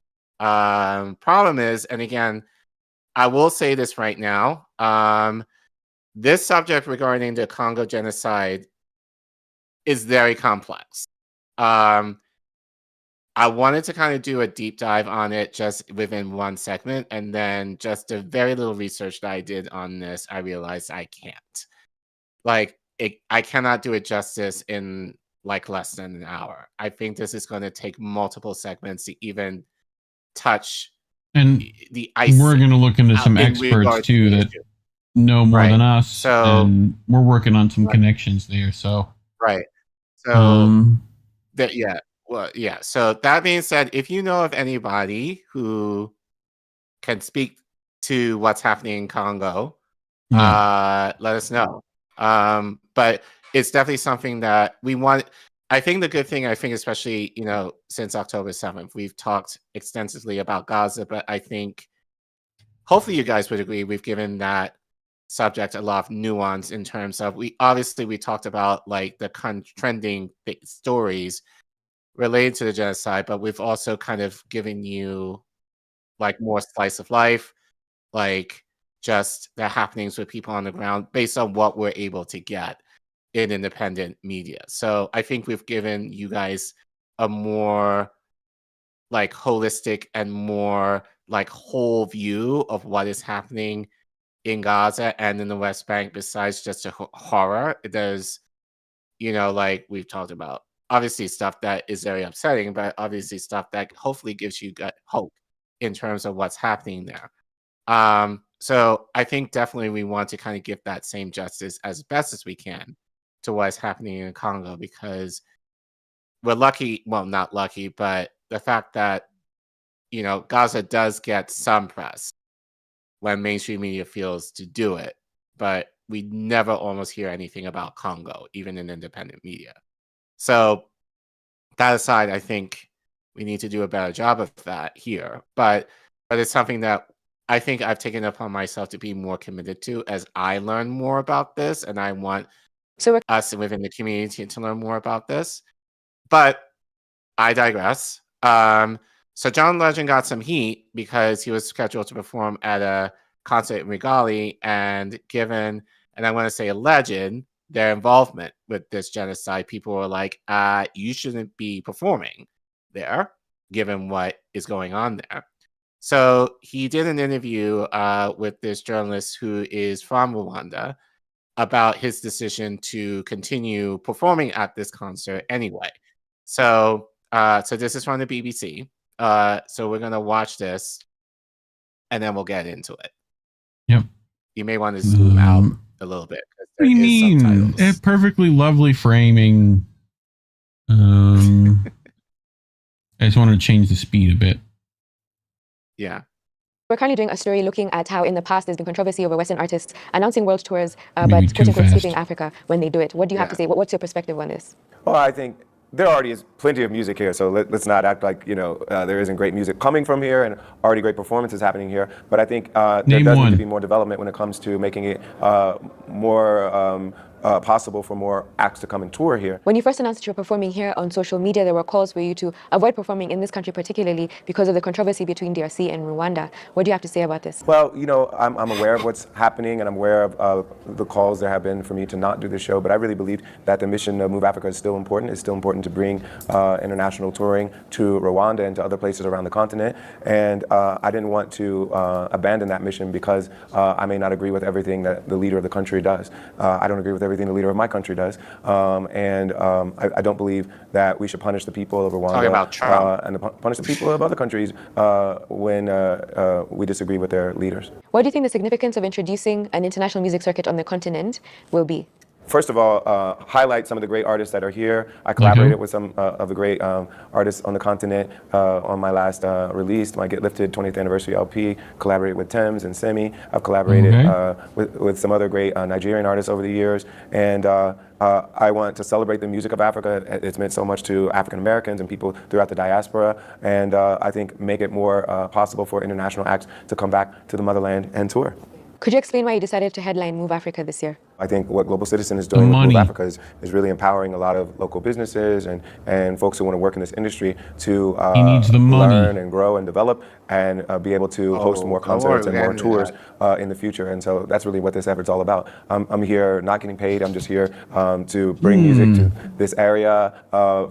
Problem is, and again, I will say this right now, this subject regarding the Congo genocide is very complex. I wanted to kind of do a deep dive on it just within one segment, and then just the very little research that I did on this, I realized I can't. Like, I cannot do it justice in like less than an hour. I think this is going to take multiple segments to even touch the ice. We're going to look into some experts too that know more than us, so, and we're working on some connections there. So so So that being said, if you know of anybody who can speak to what's happening in Congo, let us know. But it's definitely something that we want. I think the good thing, especially, since October 7th, we've talked extensively about Gaza, but I think hopefully you guys would agree we've given that subject a lot of nuance in terms of, we talked about like the trending stories related to the genocide, but we've also kind of given you like more slice of life, like just the happenings with people on the ground based on what we're able to get in independent media. So I think we've given you guys a more like holistic and more like whole view of what is happening in Gaza and in the West Bank, besides just the horror. There's, like we've talked about, obviously stuff that is very upsetting, but obviously stuff that hopefully gives you hope in terms of what's happening there. So I think definitely we want to kind of give that same justice as best as we can to what's happening in Congo, because we're lucky, well, not lucky, but the fact that, Gaza does get some press when mainstream media feels to do it, but we never almost hear anything about Congo, even in independent media. So that aside, I think we need to do a better job of that here. But it's something that I think I've taken upon myself to be more committed to as I learn more about this, and I want us within the community to learn more about this. But I digress. So John Legend got some heat because he was scheduled to perform at a concert in Immokalee, and given, and I want to say alleged, their involvement with this genocide, people were like, you shouldn't be performing there, given what is going on there. So he did an interview with this journalist who is from Rwanda about his decision to continue performing at this concert anyway. So this is from the BBC. So we're going to watch this, and then we'll get into it. Yep. You may want to zoom out a little bit. What do you mean? Perfectly lovely framing. I just wanted to change the speed a bit. Yeah. We're currently doing a story looking at how in the past there's been controversy over Western artists announcing world tours, but quote-unquote skipping Africa when they do it. What do you have to say? What's your perspective on this? Well, I think there already is plenty of music here, so let's not act like there isn't great music coming from here and already great performances happening here. But I think there does need to be more development when it comes to making it more possible for more acts to come and tour here. When you first announced that you were performing here on social media, there were calls for you to avoid performing in this country, particularly because of the controversy between DRC and Rwanda. What do you have to say about this? Well, I'm aware of what's happening, and I'm aware of the calls there have been for me to not do the show, but I really believe that the mission of Move Africa is still important. It's still important to bring international touring to Rwanda and to other places around the continent, and I didn't want to abandon that mission because I may not agree with everything that the leader of the country does. I don't agree with everything everything the leader of my country does. I don't believe that we should punish the people of Rwanda Talking about Trump. and punish the people of other countries when we disagree with their leaders. What do you think the significance of introducing an international music circuit on the continent will be? First of all, highlight some of the great artists that are here. I collaborated with some of the great artists on the continent on my last release, my Get Lifted 20th Anniversary LP. Collaborated with Thames and Semi. I've collaborated with some other great Nigerian artists over the years. And I want to celebrate the music of Africa. It's meant so much to African Americans and people throughout the diaspora. And I think make it more possible for international acts to come back to the motherland and tour. Could you explain why you decided to headline Move Africa this year? I think what Global Citizen is doing with Move Africa is really empowering a lot of local businesses and folks who want to work in this industry to learn and grow and develop and be able to host more concerts and more tours in the future. And so that's really what this effort's all about. I'm here not getting paid. I'm just here to bring music to this area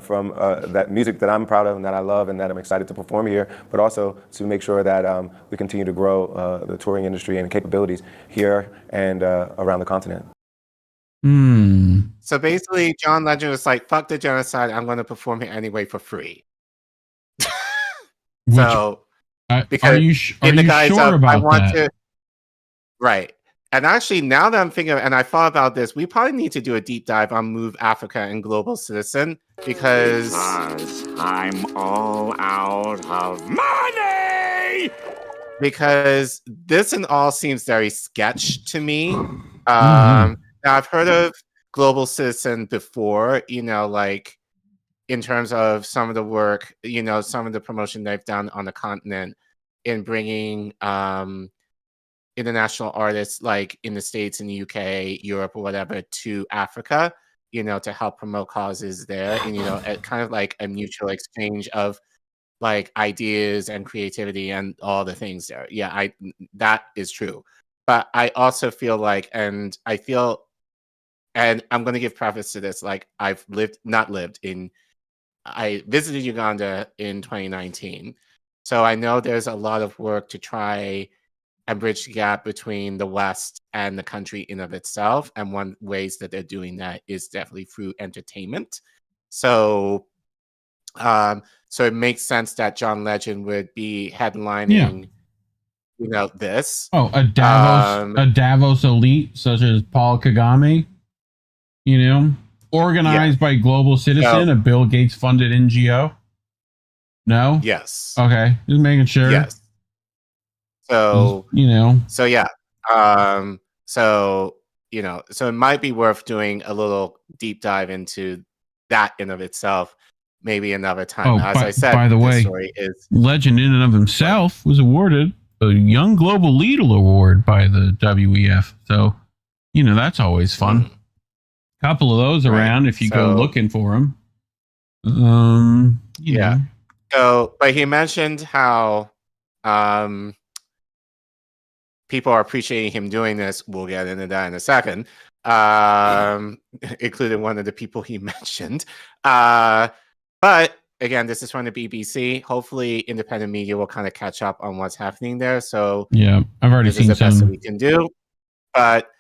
from that music that I'm proud of and that I love and that I'm excited to perform here, but also to make sure that we continue to grow the touring industry and capabilities here and around the continent. So basically, John Legend was like, fuck the genocide, I'm going to perform it anyway for free. Because are you sure about I want that? to, right. And actually, now that I'm thinking, and I thought about this, we probably need to do a deep dive on Move Africa and Global Citizen because I'm all out of money! Because this and all seems very sketch to me. Now, I've heard of Global Citizen before, like in terms of some of the work, some of the promotion they've done on the continent in bringing international artists like in the States, in the UK, Europe, or whatever to Africa, to help promote causes there. And, kind of like a mutual exchange of like ideas and creativity and all the things there. Yeah, that is true. But I also feel like, and I'm going to give preface to this, like I visited Uganda in 2019. So I know there's a lot of work to try and bridge the gap between the West and the country in of itself. And one ways that they're doing that is definitely through entertainment. So it makes sense that John Legend would be headlining, this. Oh, a Davos elite such as Paul Kagame, organized by Global Citizen, a Bill Gates funded NGO. No? Yes. Okay. Just making sure. Yes. So, so yeah. So it might be worth doing a little deep dive into that in of itself, maybe another time. As I said, by the way, story is Legend in and of himself was awarded a Young Global Leader Award by the WEF. So, that's always fun. Couple of those around if you go looking for them. Yeah. So, but he mentioned how people are appreciating him doing this. We'll get into that in a second. Including one of the people he mentioned. But again, this is from the BBC. Hopefully, independent media will kind of catch up on what's happening there. So yeah, I've already seen the some. best that we can do. But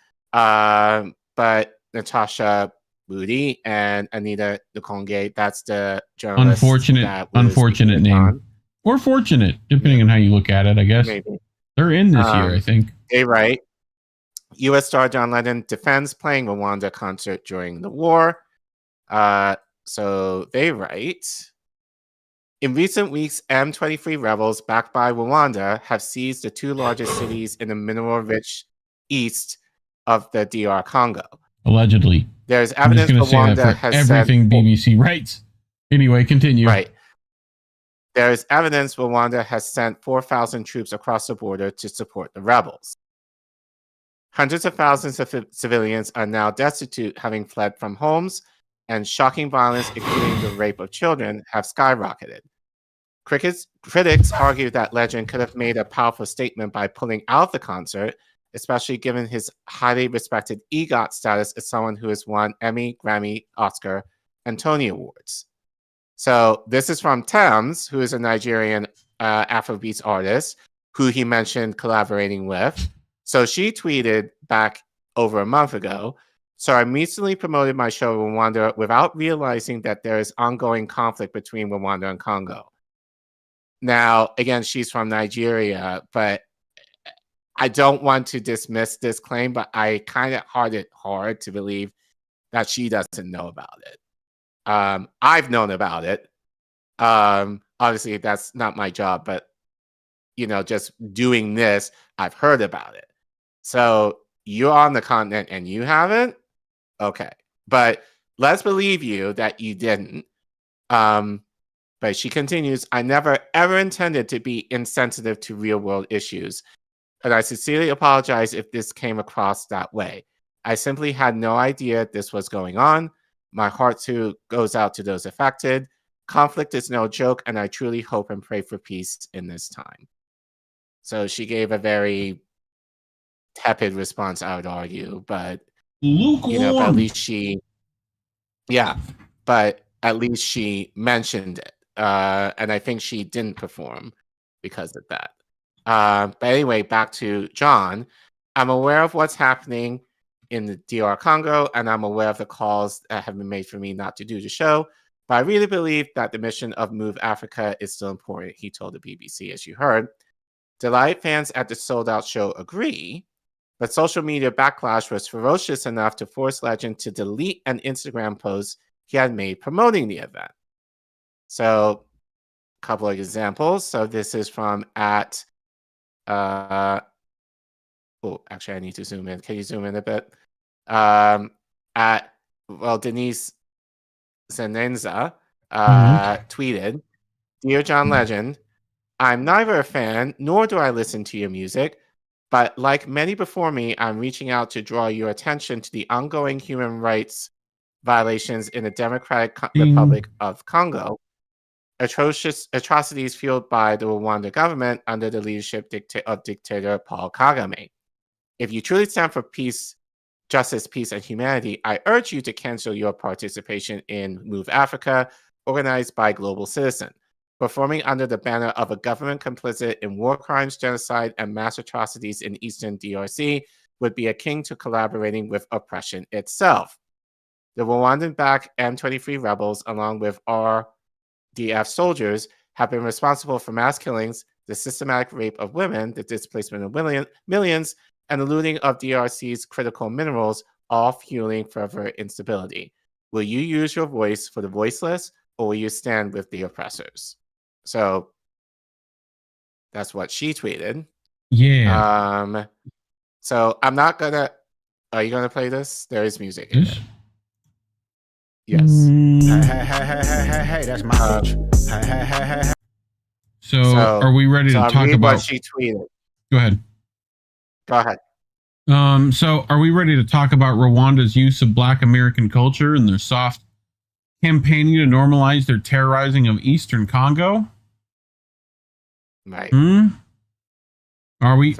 Natasha Moody and Anita Nkonge, that's the journalist. Unfortunate name. Or fortunate, depending on how you look at it, I guess. Maybe. They're in this year, I think. They write, U.S. star John Lennon defends playing Rwanda concert during the war. So they write, in recent weeks, M23 rebels backed by Rwanda have seized the two largest cities in the mineral-rich east of the DR Congo. Allegedly. There's evidence Rwanda has everything BBC writes. Anyway, continue. Right. There's evidence Rwanda has sent 4,000 troops across the border to support the rebels. Hundreds of thousands of civilians are now destitute, having fled from homes, and shocking violence, including the rape of children, have skyrocketed. Critics argue that Legend could have made a powerful statement by pulling out the concert, especially given his highly respected EGOT status as someone who has won Emmy, Grammy, Oscar, and Tony Awards. So this is from Thames, who is a Nigerian Afrobeats artist, who he mentioned collaborating with. So she tweeted back over a month ago, So I recently promoted my show Rwanda without realizing that there is ongoing conflict between Rwanda and Congo. Now, again, she's from Nigeria, but I don't want to dismiss this claim, but I kind of find it hard to believe that she doesn't know about it. I've known about it. Obviously, that's not my job, but just doing this, I've heard about it. So you're on the continent and you haven't? Okay. But let's believe you that you didn't. But she continues, I never ever intended to be insensitive to real world issues. And I sincerely apologize if this came across that way. I simply had no idea this was going on. My heart too goes out to those affected. Conflict is no joke, and I truly hope and pray for peace in this time. So she gave a very tepid response, I would argue, but but at least she mentioned it. And I think she didn't perform because of that. But anyway, back to John. I'm aware of what's happening in the DR Congo, and I'm aware of the calls that have been made for me not to do the show. But I really believe that the mission of Move Africa is still important, he told the BBC, as you heard. Delight fans at the sold-out show agree, but social media backlash was ferocious enough to force Legend to delete an Instagram post he had made promoting the event. So, a couple of examples. So this is from at... actually, I need to zoom in. Can you zoom in a bit? Denise Zenenza tweeted, Dear John Legend, I'm neither a fan nor do I listen to your music, but like many before me, I'm reaching out to draw your attention to the ongoing human rights violations in the Democratic Republic of Congo, atrocities fueled by the Rwanda government under the leadership of dictator Paul Kagame. If you truly stand for peace, justice, peace, and humanity, I urge you to cancel your participation in Move Africa, organized by Global Citizen. Performing under the banner of a government complicit in war crimes, genocide, and mass atrocities in Eastern DRC would be akin to collaborating with oppression itself. The Rwandan-backed M23 rebels, along with RDF soldiers, have been responsible for mass killings, the systematic rape of women, the displacement of millions, and the looting of DRC's critical minerals, all fueling further instability. Will you use your voice for the voiceless, or will you stand with the oppressors? So that's what she tweeted. Yeah. So I'm not gonna. Are you gonna play this? There is music in it. Yes. Hey, that's my bitch. So are we ready to talk about what she tweeted? Go ahead. Go ahead. So are we ready to talk about Rwanda's use of Black American culture and their soft campaigning to normalize their terrorizing of Eastern Congo? Right. Are we?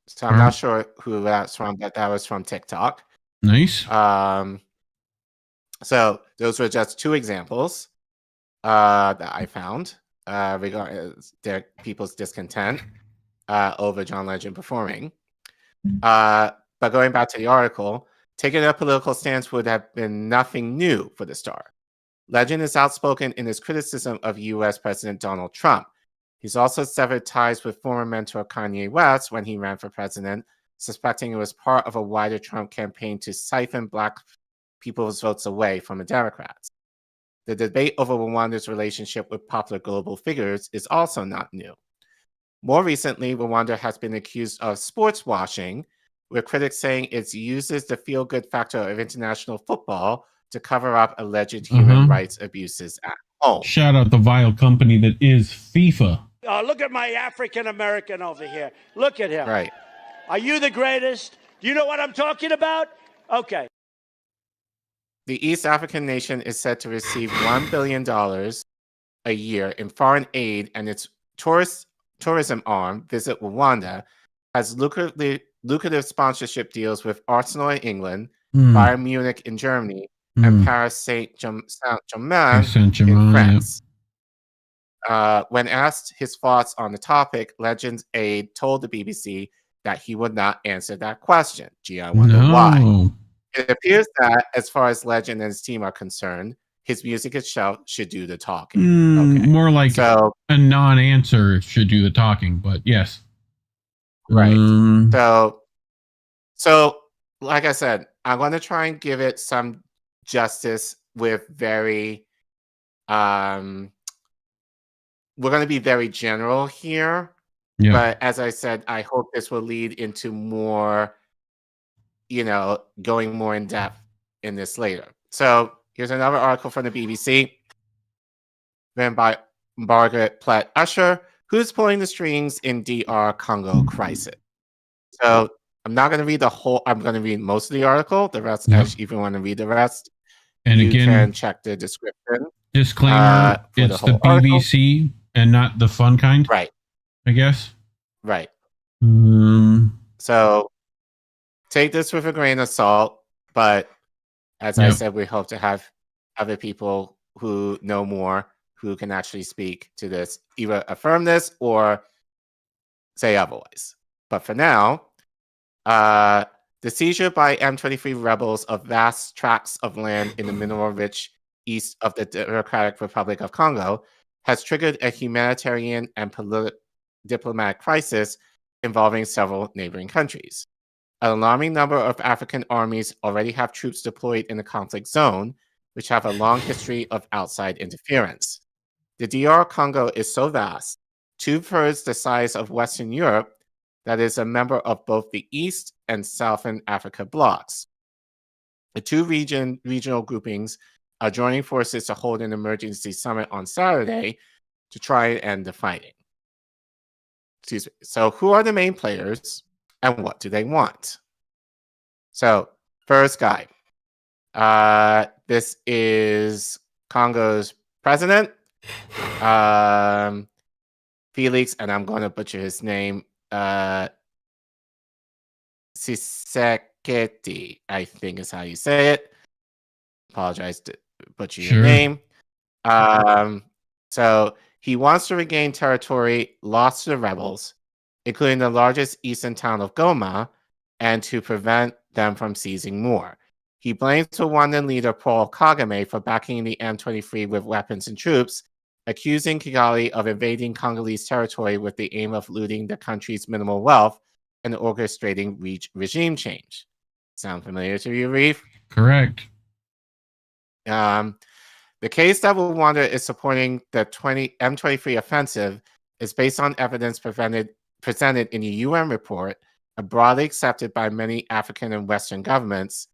So I'm not sure who that's from, but that was from TikTok. Nice. So those were just two examples that I found regarding their people's discontent over John Legend performing. But going back to the article, taking a political stance would have been nothing new for the star. Legend is outspoken in his criticism of U.S. President Donald Trump. He's also severed ties with former mentor Kanye West when he ran for president, suspecting it was part of a wider Trump campaign to siphon Black people's votes away from the Democrats. The debate over Rwanda's relationship with popular global figures is also not new. More recently, Rwanda has been accused of sports washing, with critics saying it uses the feel-good factor of international football to cover up alleged human rights abuses at home. Shout out the vile company that is FIFA. Look at my African American over here. Look at him. Right. Are you the greatest? Do you know what I'm talking about? Okay. The East African nation is said to receive $1 billion a year in foreign aid, and its tourism arm, Visit Rwanda, has lucrative sponsorship deals with Arsenal in England, Bayern Munich in Germany, and Paris Saint-Germain in France. When asked his thoughts on the topic, Legend's aide told the BBC that he would not answer that question. Gee, I wonder why. It appears that, as far as Legend and his team are concerned, his music itself should do the talking. More like So- a non-answer should do the talking, but yes. Right. So, like I said, I'm going to try and give it some justice with very, we're going to be very general here. Yeah. But as I said, I hope this will lead into more, going more in depth in this later. So here's another article from the BBC, written by Margaret Platt Usher, who's pulling the strings in DR Congo crisis. So I'm not going to read the whole, I'm going to read most of the article. The rest, if you want to read the rest, And you again, can check the description. Disclaimer, for it's the whole article. BBC and not the fun kind. Right. I guess. Right. Um, So take this with a grain of salt, but as I said, we hope to have other people who know more who can actually speak to this, either affirm this or say otherwise. But for now, the seizure by M23 rebels of vast tracts of land in the mineral-rich east of the Democratic Republic of Congo has triggered a humanitarian and diplomatic crisis involving several neighboring countries. An alarming number of African armies already have troops deployed in the conflict zone, which have a long history of outside interference. The DR Congo is so vast, 2/3 the size of Western Europe, that is a member of both the East and Southern Africa blocs. The two regional groupings are joining forces to hold an emergency summit on Saturday to try and end the fighting. Excuse me. So who are the main players and what do they want? So first guy, this is Congo's president, Felix, and I'm going to butcher his name, Tshisekedi, I think is how you say it. Apologize to butcher your name. So he wants to regain territory lost to the rebels, including the largest eastern town of Goma, and to prevent them from seizing more. He blames Rwandan leader Paul Kagame for backing the M23 with weapons and troops, accusing Kigali of invading Congolese territory with the aim of looting the country's minimal wealth and orchestrating regime change. Sound familiar to you, Reef? correct. The case that Rwanda is supporting the M23 offensive is based on evidence presented in the UN report, and broadly accepted by many African and Western governments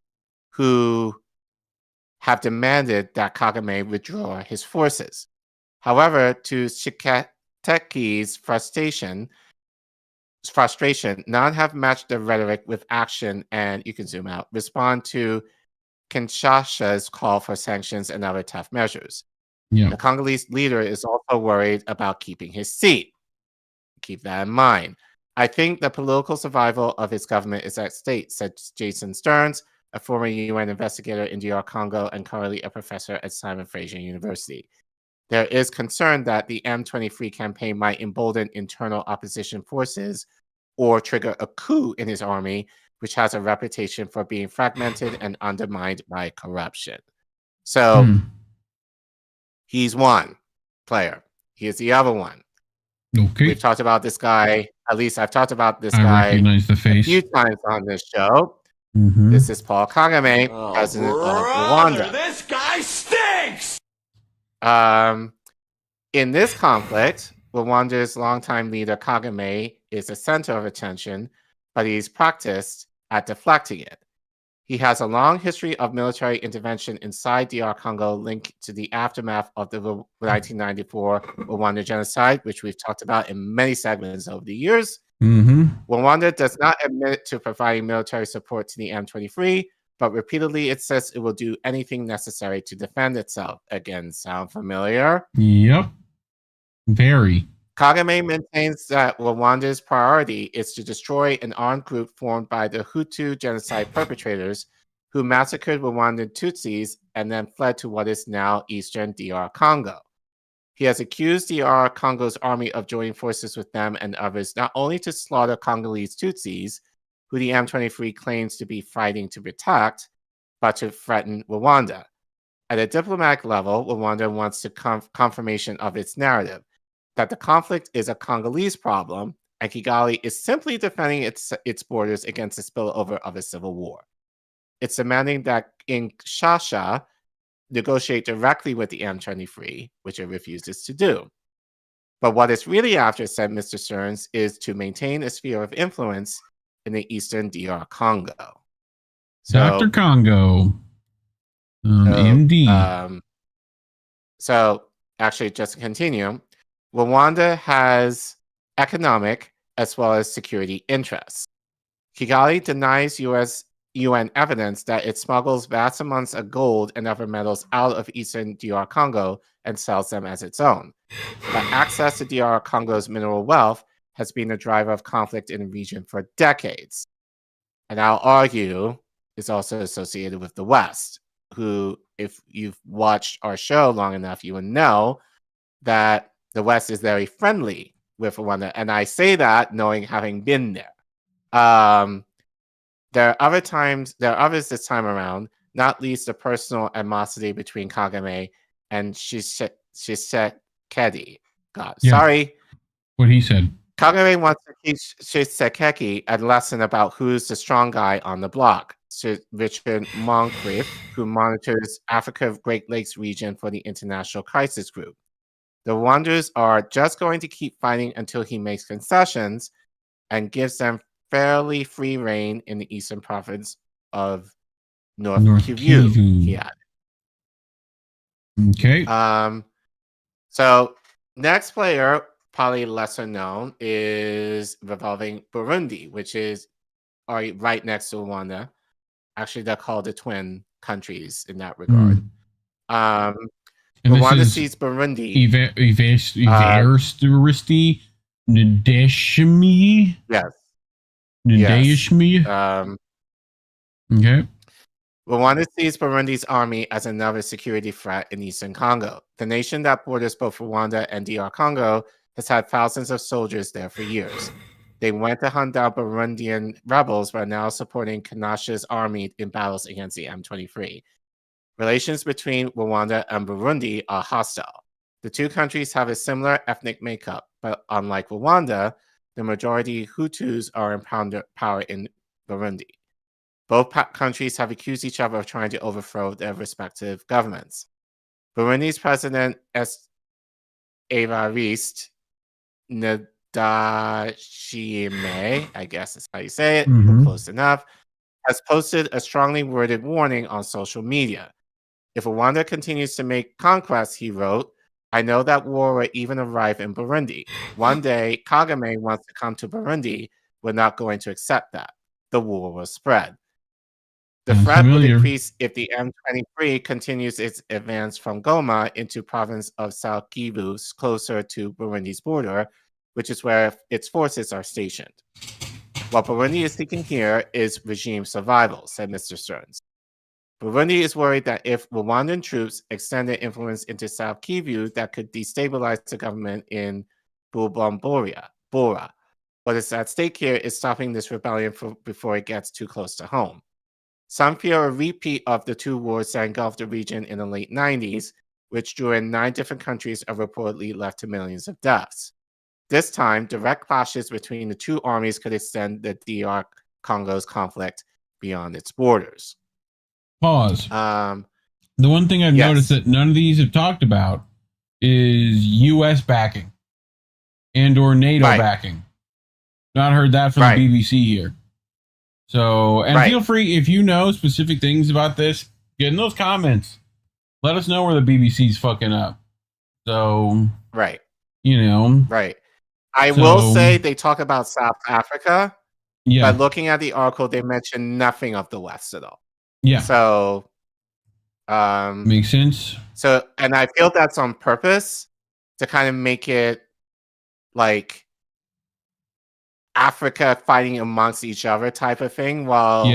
who have demanded that Kagame withdraw his forces. However, to Tshisekedi's frustration, none have matched the rhetoric with action and, you can zoom out, respond to Kinshasa's call for sanctions and other tough measures. Yeah. The Congolese leader is also worried about keeping his seat. Keep that in mind. I think the political survival of his government is at stake, said Jason Stearns, a former UN investigator in DR Congo and currently a professor at Simon Fraser University. There is concern that the M23 campaign might embolden internal opposition forces or trigger a coup in his army, which has a reputation for being fragmented and undermined by corruption. So he's one player. Here's the other one. Okay. We've talked about this guy. At least I've talked about this I guy recognize the a face. few times on this show. Mhm. This is Paul Kagame, president of Rwanda. This guy stinks! In this conflict, Rwanda's longtime leader Kagame is the center of attention, but he's practiced at deflecting it. He has a long history of military intervention inside DR Congo linked to the aftermath of the 1994 Rwanda genocide, which we've talked about in many segments over the years. Rwanda does not admit to providing military support to the M23, but repeatedly it says it will do anything necessary to defend itself. Again, sound familiar? Yep. Very. Kagame maintains that Rwanda's priority is to destroy an armed group formed by the Hutu genocide perpetrators who massacred Rwandan Tutsis and then fled to what is now eastern DR Congo. He has accused DR Congo's army of joining forces with them and others, not only to slaughter Congolese Tutsis, who the M23 claims to be fighting to protect, but to threaten Rwanda. At a diplomatic level, Rwanda wants to confirmation of its narrative, that the conflict is a Congolese problem, and Kigali is simply defending its borders against the spillover of a civil war. It's demanding that Kinshasa negotiate directly with the M23, which it refuses to do. But what it's really after, said Mr. Stearns, is to maintain a sphere of influence in the eastern DR Congo. So, Dr. Congo. MD. So, actually, just to continue, Rwanda has economic as well as security interests. Kigali denies UN evidence that it smuggles vast amounts of gold and other metals out of eastern DR Congo and sells them as its own. But access to DR Congo's mineral wealth has been a driver of conflict in the region for decades. And I'll argue is also associated with the West, who, if you've watched our show long enough, you would know that the West is very friendly with Rwanda. And I say that knowing having been there. There are others this time around, not least the personal animosity between Kagame and Tshisekedi. God, Yeah. sorry. What he said. Kagame wants to teach Tshisekedi a lesson about who's the strong guy on the block. Richard Moncrief, who monitors Africa Great Lakes region for the International Crisis Group. The Rwandans are just going to keep fighting until he makes concessions and gives them fairly free reign in the eastern province of North Kivu, he added. Okay. So next player, probably lesser known, is revolving Burundi, which is right next to Rwanda. Actually, they're called the twin countries in that regard. Rwanda sees Burundi. Iversturisti Ndeshimi. Yes. Ndeshimi. Okay. Rwanda sees Burundi's army as another security threat in eastern Congo. The nation that borders both Rwanda and DR Congo has had thousands of soldiers there for years. They went to hunt down Burundian rebels, but are now supporting Kanasha's army in battles against the M23. Relations between Rwanda and Burundi are hostile. The two countries have a similar ethnic makeup, but unlike Rwanda, the majority Hutus are in power in Burundi. Both countries have accused each other of trying to overthrow their respective governments. Burundi's president Evariste Ndayishimiye, I guess is how you say it, close enough, has posted a strongly worded warning on social media. If Rwanda continues to make conquests, he wrote, I know that war will even arrive in Burundi. One day, Kagame wants to come to Burundi. We're not going to accept that. The war will spread. The threat will increase if the M23 continues its advance from Goma into province of South Kivu, closer to Burundi's border, which is where its forces are stationed. What Burundi is seeking here is regime survival, said Mr. Stearns. Burundi is worried that if Rwandan troops extend their influence into South Kivu, that could destabilize the government in Bora. What is at stake here is stopping this rebellion before it gets too close to home. Some fear a repeat of the two wars that engulfed the region in the late 90s, which drew in 9 different countries and reportedly led to millions of deaths. This time, direct clashes between the two armies could extend the DR Congo's conflict beyond its borders. Pause. The one thing I've noticed that none of these have talked about is U.S. backing and or NATO backing. Not heard that from the BBC here. So, and feel free, if you know specific things about this, get in those comments. Let us know where the BBC's fucking up. So, you know. I will say they talk about South Africa. Yeah. But looking at the article, they mention nothing of the West at all. Yeah. So, makes sense. So, and I feel that's on purpose to kind of make it like Africa fighting amongst each other type of thing. While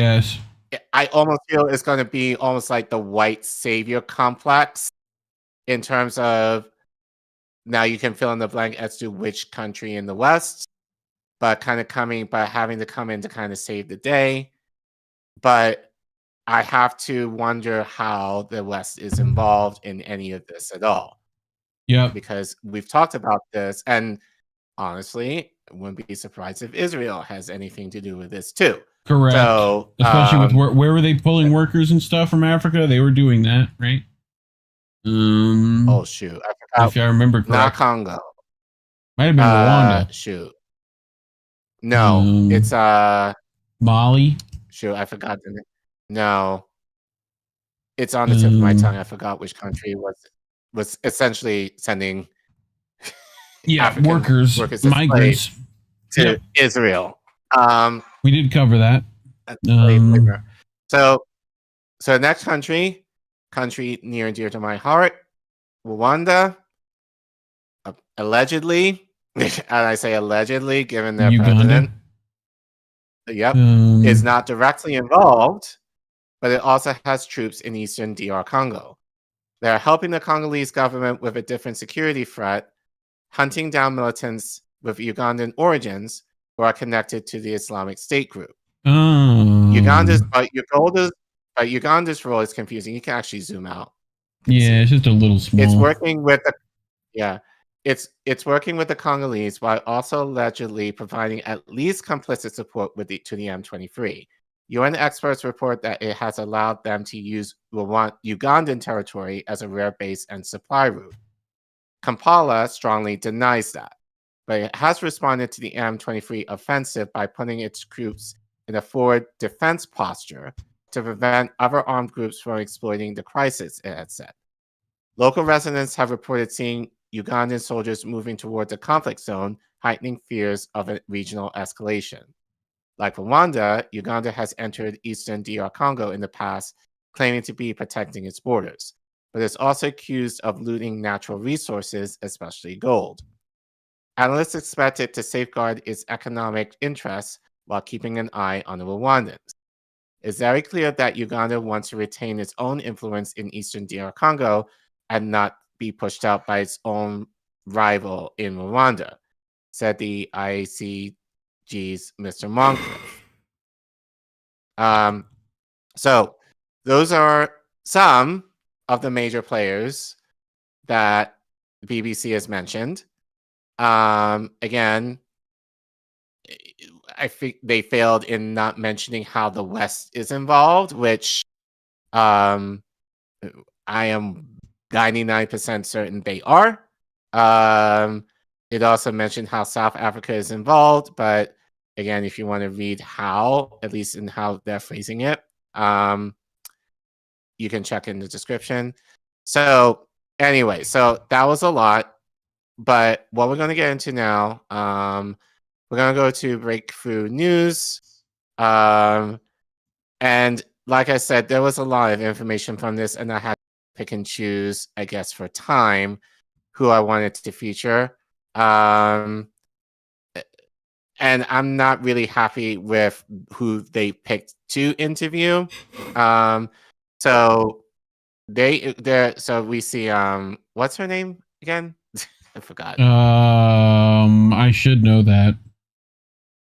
I almost feel it's going to be almost like the white savior complex in terms of Now you can fill in the blank as to which country in the West, but having to come in to kind of save the day. But I have to wonder how the West is involved in any of this at all. Yeah. Because we've talked about this, and honestly, I wouldn't be surprised if Israel has anything to do with this too. Correct. So, especially with where were they pulling workers and stuff from Africa? They were doing that, right? Oh shoot! I forgot. If I remember correctly. Not Congo. Might have been Rwanda. Shoot. No, it's Mali. Shoot, I forgot the name. No, it's on the tip of my tongue. I forgot which country was essentially sending workers migrants to Israel. We did cover that. So next country near and dear to my heart, Rwanda. Allegedly, and I say allegedly, given their president, is not directly involved, but it also has troops in eastern DR Congo. They are helping the Congolese government with a different security threat, hunting down militants with Ugandan origins who are connected to the Islamic State group. Uganda's role is confusing. You can actually zoom out. Yeah, it's just a little small. It's working with it's working with the Congolese while also allegedly providing at least complicit support to the M23. UN experts report that it has allowed them to use Ugandan territory as a rare base and supply route. Kampala strongly denies that, but it has responded to the M23 offensive by putting its troops in a forward defense posture to prevent other armed groups from exploiting the crisis, it had said. Local residents have reported seeing Ugandan soldiers moving towards the conflict zone, heightening fears of a regional escalation. Like Rwanda, Uganda has entered eastern DR Congo in the past, claiming to be protecting its borders, but is also accused of looting natural resources, especially gold. Analysts expect it to safeguard its economic interests while keeping an eye on the Rwandans. It's very clear that Uganda wants to retain its own influence in eastern DR Congo and not be pushed out by its own rival in Rwanda, said the ICG's Mr. Moncrief. So those are some of the major players that the BBC has mentioned. Again, I think they failed in not mentioning how the West is involved, which I am 99% certain they are. It also mentioned how South Africa is involved, but again, if you want to read how, at least in how they're phrasing it, you can check in the description. So anyway, so that was a lot, but what we're going to get into now, we're going to go to Breakthrough News. And like I said, there was a lot of information from this, and I had to pick and choose, I guess, for time, who I wanted to feature. And I'm not really happy with who they picked to interview. So we see what's her name again? I forgot. I should know that.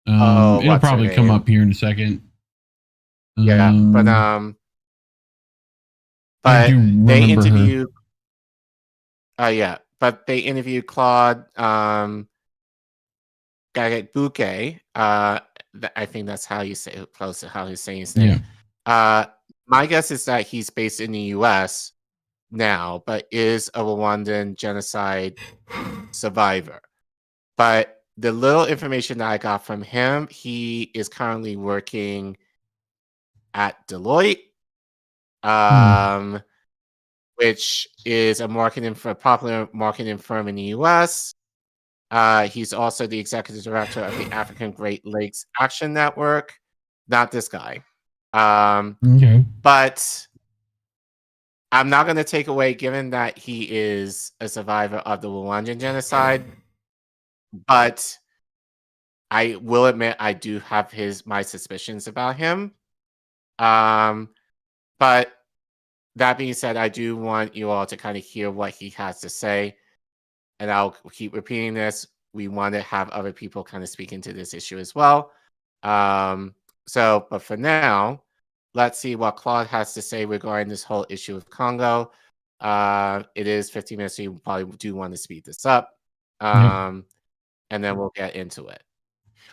It'll probably come up here in a second. Yeah, but they interviewed. But they interviewed Claude Bouquet. I think that's how you say it, close to how he's saying his name. Yeah. My guess is that he's based in the U.S. now, but is a Rwandan genocide survivor. But the little information that I got from him, he is currently working at Deloitte, which is a popular marketing firm in the U.S. He's also the executive director of the African Great Lakes Action Network. Not this guy. Okay. But I'm not going to take away, given that he is a survivor of the Rwandan genocide. But I will admit I do have my suspicions about him. But that being said, I do want you all to kind of hear what he has to say. and I'll keep repeating this, we want to have other people kind of speak into this issue as well. But for now, let's see what Claude has to say regarding this whole issue of Congo. It is 15 minutes, so you probably do want to speed this up. And then we'll get into it.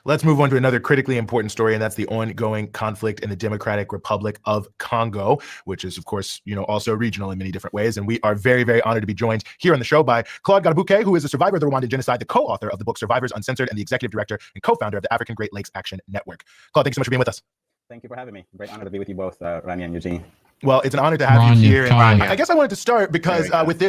Let's move on to another critically important story, and that's the ongoing conflict in the Democratic Republic of Congo, which is, of course, also regional in many different ways. And we are very, very honored to be joined here on the show by Claude Radix-Carter, who is a survivor of the Rwandan genocide, the co-author of the book Survivors Uncensored, and the executive director and co-founder of the African Great Lakes Action Network. Claude, thanks so much for being with us. Thank you for having me. Great honor to be with you both, Rania and Eugene. Well, it's an honor to have you here. And I guess I wanted to start because with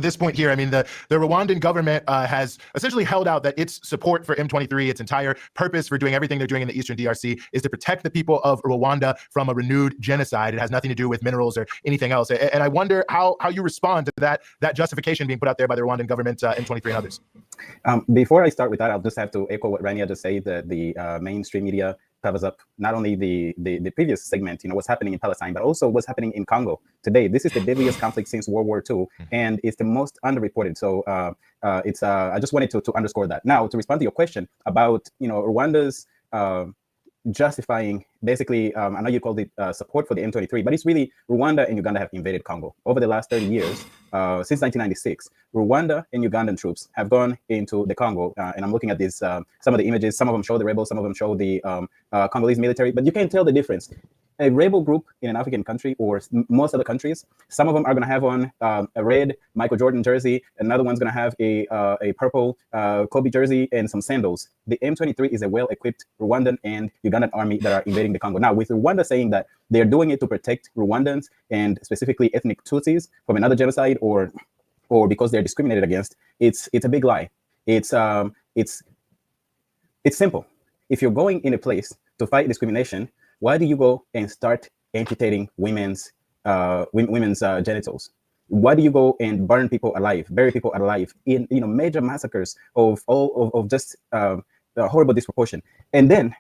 this point here, I mean, the Rwandan government has essentially held out that its support for M23, its entire purpose for doing everything they're doing in the Eastern DRC, is to protect the people of Rwanda from a renewed genocide. It has nothing to do with minerals or anything else. And I wonder how you respond to that justification being put out there by the Rwandan government, M23 and others. Before I start with that, I'll just have to echo what Rania just said, that the mainstream media covers up not only the previous segment, what's happening in Palestine, but also what's happening in Congo today. This is the deadliest conflict since World War II, and it's the most underreported. So I just wanted to underscore that. Now, to respond to your question about Rwanda's justifying, basically, I know you called it support for the M23, but it's really Rwanda and Uganda have invaded Congo over the last 30 years. Since 1996, Rwanda and Ugandan troops have gone into the Congo, and I'm looking at these some of the images. Some of them show the rebels, some of them show the Congolese military, but you can't tell the difference. A rebel group in an African country, or most other countries, some of them are going to have on a red Michael Jordan jersey, another one's going to have a purple Kobe jersey and some sandals. The M23 is a well-equipped Rwandan and Ugandan army that are invading the Congo. Now, with Rwanda saying that they're doing it to protect Rwandans and specifically ethnic Tutsis from another genocide, or because they're discriminated against, it's a big lie. It's simple. If you're going in a place to fight discrimination, why do you go and start amputating women's genitals? Why do you go and burn people alive, bury people alive in major massacres of just horrible disproportion? And then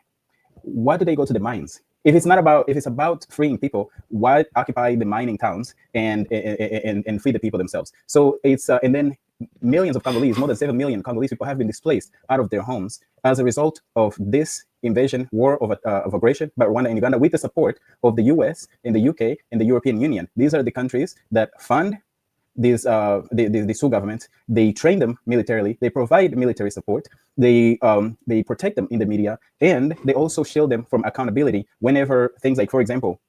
why do they go to the mines? If it's about freeing people, why occupy the mining towns and free the people themselves? So it's and then millions of Congolese, more than 7 million Congolese people have been displaced out of their homes as a result of this invasion, war of aggression by Rwanda and Uganda, with the support of the US and the UK and the European Union. These are the countries that fund these two governments. They train them militarily, they provide military support, they protect them in the media, and they also shield them from accountability whenever things like, for example,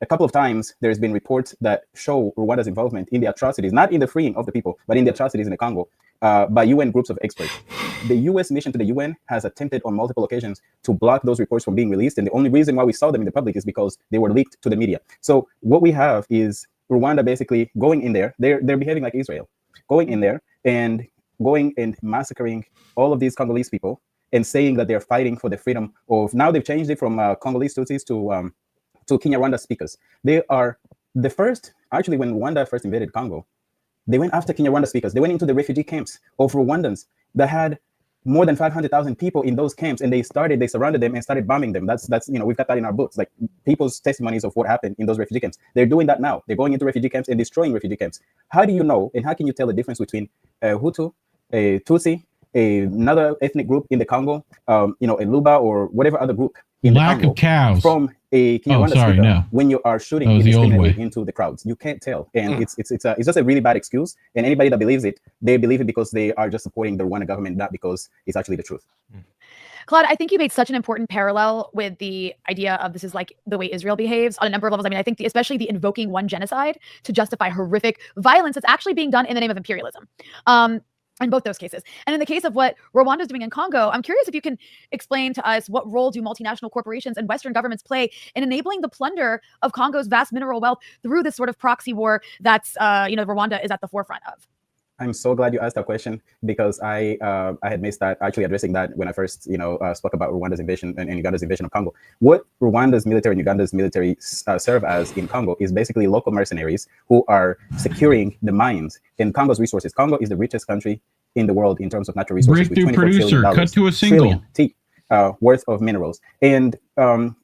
a couple of times there's been reports that show Rwanda's involvement in the atrocities, not in the freeing of the people, but in the atrocities in the Congo by UN groups of experts. The US mission to the UN has attempted on multiple occasions to block those reports from being released, and the only reason why we saw them in the public is because they were leaked to the media. So what we have is Rwanda basically going in there, they're behaving like Israel, going in there and going and massacring all of these Congolese people and saying that they're fighting for the freedom of, now they've changed it from Congolese Tutsis to Kinyarwanda speakers. They are the first, actually when Rwanda first invaded Congo, they went after Kinyarwanda speakers. They went into the refugee camps of Rwandans that had more than 500,000 people in those camps, and they surrounded them and started bombing them. That's we've got that in our books, like people's testimonies of what happened in those refugee camps. They're doing that now. They're going into refugee camps and destroying refugee camps. How do you know, and how can you tell the difference between a Hutu, a Tutsi, another ethnic group in the Congo, a Luba or whatever other group in the Congo, of cows from a Kinyarwanda speaker when you are shooting indiscriminately into the crowds? You can't tell, and it's just a really bad excuse. And anybody that believes it, they believe it because they are just supporting the Rwanda government, not because it's actually the truth. Claude, I think you made such an important parallel with the idea of this is like the way Israel behaves on a number of levels. I mean, I think especially the invoking one genocide to justify horrific violence that's actually being done in the name of imperialism. In both those cases. And in the case of what Rwanda is doing in Congo, I'm curious if you can explain to us what role do multinational corporations and Western governments play in enabling the plunder of Congo's vast mineral wealth through this sort of proxy war that's, Rwanda is at the forefront of? I'm so glad you asked that question, because I had missed that, actually addressing that when I first spoke about Rwanda's invasion and Uganda's invasion of Congo. What Rwanda's military and Uganda's military serve as in Congo is basically local mercenaries who are securing the mines in Congo's resources. Congo is the richest country in the world in terms of natural resources. Breakthrough producer, cut to a single. worth of minerals. And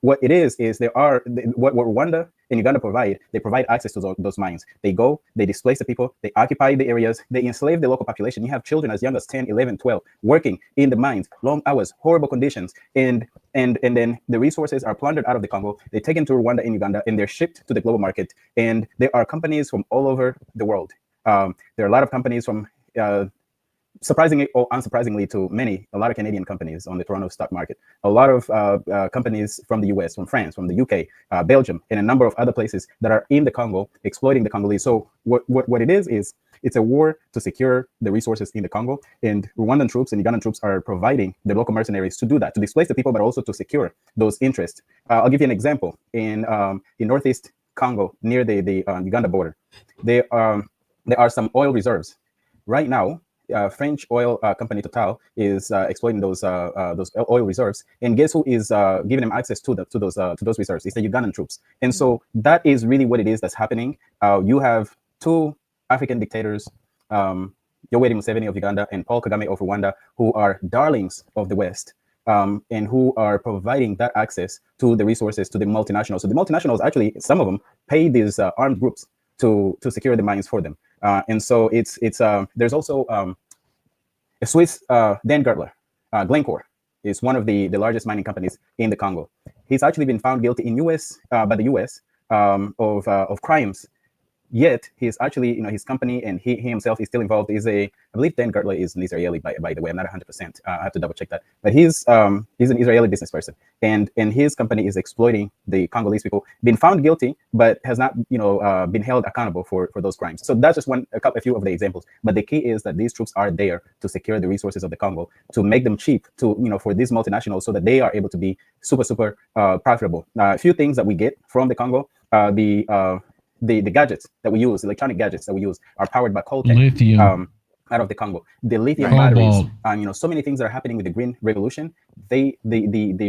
what it is what Rwanda and Uganda provide, they provide access to those mines. They go, they displace the people, they occupy the areas, they enslave the local population. You have children as young as 10, 11, 12 working in the mines, long hours, horrible conditions. And then the resources are plundered out of the Congo. They're taken to Rwanda and Uganda, and they're shipped to the global market. And there are companies from all over the world. There are a lot of companies from surprisingly or unsurprisingly to many, a lot of Canadian companies on the Toronto stock market, a lot of companies from the US, from France, from the UK, Belgium, and a number of other places that are in the Congo exploiting the Congolese. So what it is it's a war to secure the resources in the Congo, and Rwandan troops and Ugandan troops are providing the local mercenaries to do that, to displace the people, but also to secure those interests. I'll give you an example. In northeast Congo, near the Uganda border, there are some oil reserves. Right now, French oil company Total is exploiting those oil reserves, and guess who is giving them access to those reserves? It's the Ugandan troops. And so that is really what it is that's happening. You have two African dictators, Yoweri Museveni of Uganda and Paul Kagame of Rwanda, who are darlings of the West, and who are providing that access to the resources to the multinationals. So the multinationals, actually, some of them pay these armed groups to secure the mines for them. And so there's also a Swiss Dan Gertler, Glencore, is one of the largest mining companies in the Congo. He's actually been found guilty in by the US of crimes. Yet he's actually, his company and he himself is still involved. I believe Dan Gertler is an Israeli, by the way. I'm not 100%. I have to double check that. But he's an Israeli business person, and his company is exploiting the Congolese people. Been found guilty, but has not, been held accountable for those crimes. So that's just a few of the examples. But the key is that these troops are there to secure the resources of the Congo, to make them cheap, for these multinationals, so that they are able to be super profitable. A few things that we get from the Congo, the gadgets that we use, electronic gadgets that we use, are powered by coltan, lithium, out of the Congo. The lithium batteries, so many things that are happening with the green revolution. The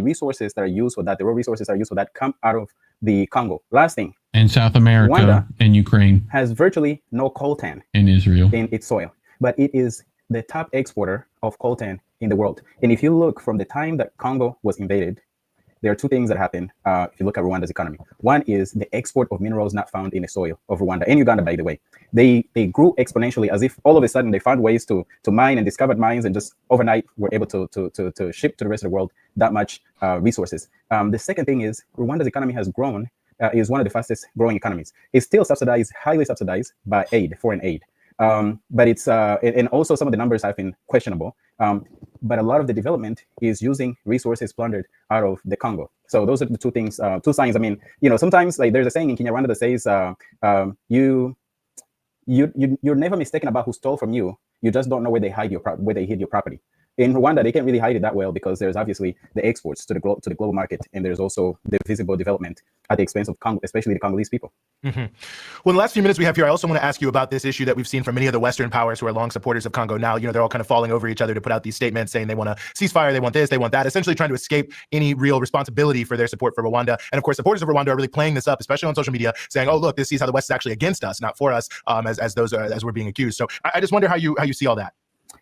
resources that are used for that, the raw resources that are used for that, come out of the Congo. Last thing. And South America, Rwanda and Ukraine has virtually no coltan in Israel in its soil, but it is the top exporter of coltan in the world. And if you look from the time that Congo was invaded, there are two things that happen if you look at Rwanda's economy. One is the export of minerals not found in the soil of Rwanda and Uganda, by the way. They grew exponentially, as if all of a sudden they found ways to mine and discovered mines, and just overnight were able to ship to the rest of the world that much resources. The second thing is Rwanda's economy has grown, is one of the fastest growing economies. It's still subsidized, highly subsidized by foreign aid. But it's and also some of the numbers have been questionable. But a lot of the development is using resources plundered out of the Congo. So those are the two things, two signs. I mean, sometimes, like, there's a saying in Kinyarwanda that says, you're never mistaken about who stole from you. You just don't know where they hid your property. In Rwanda, they can't really hide it that well, because there's obviously the exports to the global market, and there's also the visible development at the expense of Congo, especially the Congolese people. Mm-hmm. Well, in the last few minutes we have here, I also want to ask you about this issue that we've seen from many of the Western powers who are long supporters of Congo now. They're all kind of falling over each other to put out these statements saying they want to ceasefire, they want this, they want that, essentially trying to escape any real responsibility for their support for Rwanda. And of course, supporters of Rwanda are really playing this up, especially on social media, saying, "Oh, look, this is how the West is actually against us, not for us," as we're being accused. So I just wonder how you see all that.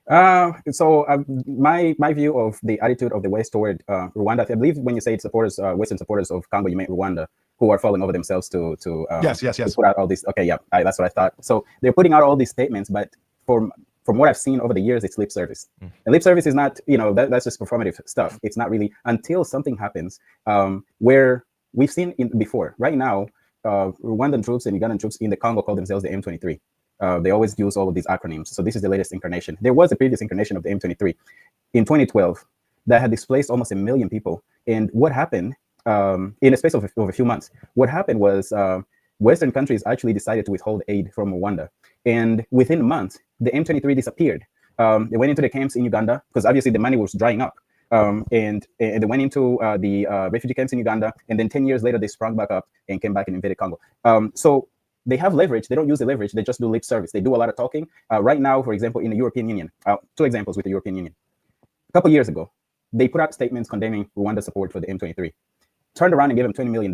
My view of the attitude of the West toward Rwanda, I believe when you say supporters, Western supporters of Congo, you meant Rwanda, who are falling over themselves to yes. put out all this. Okay, yeah, that's what I thought. So they're putting out all these statements, but from what I've seen over the years, it's lip service. And lip service is not, that's just performative stuff. It's not really until something happens where we've seen before. Right now, Rwandan troops and Ugandan troops in the Congo call themselves the M23. They always use all of these acronyms. So this is the latest incarnation. There was a previous incarnation of the M23 in 2012 that had displaced almost 1 million people. And what happened in a space of a few months, what happened was Western countries actually decided to withhold aid from Rwanda. And within a month, the M23 disappeared. They went into the camps in Uganda, because obviously the money was drying up. And they went into the refugee camps in Uganda. And then 10 years later, they sprung back up and came back and invaded Congo. So they have leverage. They don't use the leverage. They just do lip service. They do a lot of talking. Right now, for example, in the European Union, two examples with the European Union. A couple years ago, they put out statements condemning Rwanda's support for the M23. Turned around and gave them $20 million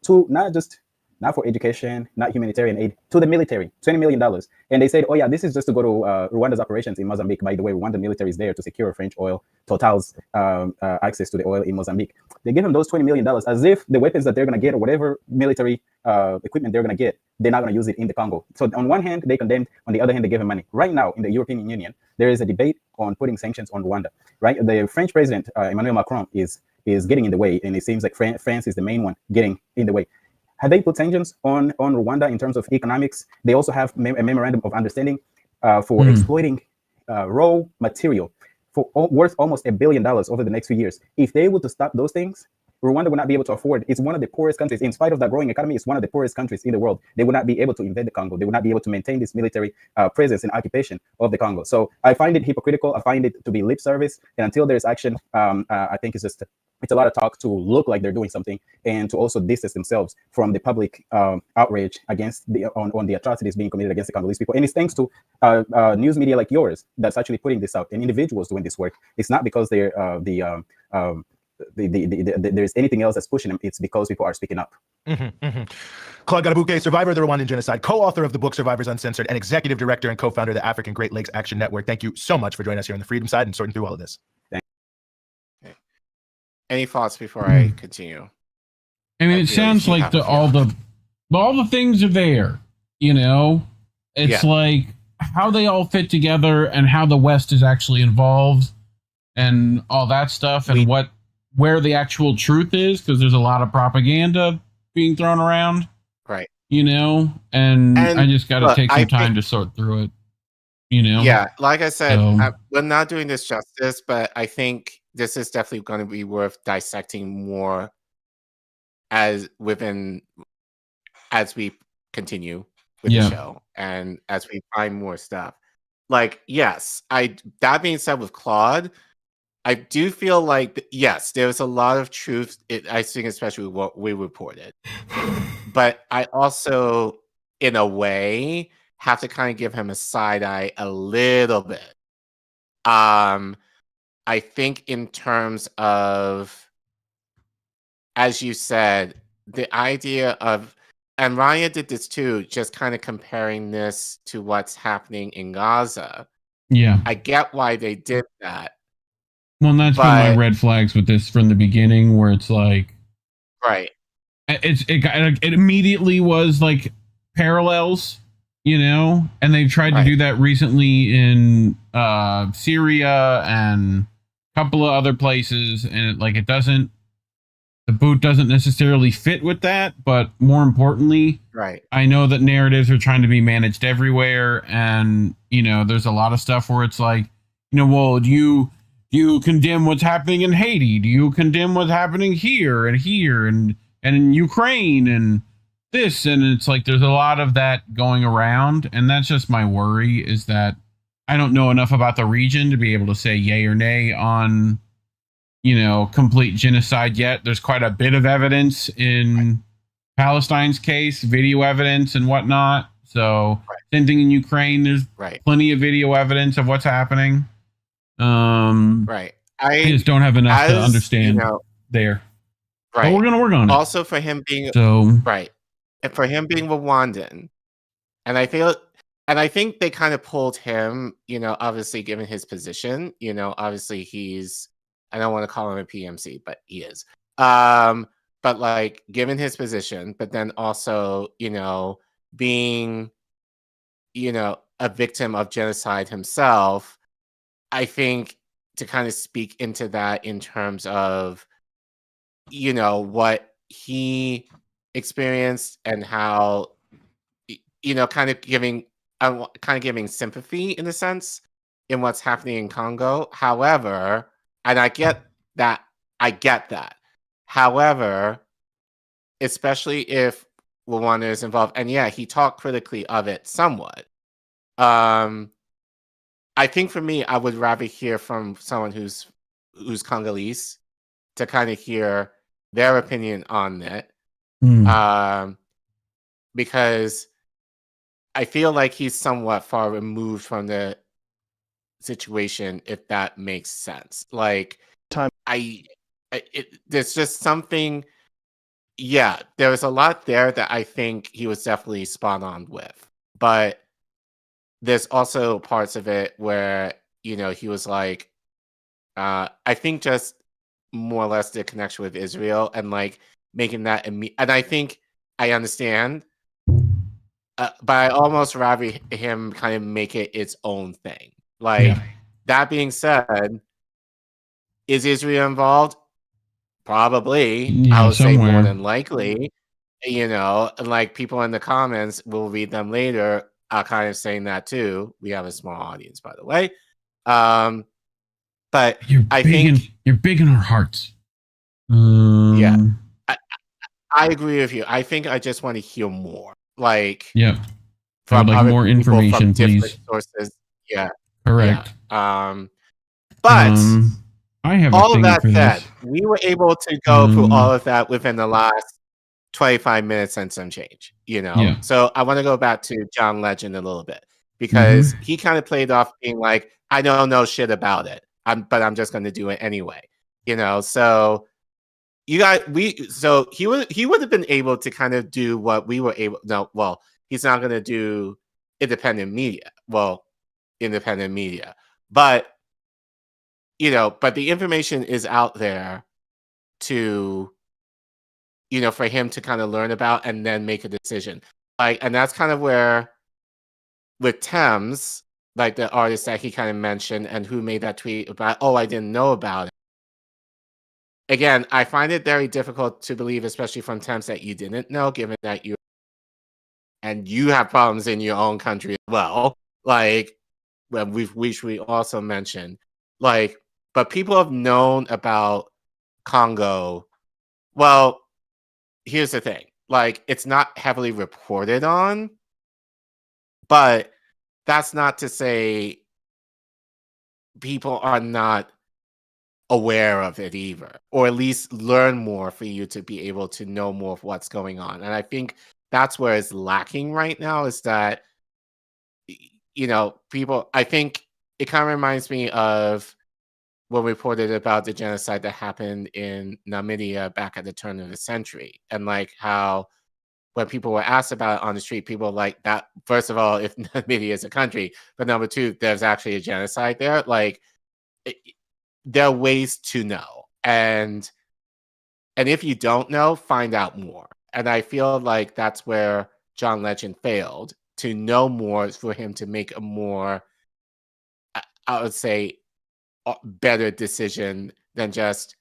to not just not for education, not humanitarian aid, to the military, $20 million. And they said, oh yeah, this is just to go to Rwanda's operations in Mozambique. By the way, Rwanda military is there to secure French oil, Total's access to the oil in Mozambique. They give them those $20 million as if the weapons that they're going to get or whatever military equipment they're going to get, they're not going to use it in the Congo. So on one hand, they condemned, on the other hand, they give them money. Right now, in the European Union, there is a debate on putting sanctions on Rwanda, right? The French president, Emmanuel Macron, is getting in the way, and it seems like France is the main one getting in the way. Had they put sanctions on Rwanda in terms of economics, they also have a memorandum of understanding for exploiting raw material for worth almost $1 billion over the next few years. If they were to stop those things, Rwanda would not be able to afford. It's one of the poorest countries. In spite of that growing economy, it's one of the poorest countries in the world. They would not be able to invade the Congo. They would not be able to maintain this military presence and occupation of the Congo. So I find it hypocritical. I find it to be lip service. And until there's action, I think it's a lot of talk to look like they're doing something and to also distance themselves from the public outrage against on the atrocities being committed against the Congolese people. And it's thanks to news media like yours that's actually putting this out and individuals doing this work. It's not because they're there's anything else that's pushing them. It's because people are speaking up. Claude Garabuke, survivor of the Rwandan genocide, co-author of the book Survivors Uncensored, and executive director and co-founder of the African Great Lakes Action Network. Thank you so much for joining us here on the Freedom Side and sorting through all of this. Any thoughts before I continue? I mean, it sounds like all the things are there. You know, it's like how they all fit together and how the West is actually involved and all that stuff and where the actual truth is, because there's a lot of propaganda being thrown around. Right. You know, and I just got to take some time to sort through it. You know? Yeah, like I said, we're not doing this justice, but I think this is definitely going to be worth dissecting more as we continue with the show and as we find more stuff. Like, yes, that being said, with Claude, I do feel like, yes, there's a lot of truth, I think, especially what we reported. But I also, in a way, have to kind of give him a side eye a little bit. I think in terms of, as you said, the idea of, and Raya did this too, just kind of comparing this to what's happening in Gaza. Yeah. I get why they did that. Well, and that's been my red flags with this from the beginning, where it's like, right. It immediately was like parallels, you know, and they've tried to do that recently in Syria and a couple of other places, and the boot doesn't necessarily fit with that, but more importantly, I know that narratives are trying to be managed everywhere, and you know, there's a lot of stuff where it's like, you know, well, do you condemn what's happening in Haiti? Do you condemn what's happening here and in Ukraine and this? And it's like there's a lot of that going around, and that's just my worry, is that I don't know enough about the region to be able to say yay or nay on, you know, complete genocide yet. There's quite a bit of evidence in Palestine's case, video evidence and whatnot. So same thing in Ukraine. There's plenty of video evidence of what's happening. I just don't have enough to understand there. But we're gonna work on it. Also, for him being and for him being Rwandan, and I think they kind of pulled him. You know, obviously given his position, you know, obviously he's. I don't want to call him a PMC, but he is. But like given his position, but then also, you know, being, you know, a victim of genocide himself. I think to kind of speak into that in terms of, you know, what he experienced and how, you know, kind of giving sympathy in a sense in what's happening in Congo. However, and I get that. However, especially if Rwanda is involved, and yeah, he talked critically of it somewhat. I think for me, I would rather hear from someone who's Congolese to kind of hear their opinion on it, because I feel like he's somewhat far removed from the situation, if that makes sense. Like, there's just something yeah, there was a lot there that I think he was definitely spot on with. But there's also parts of it where, you know, he was like, I think just more or less the connection with Israel and like making that, and I think I understand, but I almost rather him kind of make it its own thing. Like, that being said, is Israel involved? Probably. I would say more than likely. You know, and like people in the comments, we'll read them later, are kind of saying that too. We have a small audience, by the way. But I think you're big in our hearts. Yeah, I agree with you. I think I just want to hear more. Like, yeah, I from would like other more people from information, different please. sources. Yeah, Correct. yeah. But I have a all of thing that for said, this. we were able to go through all of that within the last 25 minutes and some change, you know? Yeah. So I want to go back to John Legend a little bit because he kind of played off being like, I don't know shit about it, but I'm just going to do it anyway, you know? So so he would have been able to kind of do what we were able. No, well, he's not going to do independent media. Well, independent media, but you know, but the information is out there to, you know, for him to kind of learn about and then make a decision. Like, and that's kind of where with Thames, like the artist that he kind of mentioned and who made that tweet about, oh, I didn't know about it. Again, I find it very difficult to believe, especially from Thames, that you didn't know, given that you have problems in your own country as well. Like, which we also mentioned, like, but people have known about Congo. Well, here's the thing. Like, it's not heavily reported on, but that's not to say people are not aware of it either, or at least learn more for you to be able to know more of what's going on. And I think that's where it's lacking right now, is that, you know, people, I think it kind of reminds me of when we reported about the genocide that happened in Namibia back at the turn of the century. And like how when people were asked about it on the street, people were like that. First of all, if Namibia is a country, but number two, there's actually a genocide there. Like, there are ways to know. And if you don't know, find out more. And I feel like that's where John Legend failed, to know more for him to make a more, I would say, better decision than just,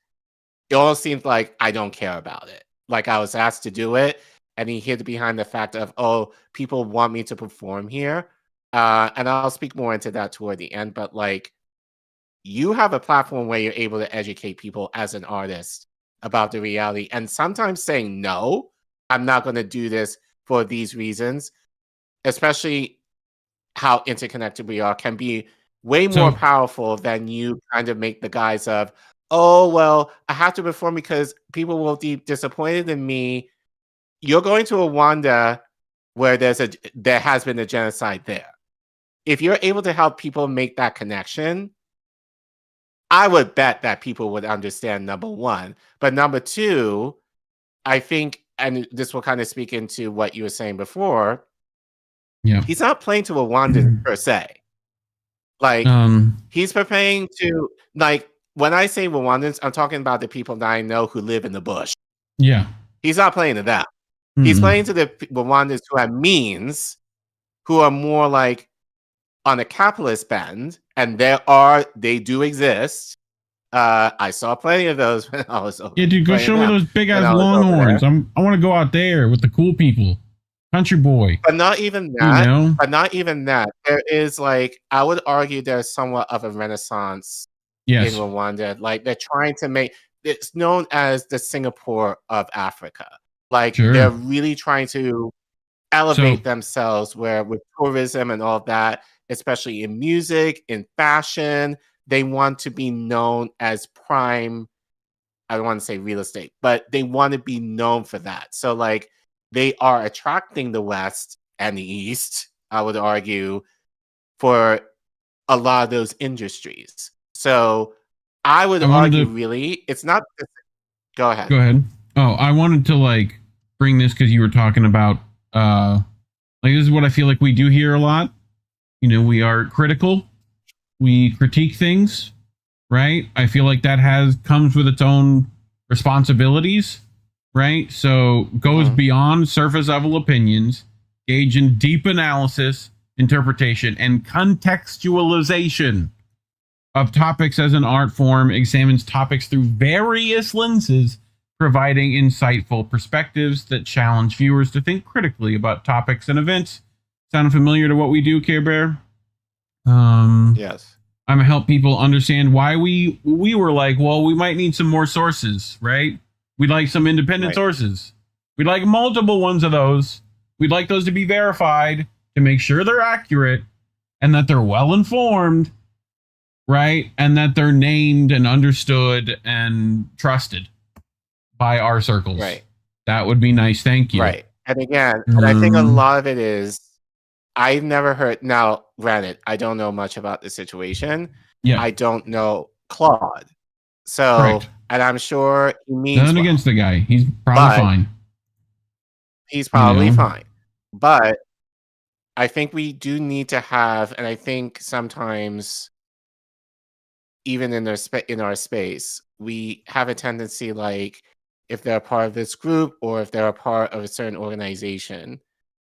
it almost seems like I don't care about it. Like, I was asked to do it, and he hid behind the fact of, oh, people want me to perform here. And I'll speak more into that toward the end, but like, you have a platform where you're able to educate people as an artist about the reality. And sometimes saying, no, I'm not going to do this for these reasons, especially how interconnected we are, can be way more powerful than you kind of make the guise of, oh, well, I have to perform because people will be disappointed in me. You're going to Rwanda where there has been a genocide there. If you're able to help people make that connection, I would bet that people would understand, number one. But number two, I think, and this will kind of speak into what you were saying before, he's not playing to Rwandans per se. Like, he's preparing to, like, when I say Rwandans, I'm talking about the people that I know who live in the bush. Yeah. He's not playing to them. He's playing to the Rwandans who have means, who are more like on a capitalist bend, and they do exist. I saw plenty of those when I was over. Yeah, dude, go show me those big ass longhorns. I want to go out there with the cool people. Country boy. But not even that. You know? But not even that. There is, like, I would argue there's somewhat of a renaissance in Rwanda. Like, they're trying to make, it's known as the Singapore of Africa. Like, they're really trying to elevate themselves, where with tourism and all that, especially in music, in fashion, they want to be known as prime, I don't want to say real estate, but they want to be known for that. So, like, they are attracting the West and the East, I would argue, for a lot of those industries. So I would argue, really, it's not. Go ahead. Go ahead. Oh, I wanted to like bring this because you were talking about like this is what I feel like we do here a lot. You know, we are critical. We critique things, right? I feel like that comes with its own responsibilities, right? So goes beyond surface level opinions, engage in deep analysis, interpretation, and contextualization of topics as an art form, examines topics through various lenses, providing insightful perspectives that challenge viewers to think critically about topics and events. Sound familiar to what we do, Care Bear? Yes. I'm gonna help people understand why we were like, well, we might need some more sources, right? We'd like some independent sources. We'd like multiple ones of those. We'd like those to be verified to make sure they're accurate and that they're well informed, right? And that they're named and understood and trusted by our circles. Right. That would be nice. Thank you. Right. And again, and I think a lot of it is, I've never heard, now, granted, I don't know much about the situation. Yeah. I don't know Claude. So, Correct. and I'm sure he means Nothing well. against the guy. He's probably fine. He's probably You know? fine. But I think we do need to have, and I think sometimes, even in our space, we have a tendency, like, if they're part of this group or if they're a part of a certain organization,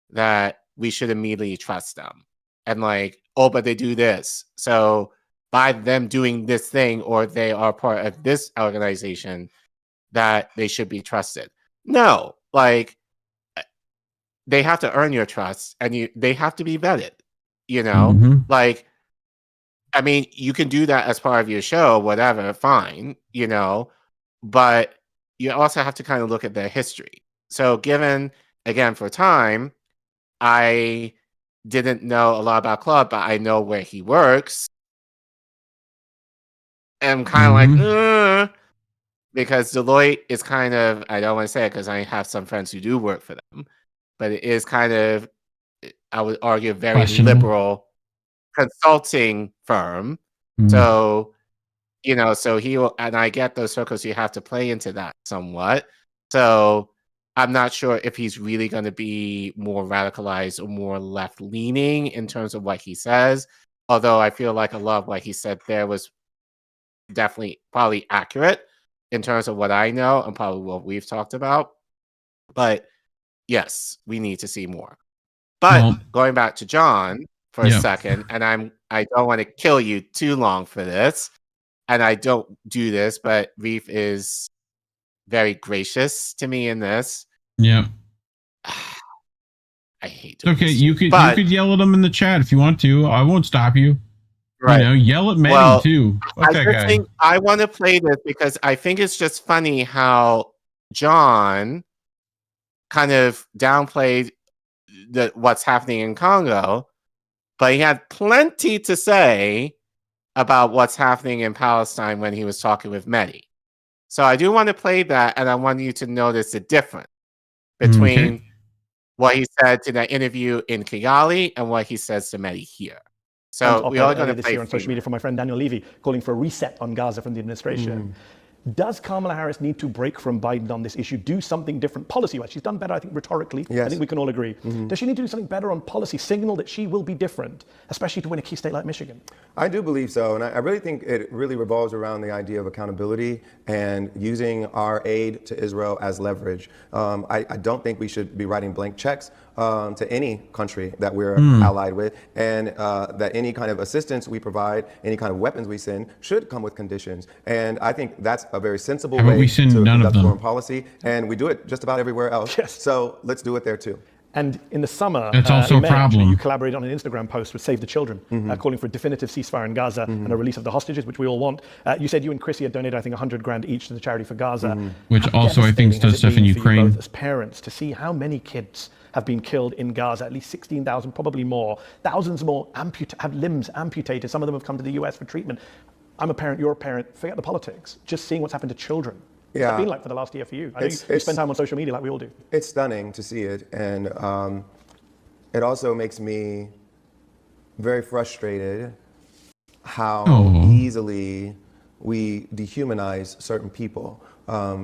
that we should immediately trust them. And like, oh, but they do this. So by them doing this thing, or they are part of this organization, that they should be trusted. No, like, they have to earn your trust, and they have to be vetted, you know? Like, I mean, you can do that as part of your show, whatever, fine, you know, but you also have to kind of look at their history. So given, again, for time, I didn't know a lot about Claude, but I know where he works. And I'm kind of like, because Deloitte is kind of, I don't want to say it because I have some friends who do work for them, but it is kind of, I would argue, a very liberal consulting firm. So, you know, so he will, and I get those circles, you have to play into that somewhat. So I'm not sure if he's really going to be more radicalized or more left leaning in terms of what he says. Although I feel like a lot of what he said there was definitely probably accurate in terms of what I know and probably what we've talked about. But yes, we need to see more. But going back to John for a second, and I don't want to kill you too long for this, and I don't do this, but Reef is very gracious to me in this. Yeah. I hate it. Okay, you could yell at him in the chat if you want to. I won't stop you. Right. You know, yell at Manny too. Fuck that guy. Think I want to play this because I think it's just funny how John kind of downplayed what's happening in Congo, but he had plenty to say about what's happening in Palestine when he was talking with Mehdi. So I do want to play that, and I want you to notice the difference between what he said to that interview in Kigali and what he says to Mehdi here. So we are going to play on social media from my friend Daniel Levy, calling for a reset on Gaza from the administration. Does Kamala Harris need to break from Biden on this issue, do something different policy-wise? She's done better, I think, rhetorically. I think we can all agree. Does she need to do something better on policy, signal that she will be different, especially to win a key state like Michigan? I do believe so, and I really think it really revolves around the idea of accountability and using our aid to Israel as leverage. I don't think we should be writing blank checks to any country that we're allied with, and that any kind of assistance we provide, any kind of weapons we send, should come with conditions. And I think that's a very sensible way to conduct foreign policy, and we do it just about everywhere else. So let's do it there too. And in the summer, That's also in May, a problem. actually, you collaborated on an Instagram post with Save the Children, calling for a definitive ceasefire in Gaza and a release of the hostages, which we all want. You said you and Chrissy had donated, I think, $100,000 each to the charity for Gaza. Which also, I think, does stuff in Ukraine. Both as parents, to see how many kids have been killed in Gaza, at least 16,000, probably more. Thousands more have limbs amputated. Some of them have come to the US for treatment. I'm a parent, you're a parent. Forget the politics. Just seeing what's happened to children. What's that been like for the last year for you? I know you spend time on social media like we all do. It's stunning to see it, and it also makes me very frustrated how easily we dehumanize certain people.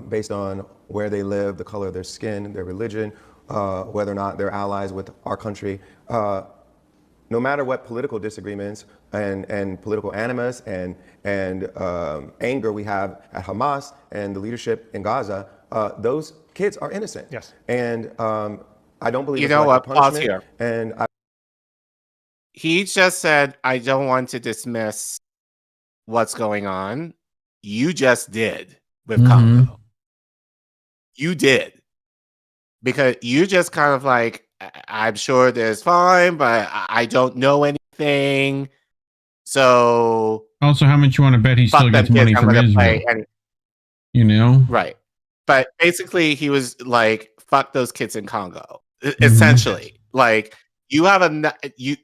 based on where they live, the color of their skin, their religion, whether or not they're allies with our country. No matter what political disagreements and political animus and anger we have at Hamas and the leadership in Gaza, those kids are innocent. Yes. And I don't believe You it's know like what? a Pause punishment. here. And He just said, I don't want to dismiss what's going on. You just did with Congo. You did. Because you just kind of like, I'm sure there's fine, but I don't know anything. So Also, how much you want to bet he fuck still them gets money kids, I'm from gonna Israel? play any- You know? Right. But basically, he was like, fuck those kids in Congo. Essentially. Like, you have you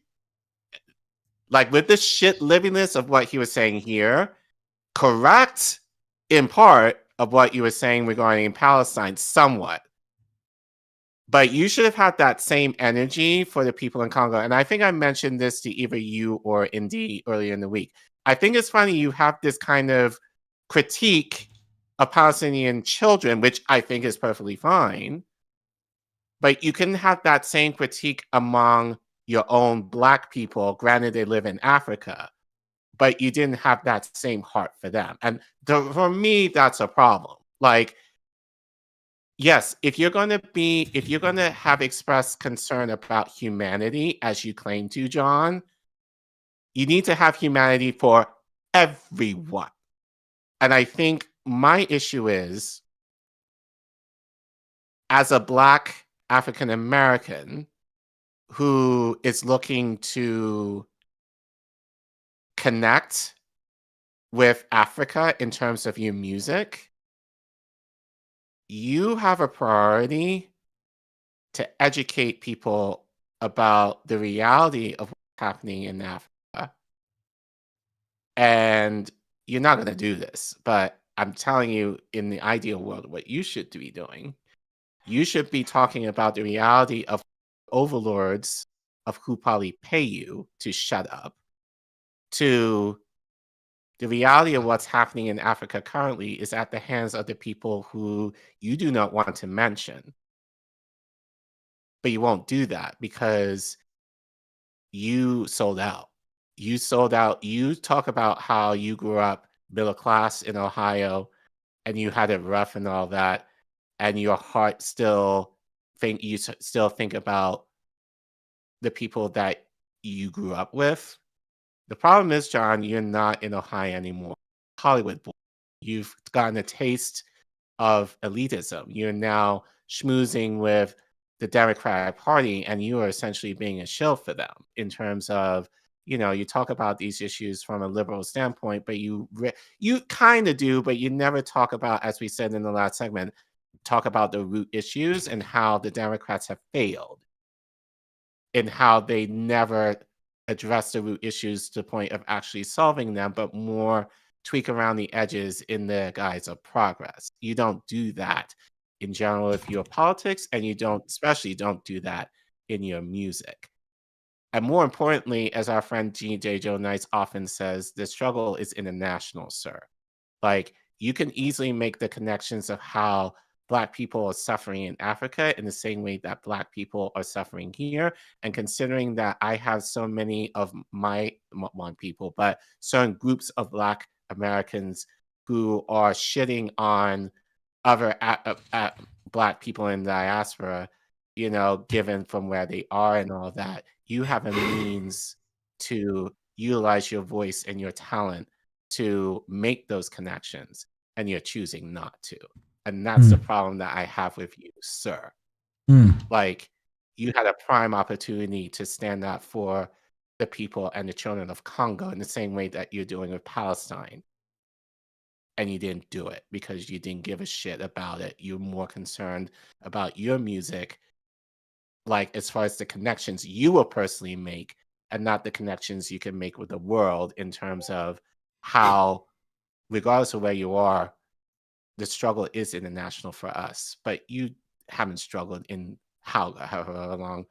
like with the shit livingness of what he was saying here, correct in part of what you were saying regarding Palestine, somewhat. But you should have had that same energy for the people in Congo. And I think I mentioned this to either you or Indy earlier in the week. I think it's funny you have this kind of critique of Palestinian children, which I think is perfectly fine. But you can have that same critique among your own Black people. Granted, they live in Africa, but you didn't have that same heart for them. And for me, that's a problem. Like, yes, if you're going to have expressed concern about humanity, as you claim to, John, you need to have humanity for everyone. And I think my issue is, as a Black African American who is looking to connect with Africa in terms of your music, you have a priority to educate people about the reality of what's happening in Africa. And you're not going to do this, but I'm telling you, in the ideal world, what you should be doing, you should be talking about the reality of overlords of who probably pay you to shut up, to the reality of what's happening in Africa currently is at the hands of the people who you do not want to mention. But you won't do that because you sold out. You sold out. You talk about how you grew up middle class in Ohio and you had it rough and all that, and your heart still think about the people that you grew up with. The problem is, John, you're not in Ohio anymore. Hollywood boy. You've gotten a taste of elitism. You're now schmoozing with the Democratic Party, and you are essentially being a shill for them in terms of, you talk about these issues from a liberal standpoint, but you kind of do, but you never talk about, as we said in the last segment, talk about the root issues and how the Democrats have failed and how they never address the root issues to the point of actually solving them, but more tweak around the edges in the guise of progress. You don't do that in general if you're politics, and you especially don't do that in your music. And more importantly, as our friend J. Joe Nice often says, the struggle is international, sir. Like, you can easily make the connections of how Black people are suffering in Africa in the same way that Black people are suffering here. And considering that I have so many of my people, but certain groups of Black Americans who are shitting on other Black people in diaspora, given from where they are and all that, you have a means to utilize your voice and your talent to make those connections, and you're choosing not to. And that's the problem that I have with you, sir. Like, you had a prime opportunity to stand up for the people and the children of Congo in the same way that you're doing with Palestine. And you didn't do it because you didn't give a shit about it. You're more concerned about your music, like as far as the connections you will personally make, and not the connections you can make with the world in terms of how, regardless of where you are, the struggle is international for us. But you haven't struggled in however long.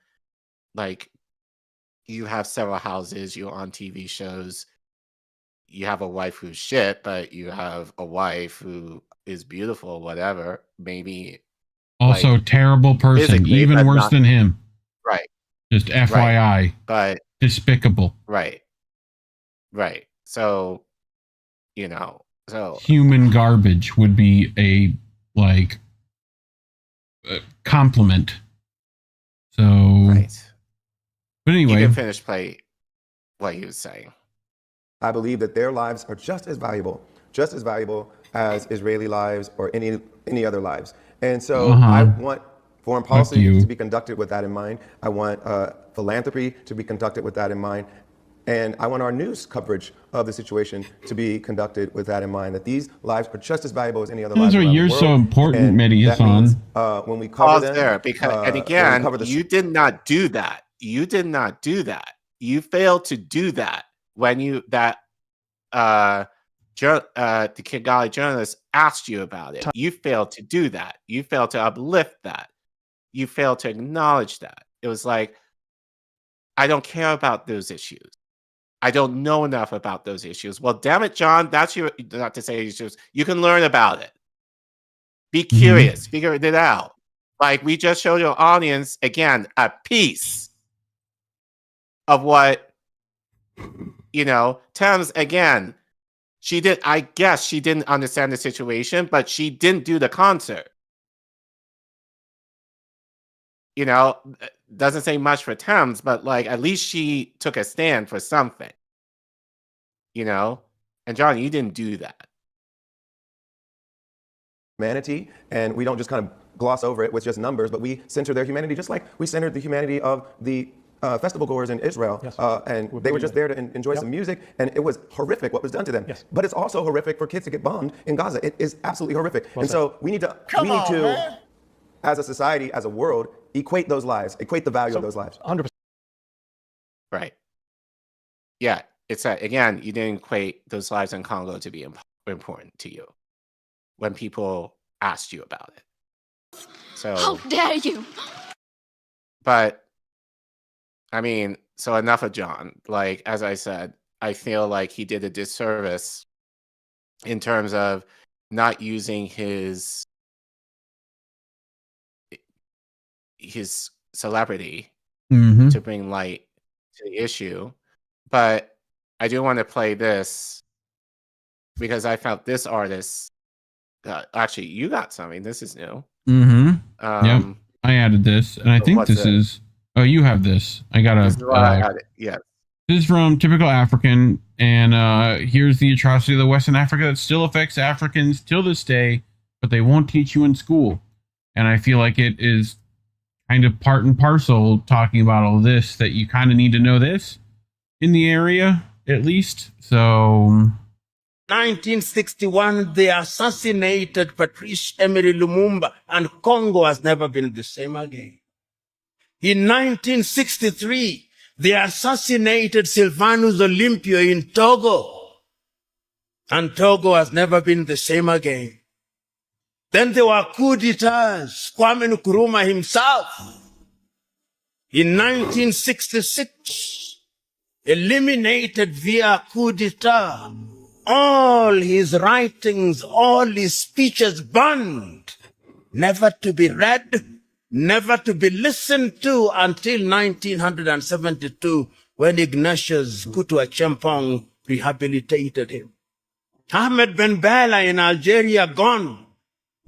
Like, you have several houses, you're on TV shows, you have a wife who's shit, but you have a wife who is beautiful, whatever. Maybe Also, like, terrible person, physically, even but worse not- than him. Right. Just FYI. Right. But Despicable. right. So, you know, so Human garbage would be a compliment. So, right. But anyway, You can finish play what he was saying. I believe that their lives are just as valuable as Israeli lives or any other lives. And so I want foreign policy to be conducted with that in mind. I want philanthropy to be conducted with that in mind. And I want our news coverage of the situation to be conducted with that in mind, that these lives are just as valuable as any other lives around the world. You're so important, Mehdi Hassan. When we cover them, there, because, and again, you did not do that. You did not do that. You failed to do that when the Kigali journalist asked you about it. You failed to do that. You failed to uplift that. You failed to acknowledge that. It was like, I don't care about those issues. I don't know enough about those issues. Well, damn it, John, that's your, not to say issues. You can learn about it. Be curious, figure it out. Like we just showed your audience, again, a piece of what, Thames, again, I guess she didn't understand the situation, but she didn't do the concert. Doesn't say much for Thames, but like at least she took a stand for something. And John, you didn't do that. Humanity, and we don't just kind of gloss over it with just numbers, but we center their humanity just like we centered the humanity of the festival goers in Israel. Yes. And they were just there to enjoy some music, and it was horrific what was done to them. Yes. But it's also horrific for kids to get bombed in Gaza. It is absolutely horrific. Well and said. so we need to, as a society, as a world, equate those lives, equate the value of those lives. 100%. Right. Yeah. It's again, you didn't equate those lives in Congo to be important to you when people asked you about it. So How dare you? But I mean, so enough of John. Like, as I said, I feel like he did a disservice in terms of not using his celebrity to bring light to the issue. But I do want to play this because I felt this artist. Actually, you got something. This is new. Yep. I added this, and I think this is. Oh, you have this. I got This is why I got it. Yeah. This is from Typical African, and here's the atrocity of the Western Africa that still affects Africans till this day, but they won't teach you in school. And I feel like it is kind of part and parcel talking about all this, that you kind of need to know this in the area, at least. So 1961, they assassinated Patrice Emery Lumumba, and Congo has never been the same again. In 1963, they assassinated Sylvanus Olympio in Togo, and Togo has never been the same again. Then there were coup d'etats, Kwame Nkrumah himself. In 1966, eliminated via coup d'etat. All his writings, all his speeches banned, never to be read, never to be listened to until 1972, when Ignatius Kutu Acheampong rehabilitated him. Ahmed Ben Bella in Algeria gone.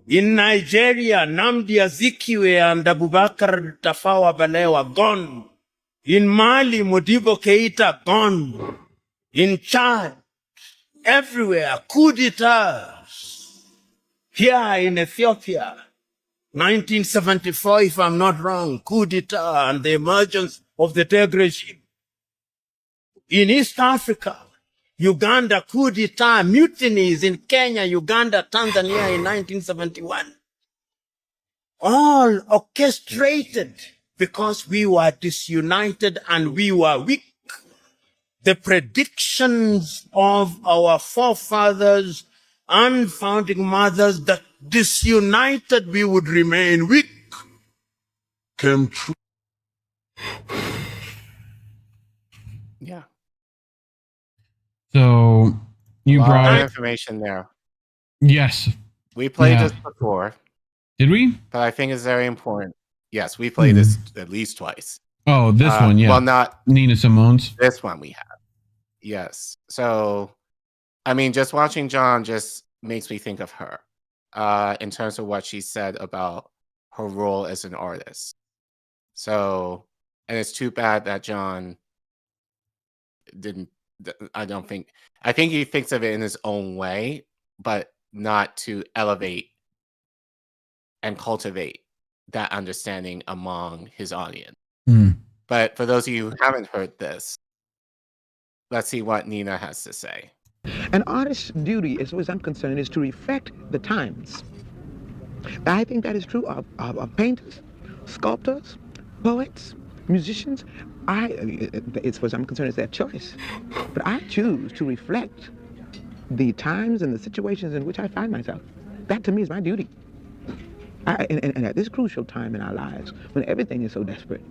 In Nigeria, Nnamdi Azikiwe and Abubakar Tafawa Balewa gone. In Mali, Modibo Keita gone. In Chad, everywhere, coup d'etats. Here in Ethiopia, 1974, if I'm not wrong, coup d'etat and the emergence of the Derg regime. In East Africa, Uganda, coup d'etat, mutinies in Kenya, Uganda, Tanzania in 1971. All orchestrated because we were disunited and we were weak. The predictions of our forefathers and founding mothers that disunited we would remain weak came true. Yeah. So you brought information there. Yes. We played Yeah. this before. Did we? But I think it's very important. Yes, we played this at least twice. Oh, this one, yeah. Well, not Nina Simone's. this one we have. Yes. So, I mean, just watching John just makes me think of her in terms of what she said about her role as an artist. So, and it's too bad that John didn't, I think he thinks of it in his own way, but not to elevate and cultivate that understanding among his audience. But for those of you who haven't heard this, let's see what Nina has to say. An artist's duty, as far as I'm concerned, is to reflect the times. I think that is true of painters, sculptors, poets, musicians. As far as I'm concerned, it's their choice. But I choose to reflect the times and the situations in which I find myself. That, to me, is my duty. And at this crucial time in our lives, when everything is so desperate,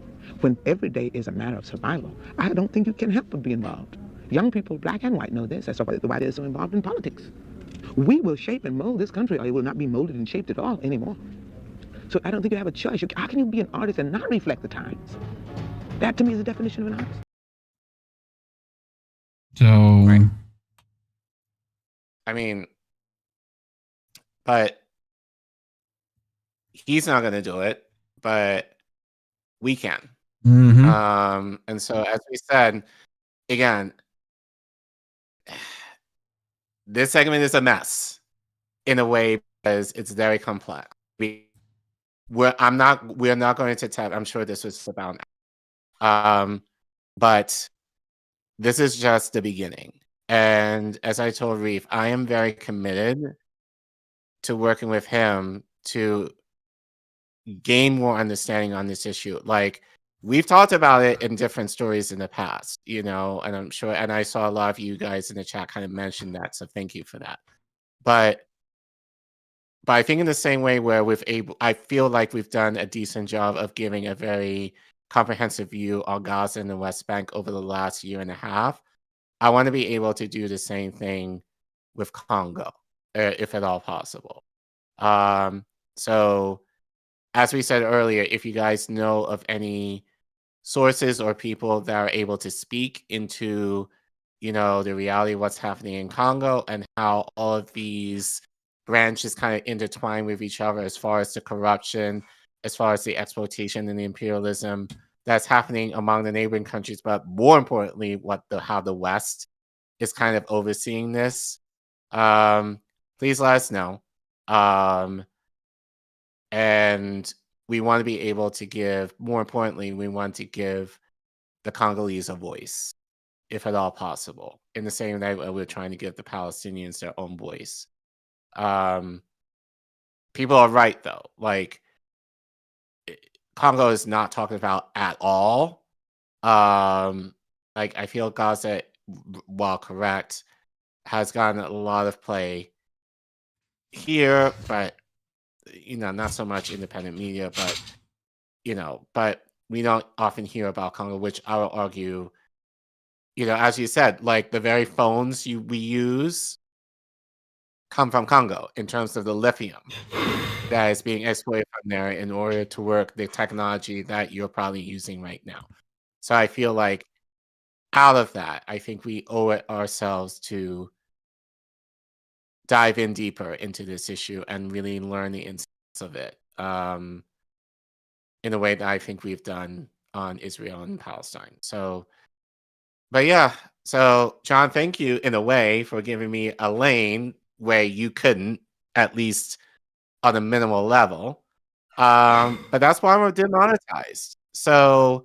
when every day is a matter of survival, I don't think you can help but be involved. Young people, black and white, know this. That's why they're so involved in politics. We will shape and mold this country, or it will not be molded and shaped at all anymore. So I don't think you have a choice. How can you be an artist and not reflect the times? That, to me, is the definition of an artist. So, I mean, but he's not going to do it, but we can. And so, as we said, again, this segment is a mess in a way because it's very complex. We're not going to tap. I'm sure this was about, but this is just the beginning. And as I told Reef, I am very committed to working with him to gain more understanding on this issue. Like, we've talked about it in different stories in the past, you know, and I'm sure, and I saw a lot of you guys in the chat kind of mention that, so thank you for that. But I think in the same way where I feel like we've done a decent job of giving a very comprehensive view on Gaza and the West Bank over the last year and a half, I want to be able to do the same thing with Congo, if at all possible. So, as we said earlier, if you guys know of any sources or people that are able to speak into, you know, the reality of what's happening in Congo and how all of these branches kind of intertwine with each other as far as the corruption, as far as the exploitation and the imperialism that's happening among the neighboring countries, but more importantly, how the West is kind of overseeing this, please let us know. And we want to be able to give, more importantly, we want to give the Congolese a voice, if at all possible, in the same way we're trying to give the Palestinians their own voice. People are right, though. Like, Congo is not talked about at all. Like, I feel Gaza, while correct, has gotten a lot of play here, but you know, not so much independent media, but you know, but we don't often hear about Congo, which I will argue, you know, as you said, like the very phones we use come from Congo in terms of the lithium that is being exploited from there in order to work the technology that you're probably using right now. So I feel like out of that, I think we owe it ourselves to dive in deeper into this issue and really learn the insights of it in a way that I think we've done on Israel and Palestine. So, but yeah, so John, thank you in a way for giving me a lane where you couldn't, at least on a minimal level. But that's why we're demonetized. So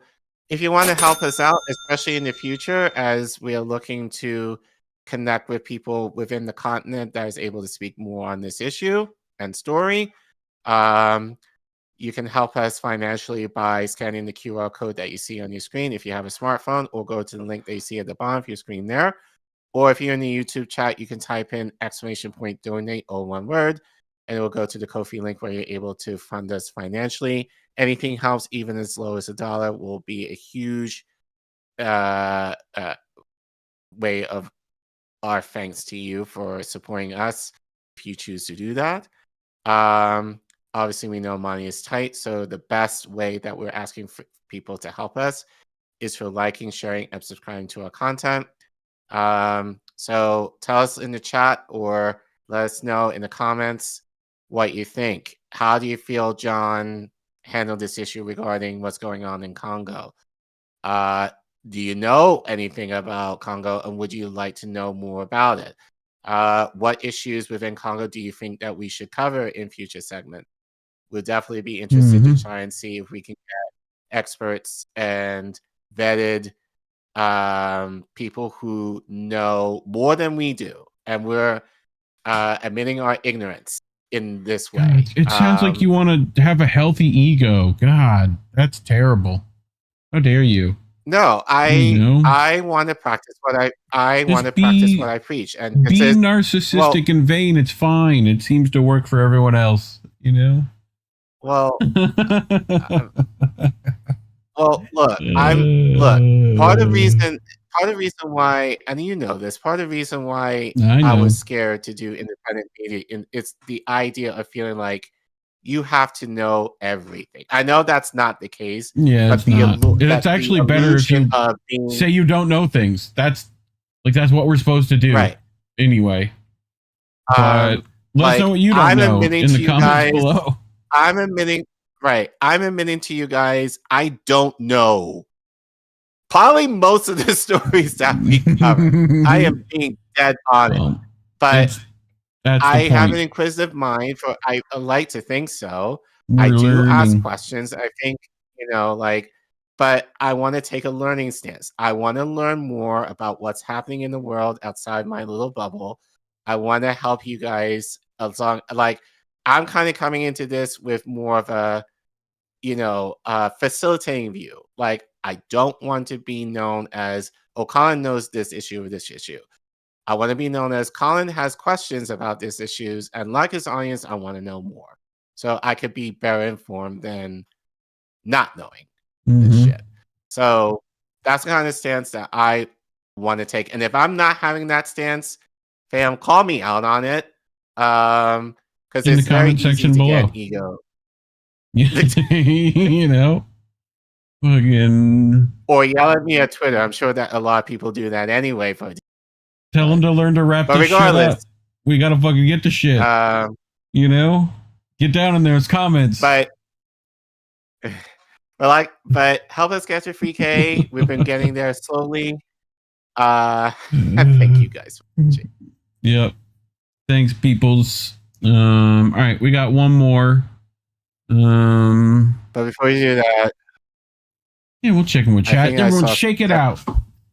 if you want to help us out, especially in the future, as we are looking to connect with people within the continent that is able to speak more on this issue and story, you can help us financially by scanning the QR code that you see on your screen if you have a smartphone, or go to the link that you see at the bottom of your screen there. Or if you're in the YouTube chat, you can type in !donate, all one word, and it will go to the Ko-fi link where you're able to fund us financially. Anything helps, even as low as $1, will be a huge way of our thanks to you for supporting us if you choose to do that. Obviously, we know money is tight, so the best way that we're asking for people to help us is for liking, sharing, and subscribing to our content. So tell us in the chat or let us know in the comments what you think. How do you feel John handled this issue regarding what's going on in Congo? Do you know anything about Congo, and would you like to know more about it? What issues within Congo do you think that we should cover in future segments? We'll definitely be interested to try and see if we can get experts and vetted people who know more than we do, and we're admitting our ignorance in this way. God, it sounds like you want to have a healthy ego. God, that's terrible. How dare you? No, I want to practice what I want to practice what I preach, and being narcissistic and vain, it's fine. It seems to work for everyone else, you know. Well, well, look, part of the reason why, and you know this, part of the reason why I was scared to do independent media, it's the idea of feeling like you have to know everything. I know that's not the case. Yeah, but it's actually better if you say you don't know things. That's what we're supposed to do, right? Anyway, but let's know what you don't know in the comments below. I'm admitting to you guys, I don't know probably most of the stories that we cover. I am being dead on it, but I have an inquisitive mind. I like to think so. I do ask questions. I think, but I want to take a learning stance. I want to learn more about what's happening in the world outside my little bubble. I want to help you guys I'm kind of coming into this with more of a, facilitating view. Like, I don't want to be known as, Collin knows this issue or this issue. I want to be known as Collin has questions about these issues, and like his audience, I want to know more. So I could be better informed than not knowing this shit. So that's the kind of stance that I want to take. And if I'm not having that stance, fam, call me out on it. Because it's very easy to get ego. Fucking. Or yell at me at Twitter. I'm sure that a lot of people do that anyway. Tell them to learn to wrap this shit up. We gotta fucking get the shit. Get down in those comments. But help us get to 3K. We've been getting there slowly. Thank you guys for watching. Yep. Thanks, peoples. All right, we got one more. But before you do that, yeah, we'll check in with chat. Everyone, shake it out.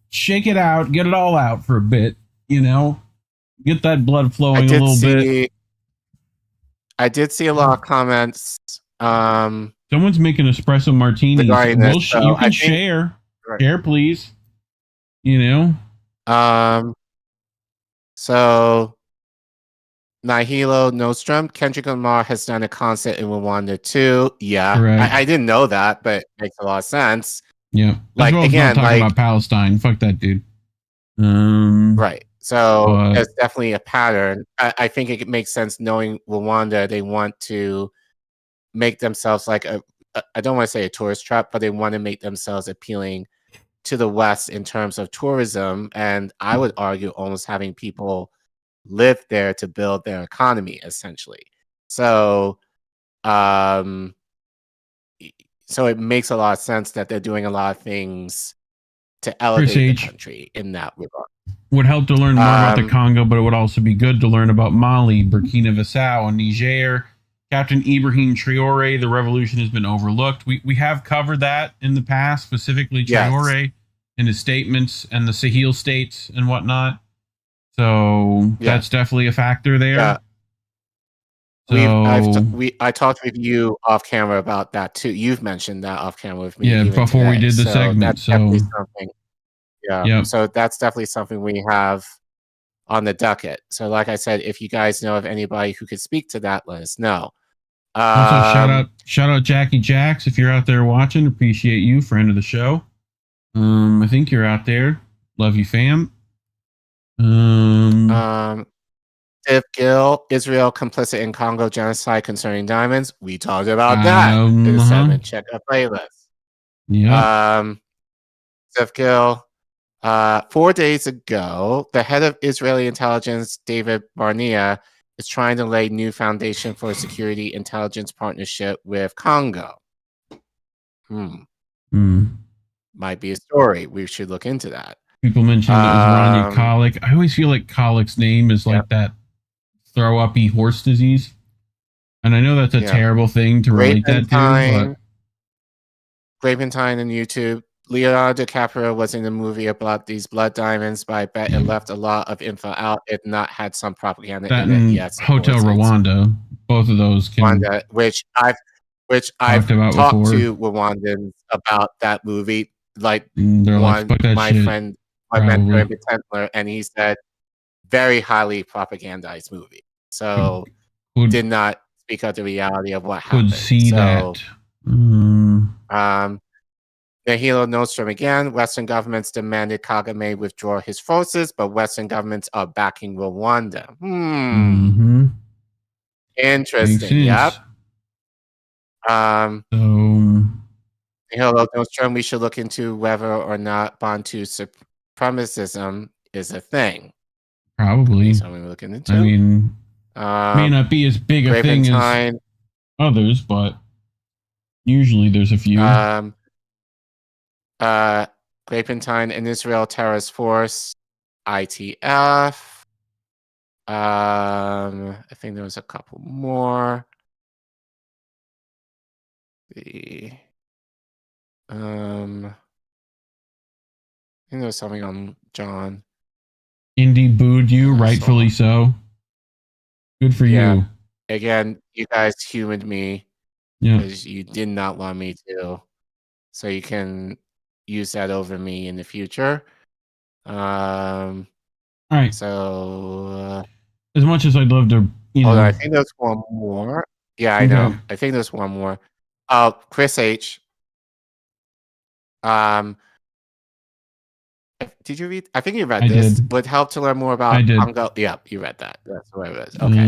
Shake it out. Get it all out for a bit. Get that blood flowing a little bit. I did see a lot of comments. Someone's making espresso martinis. You can share. Right. Share, please. So Nihilo Nostrum, Kendrick Lamar has done a concert in Rwanda too. Yeah, right. I didn't know that, but it makes a lot of sense. Yeah, again, talking about Palestine. Fuck that dude. Right. So there's definitely a pattern. I think it makes sense knowing Rwanda. They want to make themselves like I don't want to say a tourist trap, but they want to make themselves appealing to the West in terms of tourism. And I would argue almost having people live there to build their economy, essentially. So it makes a lot of sense that they're doing a lot of things to elevate the country in that regard. Would help to learn more about the Congo, but it would also be good to learn about Mali, Burkina Faso, and Niger. Captain Ibrahim Traore, the revolution has been overlooked. We have covered that in the past, specifically Traore in his statements and the Sahel states and whatnot. So that's definitely a factor there. Yeah. I talked with you off camera about that too. You've mentioned that off camera with me. Yeah, before we did the segment. That's definitely something. Yeah. Yep. So that's definitely something we have on the docket. So like I said, if you guys know of anybody who could speak to that, let us know. Also, shout out Jackie Jacks if you're out there watching. Appreciate you, friend of the show. I think you're out there. Love you, fam. Steve Gill, Israel complicit in Congo genocide concerning diamonds. We talked about that in the segment. Check our playlist. Yeah. Steve Gill, 4 days ago, the head of Israeli intelligence, David Barnea, is trying to lay new foundation for a security intelligence partnership with Congo. Might be a story. We should look into that. People mentioned it was Rania colic. I always feel like colic's name is like that throw-uppy horse disease. And I know that's a terrible thing to relate that to. Grapentine on YouTube. Leonardo DiCaprio was in the movie about these blood diamonds, but I bet it left a lot of info out if not had some propaganda That in it. and Yes, Hotel Rwanda. Both of those can... Rwanda, which I've talked to Rwandans about that movie. Like my friend, my mentor in particular, and he said very highly propagandized movie. So did not speak of the reality of what happened. Could see that. Nahilo Nostrum again. Western governments demanded Kagame withdraw his forces, but Western governments are backing Rwanda. Interesting. Yep. Nahilo Nostrum, we should look into whether or not Bantu supremacism is a thing. Probably. Something we're looking into. I mean, may not be as big a thing as others, but usually there's a few. Grapentine and Israel Terrorist Force, ITF. I think there was a couple more. I think there was something on John. Indy booed you, rightfully so. Good for you. Again, you guys humored me because you did not want me to. So you can use that over me in the future. All right. So as much as I'd love to, hold on, I think there's one more. Yeah, I know. I think there's one more. Chris H. Did you read? I think you read this. Did. Would help to learn more about Congo. Yeah, you read that. That's what it was. Okay.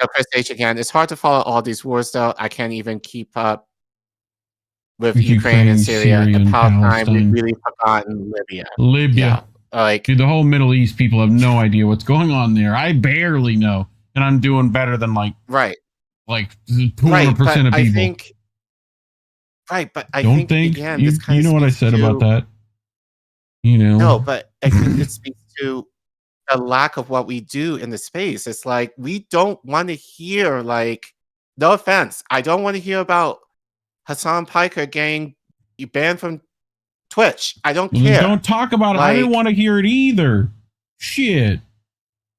So Chris H. again. It's hard to follow all these wars, though. I can't even keep up with Ukraine and Syria and Palestine. We've really forgotten Libya. Like, dude, the whole Middle East, people have no idea what's going on there. I barely know, and I'm doing better than like 200% of people. But I don't think again, you know what I said about that. You know, no, but I think it speaks to a lack of what we do in the space. It's like we don't want to hear, like, no offense, I don't want to hear about Hassan Piker getting banned from Twitch. I don't care. Don't talk about it. I didn't want to hear it either. Shit.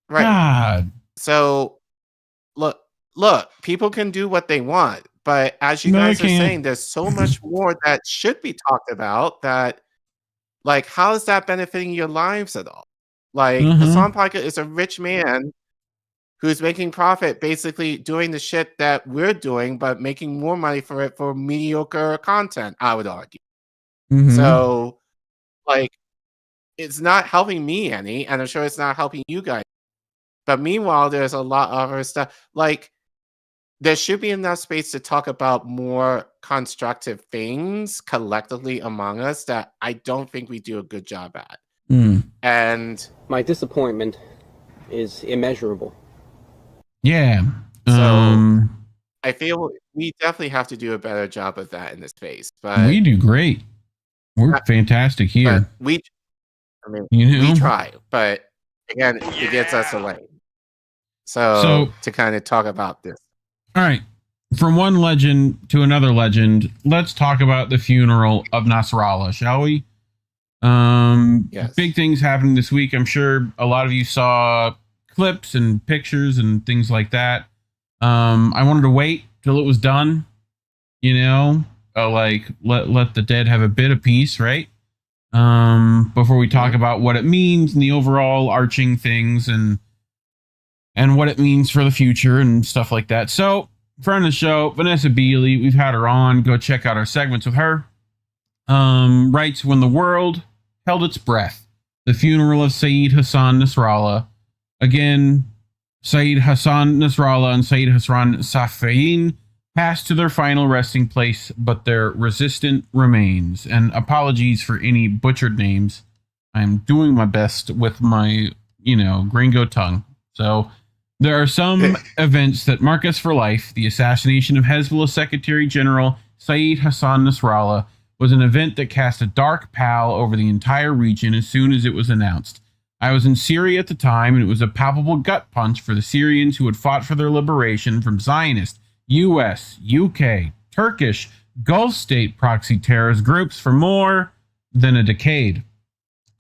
Right. God. So look, people can do what they want, but as you guys are saying, there's so much more that should be talked about. That, like, how is that benefiting your lives at all? Like, Hassan Piker is a rich man who's making profit, basically doing the shit that we're doing, but making more money for it for mediocre content, I would argue. So, like, it's not helping me any, and I'm sure it's not helping you guys. But meanwhile, there's a lot of other stuff. Like, there should be enough space to talk about more constructive things collectively among us that I don't think we do a good job at. And my disappointment is immeasurable. Yeah. So I feel we definitely have to do a better job of that in this space. But we do great. We're fantastic here. We try, but again, it gets us away. So to kind of talk about this. All right. From one legend to another legend, let's talk about the funeral of Nasrallah, shall we? Yes. Big things happening this week. I'm sure a lot of you saw clips and pictures and things like that. I wanted to wait till it was done, you know, like let the dead have a bit of peace, right? Before we talk about what it means and the overall arching things and what it means for the future and stuff like that. So, friend of the show, Vanessa Bealey, we've had her on. Go check out our segments with her. Writes, when the world held its breath, the funeral of Saeed Hassan Nasrallah, Again, Saeed Hassan Nasrallah and Saeed Hassan Safin passed to their final resting place, but their resistant remains. And apologies for any butchered names. I'm doing my best with my, gringo tongue. So there are some events that mark us for life. The assassination of Hezbollah Secretary General Saeed Hassan Nasrallah was an event that cast a dark pall over the entire region as soon as it was announced. I was in Syria at the time, and it was a palpable gut punch for the Syrians who had fought for their liberation from Zionist, US, UK, Turkish, Gulf state proxy terrorist groups for more than a decade.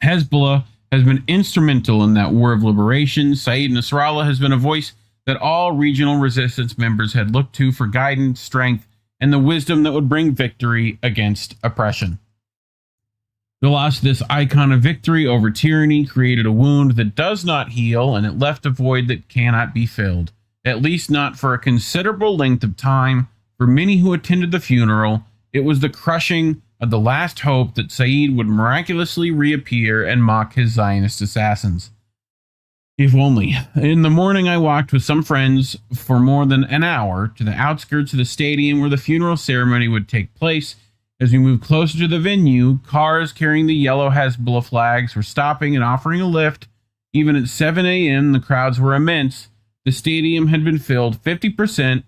Hezbollah has been instrumental in that war of liberation. Saeed Nasrallah has been a voice that all regional resistance members had looked to for guidance, strength, and the wisdom that would bring victory against oppression. The loss of this icon of victory over tyranny created a wound that does not heal, and it left a void that cannot be filled, at least not for a considerable length of time. For many who attended the funeral, it was the crushing of the last hope that Saeed would miraculously reappear and mock his Zionist assassins. If only. In the morning, I walked with some friends for more than an hour to the outskirts of the stadium where the funeral ceremony would take place. As we moved closer to the venue, cars carrying the yellow Hezbollah flags were stopping and offering a lift. Even at 7 a.m., the crowds were immense. The stadium had been filled 50%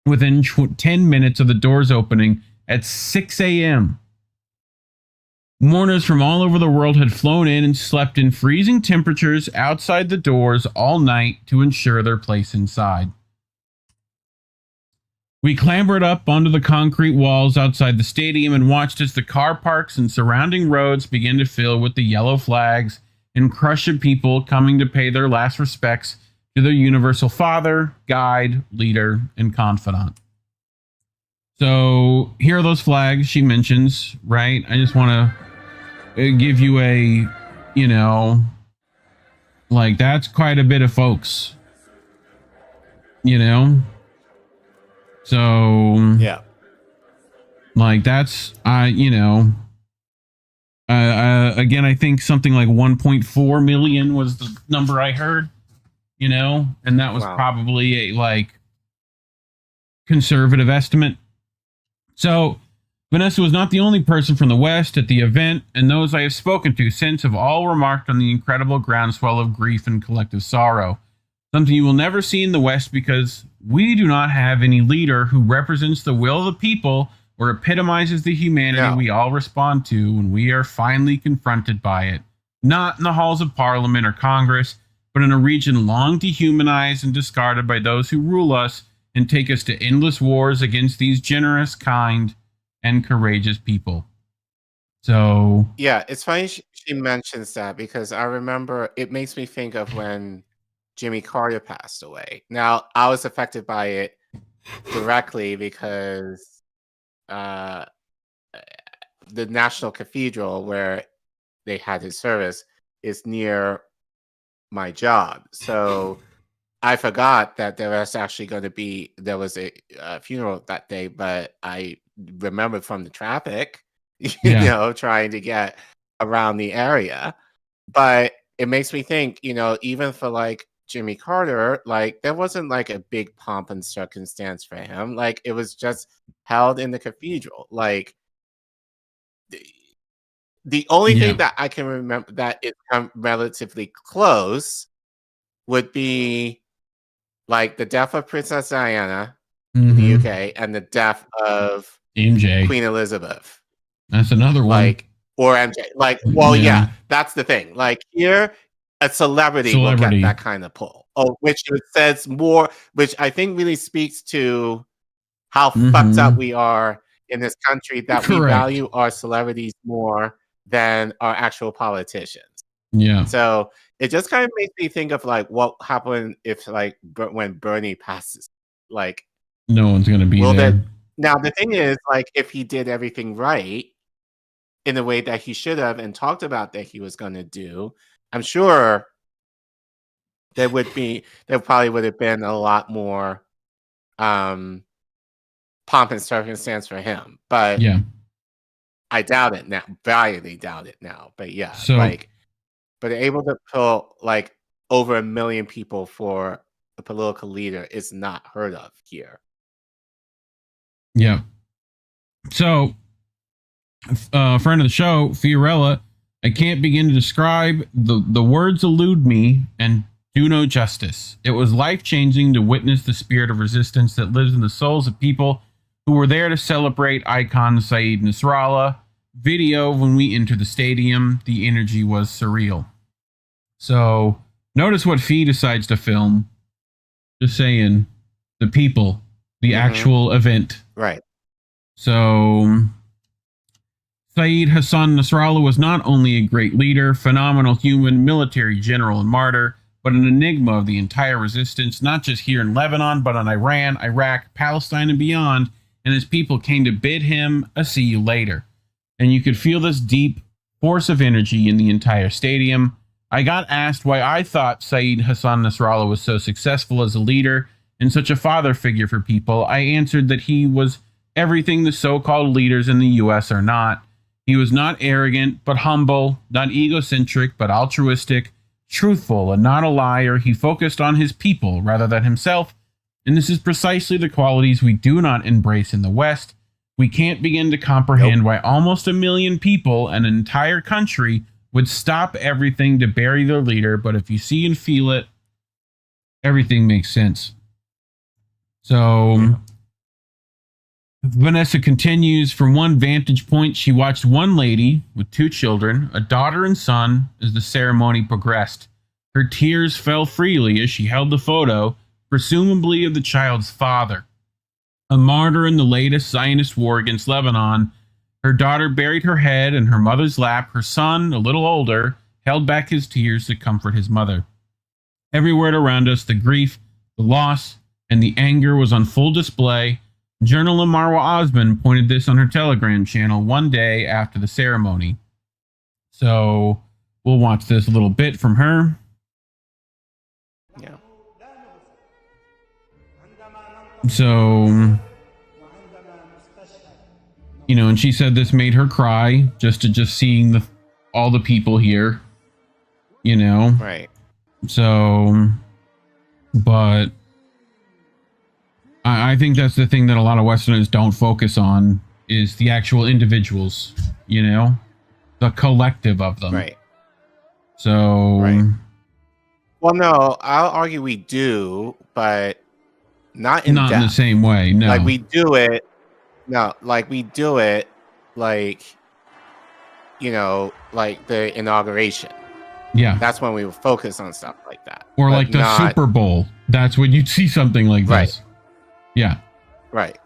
within 10 minutes of the doors opening at 6 a.m. Mourners from all over the world had flown in and slept in freezing temperatures outside the doors all night to ensure their place inside. We clambered up onto the concrete walls outside the stadium and watched as the car parks and surrounding roads began to fill with the yellow flags and crush of people coming to pay their last respects to their universal father, guide, leader, and confidant. So here are those flags she mentions, right? I just want to give you a, that's quite a bit of folks, So yeah, that's again, I think something like 1.4 million was the number I heard, and that was probably a conservative estimate. So Vanessa was not the only person from the West at the event, and those I have spoken to since have all remarked on the incredible groundswell of grief and collective sorrow. Something you will never see in the West because we do not have any leader who represents the will of the people or epitomizes the humanity we all respond to when we are finally confronted by it. Not in the halls of Parliament or Congress, but in a region long dehumanized and discarded by those who rule us and take us to endless wars against these generous, kind, and courageous people. So yeah, it's funny she mentions that because I remember it makes me think of when Jimmy Carter passed away. Now, I was affected by it directly because the National Cathedral where they had his service is near my job. So I forgot that there was actually going to be, there was a funeral that day, but I remembered from the traffic, trying to get around the area. But it makes me think, even for Jimmy Carter, there wasn't a big pomp and circumstance for him. It was just held in the cathedral. The only thing that I can remember that is relatively close would be the death of Princess Diana in the UK and the death of MJ, Queen Elizababeth. That's another one. Or MJ. That's the thing. Here, a celebrity will get that kind of pull. Which it says more, which I think really speaks to how fucked up we are in this country, that we value our celebrities more than our actual politicians. Yeah. So it just kind of makes me think of what happened if when Bernie passes. No one's gonna be there. Now the thing is, if he did everything right in the way that he should have and talked about that he was going to do, I'm sure there probably would have been a lot more pomp and circumstance for him. But I doubt it now. Valiantly doubt it now. But yeah, so, but able to pull over 1 million people for a political leader is not heard of here. Yeah. So, friend of the show, Fiorella, I can't begin to describe. The words elude me and do no justice. It was life-changing to witness the spirit of resistance that lives in the souls of people who were there to celebrate icon Saeed Nasrallah. Video when we entered the stadium, the energy was surreal. So, notice what Fee decides to film. Just saying, the people, the actual event. Right. So, Saeed Hassan Nasrallah was not only a great leader, phenomenal human, military general, and martyr, but an enigma of the entire resistance, not just here in Lebanon, but in Iran, Iraq, Palestine, and beyond. And his people came to bid him a see you later. And you could feel this deep force of energy in the entire stadium. I got asked why I thought Saeed Hassan Nasrallah was so successful as a leader and such a father figure for people. I answered that he was everything the so-called leaders in the U.S. are not. He was not arrogant, but humble, not egocentric, but altruistic, truthful, and not a liar. He focused on his people rather than himself. And this is precisely the qualities we do not embrace in the West. We can't begin to comprehend why almost 1 million people, an entire country, would stop everything to bury their leader. But if you see and feel it, everything makes sense. So Vanessa continues, from one vantage point, she watched one lady with 2 children, a daughter and son, as the ceremony progressed. Her tears fell freely as she held the photo, presumably of the child's father. A martyr in the latest Zionist war against Lebanon, her daughter buried her head in her mother's lap. Her son, a little older, held back his tears to comfort his mother. Everywhere around us, the grief, the loss, and the anger was on full display. Journalist Marwa Osman pointed this on her Telegram channel one day after the ceremony. So we'll watch this a little bit from her. Yeah. So, you know, and she said this made her cry just seeing all the people here, you know. Right. So, but I think that's the thing that a lot of Westerners don't focus on is the actual individuals, you know, the collective of them. Right. So, right. Well, no, I'll argue we do, but not in not depth. In the same way. No, like we do it. No, like we do it, like, you know, like the inauguration. Yeah, that's when we would focus on stuff like that. Or like the Super Bowl. That's when you'd see something like this. Right. Yeah. Right.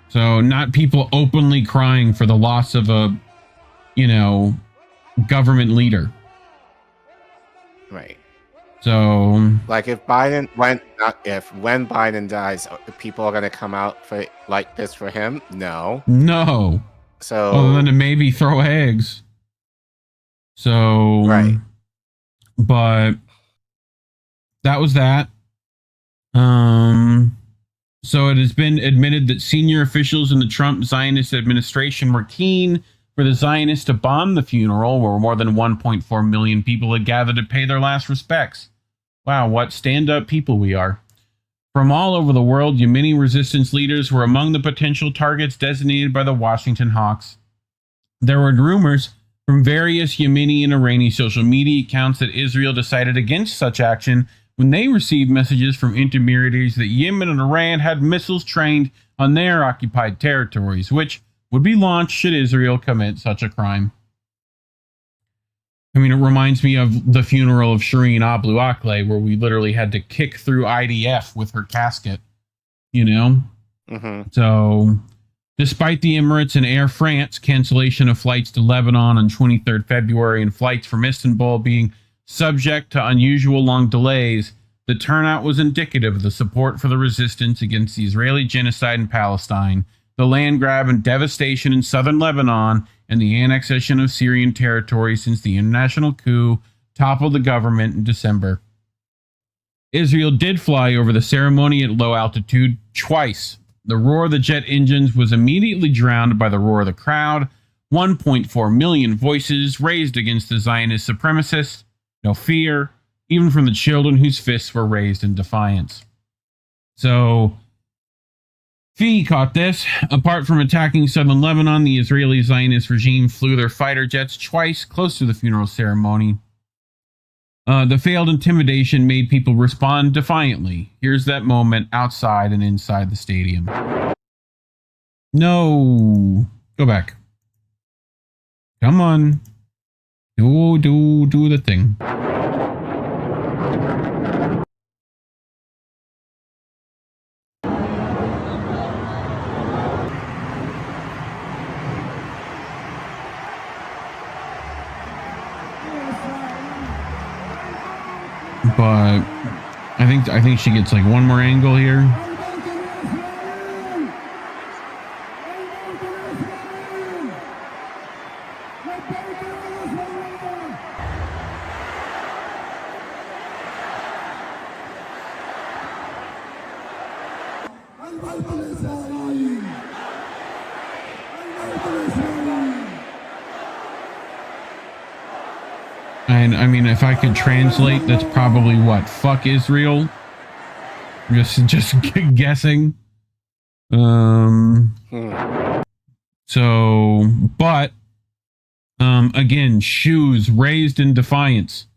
So not people openly crying for the loss of a, you know, government leader. Right. So like if when Biden dies, people are going to come out for like this for him? No. No. So other than to maybe throw eggs. So right. But that was that. So it has been admitted that senior officials in the Trump Zionist administration were keen for the Zionists to bomb the funeral, where more than 1.4 million people had gathered to pay their last respects. Wow, what stand-up people we are. From all over the world, Yemeni resistance leaders were among the potential targets designated by the Washington Hawks. There were rumors from various Yemeni and Iranian social media accounts that Israel decided against such action when they received messages from intermediaries that Yemen and Iran had missiles trained on their occupied territories, which would be launched should Israel commit such a crime. I mean, it reminds me of the funeral of Shireen Abu Akleh, where we literally had to kick through IDF with her casket, you know? Mm-hmm. So, despite the Emirates and Air France cancellation of flights to Lebanon on 23rd February and flights from Istanbul being subject to unusual long delays, the turnout was indicative of the support for the resistance against the Israeli genocide in Palestine, the land grab and devastation in southern Lebanon, and the annexation of Syrian territory since the international coup toppled the government in December. Israel did fly over the ceremony at low altitude twice. The roar of the jet engines was immediately drowned by the roar of the crowd. 1.4 million voices raised against the Zionist supremacists. no fear, even from the children whose fists were raised in defiance. So, Fi caught this. Apart from attacking southern Lebanon, the Israeli Zionist regime flew their fighter jets twice close to the funeral ceremony. The failed intimidation made people respond defiantly. Here's that moment outside and inside the stadium. No. Go back. Come on. Do the thing. But I think she gets like one more angle here. And I mean, if I could translate, that's probably what? Fuck Israel. Just guessing. So, but again, shoes raised in defiance.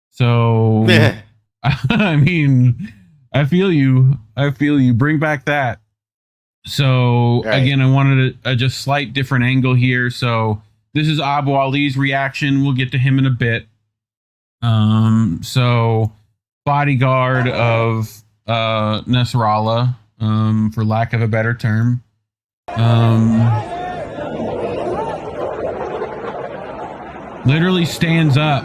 So, I mean, I feel you. Bring back that. So again, I wanted a just slight different angle here. So. This is Abu Ali's reaction. We'll get to him in a bit. So bodyguard of Nasrallah, for lack of a better term. Literally stands up.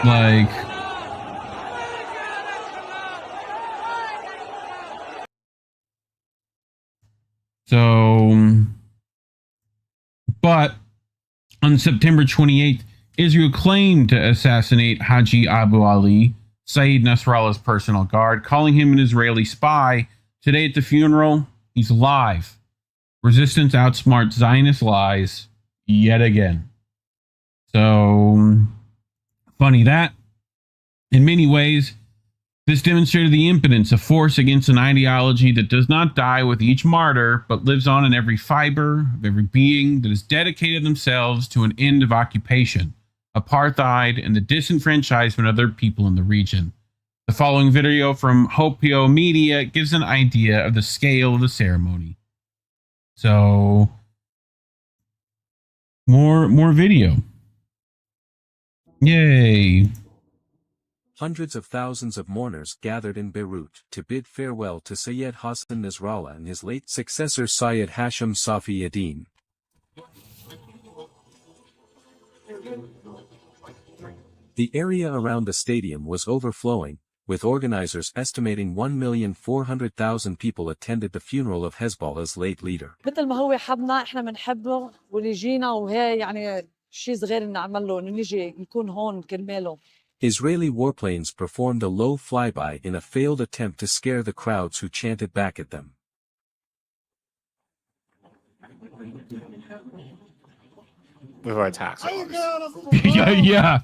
Like, so, but on September 28th, Israel claimed to assassinate Haji Abu Ali, Saeed Nasrallah's personal guard, calling him an Israeli spy. Today at the funeral, he's alive. Resistance outsmarts Zionist lies yet again. So, funny that. In many ways, this demonstrated the impotence of force against an ideology that does not die with each martyr, but lives on in every fiber of every being that has dedicated themselves to an end of occupation, apartheid, and the disenfranchisement of their people in the region. The following video from Hopio Media gives an idea of the scale of the ceremony. So, more video. Yay. Hundreds of thousands of mourners gathered in Beirut to bid farewell to Syed Hassan Nasrallah and his late successor Syed Hashim Safi ad-Din. The area around the stadium was overflowing, with organizers estimating 1,400,000 people attended the funeral of Hezbollah's late leader. مثل ما هو حبنا احنا بنحبه واللي جينا وهي يعني شيء صغير نعمل له انه نيجي نكون هون كرماله. Israeli warplanes performed a low flyby in a failed attempt to scare the crowds who chanted back at them. With our attacks. Yeah.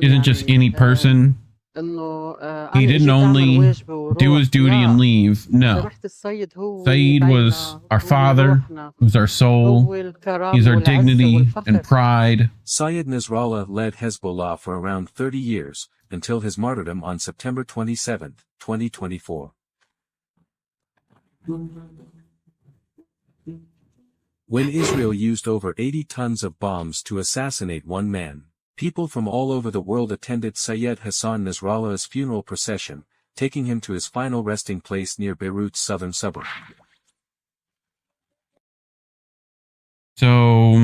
Isn't just any person. He didn't only do his duty and leave. No. Saeed was our father, who's our soul. He's our dignity and pride. Syed Nasrallah led Hezbollah for around 30 years, until his martyrdom on September 27, 2024. When Israel used over 80 tons of bombs to assassinate one man, people from all over the world attended Syed Hassan Nasrallah's funeral procession, taking him to his final resting place near Beirut's southern suburb. So,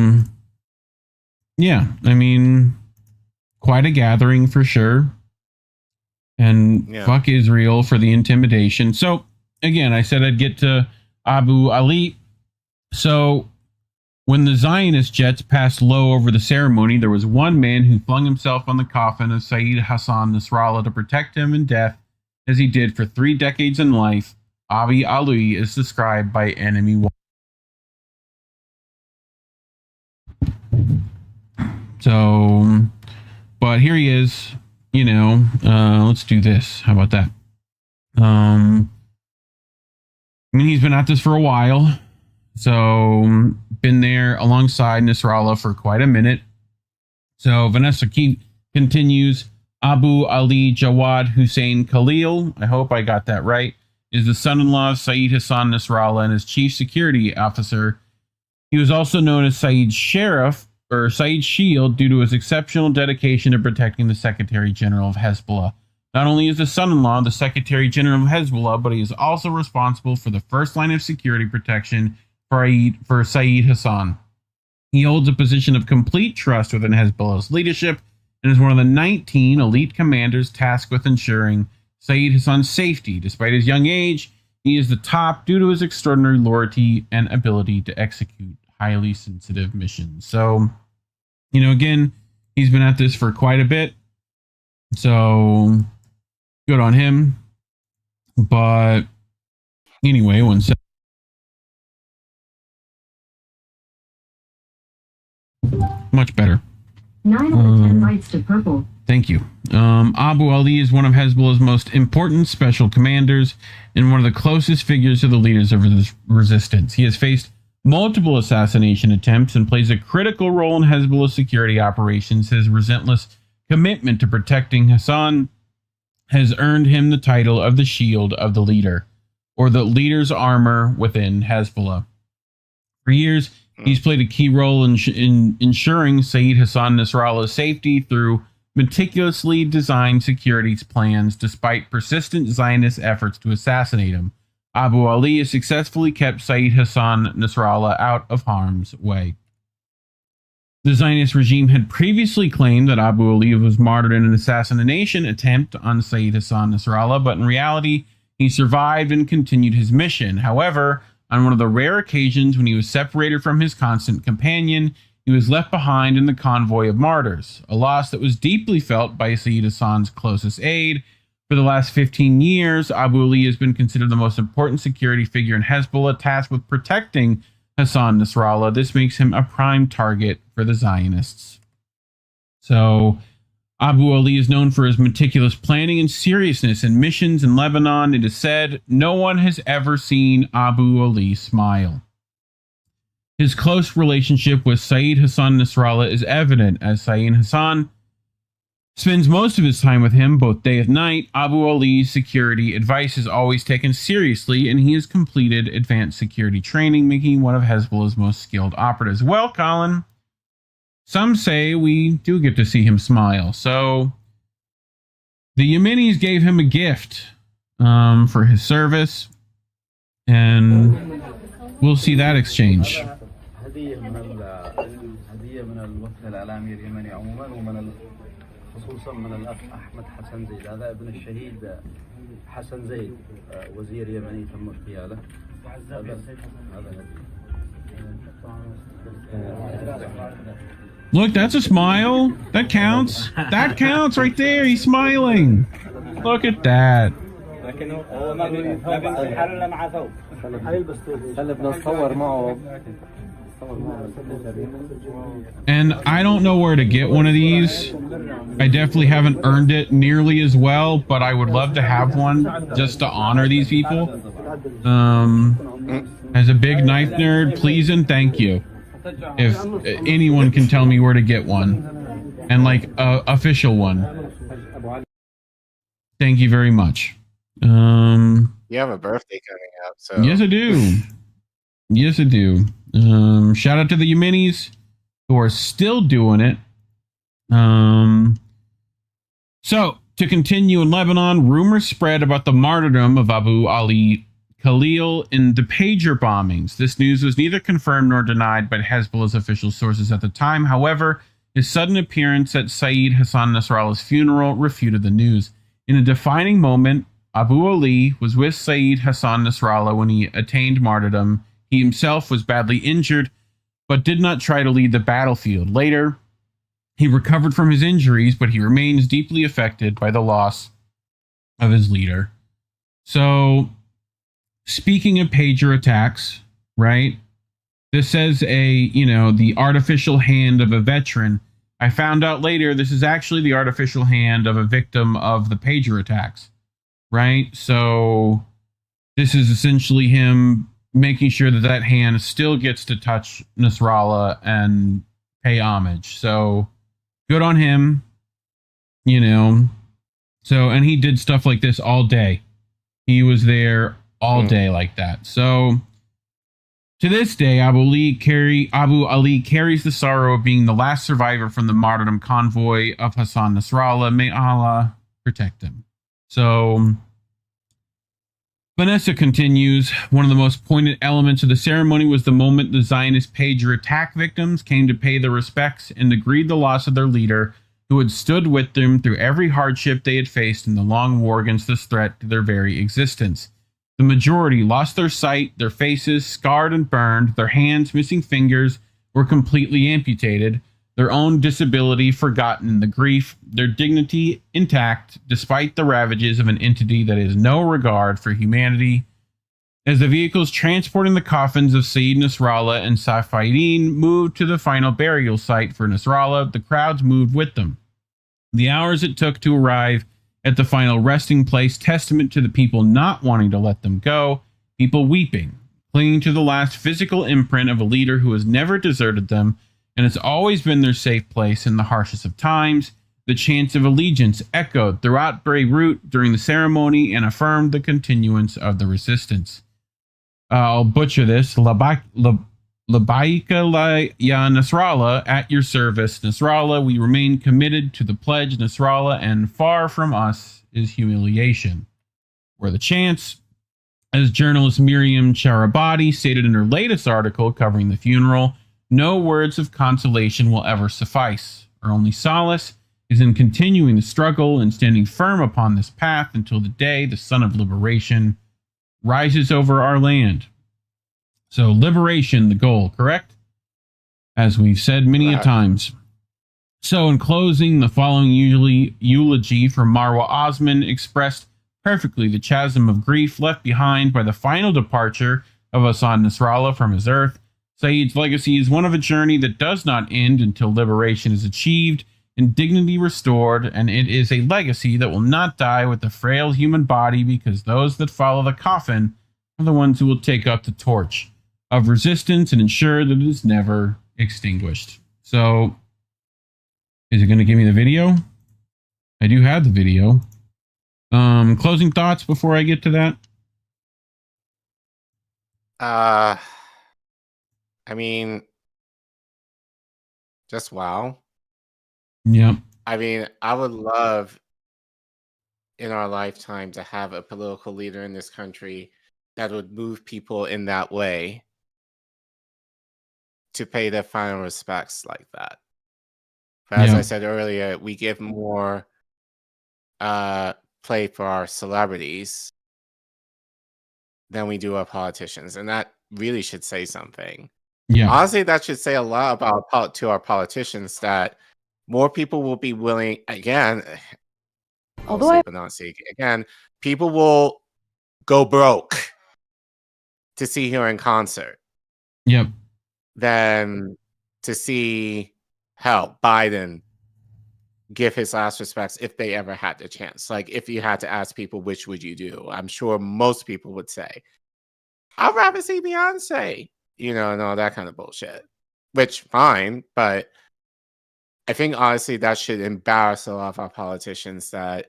yeah, I mean, quite a gathering for sure. And fuck Israel for the intimidation. So, again, I said I'd get to Abu Ali. So, when the Zionist jets passed low over the ceremony, there was one man who flung himself on the coffin of Saeed Hassan Nasrallah to protect him in death, as he did for 3 decades in life. Abu Ali is described by Enemy Watch. So, but here he is, let's do this. How about that? I mean, he's been at this for a while. So, been there alongside Nasrallah for quite a minute. So, Vanessa continues. Abu Ali Jawad Hussein Khalil, I hope I got that right, is the son-in-law of Saeed Hassan Nasrallah and his chief security officer. He was also known as Saeed Sheriff, or Saeed Shield, due to his exceptional dedication to protecting the Secretary General of Hezbollah. Not only is the son-in-law the Secretary General of Hezbollah, but he is also responsible for the first line of security protection for Saeed Hassan. He holds a position of complete trust within Hezbollah's leadership and is one of the 19 elite commanders tasked with ensuring Saeed Hassan's safety. Despite his young age, he is the top due to his extraordinary loyalty and ability to execute highly sensitive missions. So, again, he's been at this for quite a bit. So, good on him. But anyway, one second. Much better. 9 out of 10 lights to purple. Thank you. Abu Ali is one of Hezbollah's most important special commanders and one of the closest figures to the leaders of the resistance. He has faced multiple assassination attempts and plays a critical role in Hezbollah's security operations. His relentless commitment to protecting Hassan has earned him the title of the Shield of the Leader, or the leader's armor within Hezbollah. For years, he's played a key role in ensuring Saeed Hassan Nasrallah's safety through meticulously designed security plans despite persistent Zionist efforts to assassinate him. Abu Ali has successfully kept Saeed Hassan Nasrallah out of harm's way. The Zionist regime had previously claimed that Abu Ali was martyred in an assassination attempt on Saeed Hassan Nasrallah, but in reality, he survived and continued his mission. However, on one of the rare occasions when he was separated from his constant companion, he was left behind in the convoy of martyrs, a loss that was deeply felt by Saeed Hassan's closest aide. For the last 15 years, Abu Ali has been considered the most important security figure in Hezbollah, tasked with protecting Hassan Nasrallah. This makes him a prime target for the Zionists. So, Abu Ali is known for his meticulous planning and seriousness in missions in Lebanon. It is said no one has ever seen Abu Ali smile. His close relationship with Saeed Hassan Nasrallah is evident as Saeed Hassan spends most of his time with him, both day and night. Abu Ali's security advice is always taken seriously, and he has completed advanced security training, making him one of Hezbollah's most skilled operatives. Well, Collin, some say we do get to see him smile. So the Yemenis gave him a gift for his service, and we'll see that exchange. خصوصا من الأخ أحمد حسن زيد هذا ابن الشهيد حسن زيد وزير يمني تم اغتياله Look, that's a smile. That counts. That counts right there. He's smiling. Look at that. And I don't know where to get one of these. I definitely haven't earned it nearly as well, but I would love to have one just to honor these people. As a big knife nerd, please and thank you. If anyone can tell me where to get one, and like a official one, thank you very much. You have a birthday coming up, so yes, I do. Yes, I do. Shout out to the Yemenis who are still doing it. So, to continue in Lebanon, rumors spread about the martyrdom of Abu Ali Khalil in the pager bombings. This news was neither confirmed nor denied by Hezbollah's official sources at the time. However, his sudden appearance at Saeed Hassan Nasrallah's funeral refuted the news. In a defining moment, Abu Ali was with Saeed Hassan Nasrallah when he attained martyrdom. He himself was badly injured, but did not try to lead the battlefield. Later, he recovered from his injuries, but he remains deeply affected by the loss of his leader. So, speaking of pager attacks, right? This says the artificial hand of a veteran. I found out later this is actually the artificial hand of a victim of the pager attacks, right? So this is essentially him making sure that that hand still gets to touch Nasrallah and pay homage. So good on him, you know. So, and he did stuff like this all day. He was there all day like that. So to this day, Abu Ali carries the sorrow of being the last survivor from the martyrdom convoy of Hassan Nasrallah. May Allah protect him. So Vanessa continues, one of the most poignant elements of the ceremony was the moment the Zionist pager attack victims came to pay their respects and to grieve the loss of their leader, who had stood with them through every hardship they had faced in the long war against this threat to their very existence. The majority lost their sight, their faces scarred and burned, their hands, missing fingers, were completely amputated, their own disability forgotten in the grief, their dignity intact despite the ravages of an entity that has no regard for humanity. As the vehicles transporting the coffins of Sayyid Nasrallah and Safieddine moved to the final burial site for Nasrallah, the crowds moved with them. The hours it took to arrive at the final resting place, testament to the people not wanting to let them go, people weeping, clinging to the last physical imprint of a leader who has never deserted them and has always been their safe place in the harshest of times. The chants of allegiance echoed throughout Beirut during the ceremony and affirmed the continuance of the resistance. I'll butcher this. Labaika ya Nasrallah, at your service, Nasrallah. We remain committed to the pledge, Nasrallah, and far from us is humiliation. Were the chants, as journalist Miriam Charabadi stated in her latest article covering the funeral, no words of consolation will ever suffice. Our only solace is in continuing the struggle and standing firm upon this path until the day the sun of liberation rises over our land. So liberation, the goal, correct? As we've said many a times. So in closing, the following eulogy from Marwa Osman expressed perfectly the chasm of grief left behind by the final departure of Hassan Nasrallah from his earth. Sayyid's legacy is one of a journey that does not end until liberation is achieved and dignity restored, and it is a legacy that will not die with the frail human body, because those that follow the coffin are the ones who will take up the torch of resistance and ensure that it is never extinguished. So, is it going to give me the video? I do have the video. Closing thoughts before I get to that? I mean, just wow. Yep. I mean, I would love in our lifetime to have a political leader in this country that would move people in that way to pay their final respects like that. But as I said earlier, we give more play for our celebrities than we do our politicians, and that really should say something. Yeah. Honestly, that should say a lot about to our politicians, that more people will be willing, again, again, people will go broke to see her in concert. Yep. Than to see Biden give his last respects if they ever had the chance. Like, if you had to ask people, which would you do? I'm sure most people would say, I'd rather see Beyonce, and all that kind of bullshit. Which, fine, but I think honestly that should embarrass a lot of our politicians, that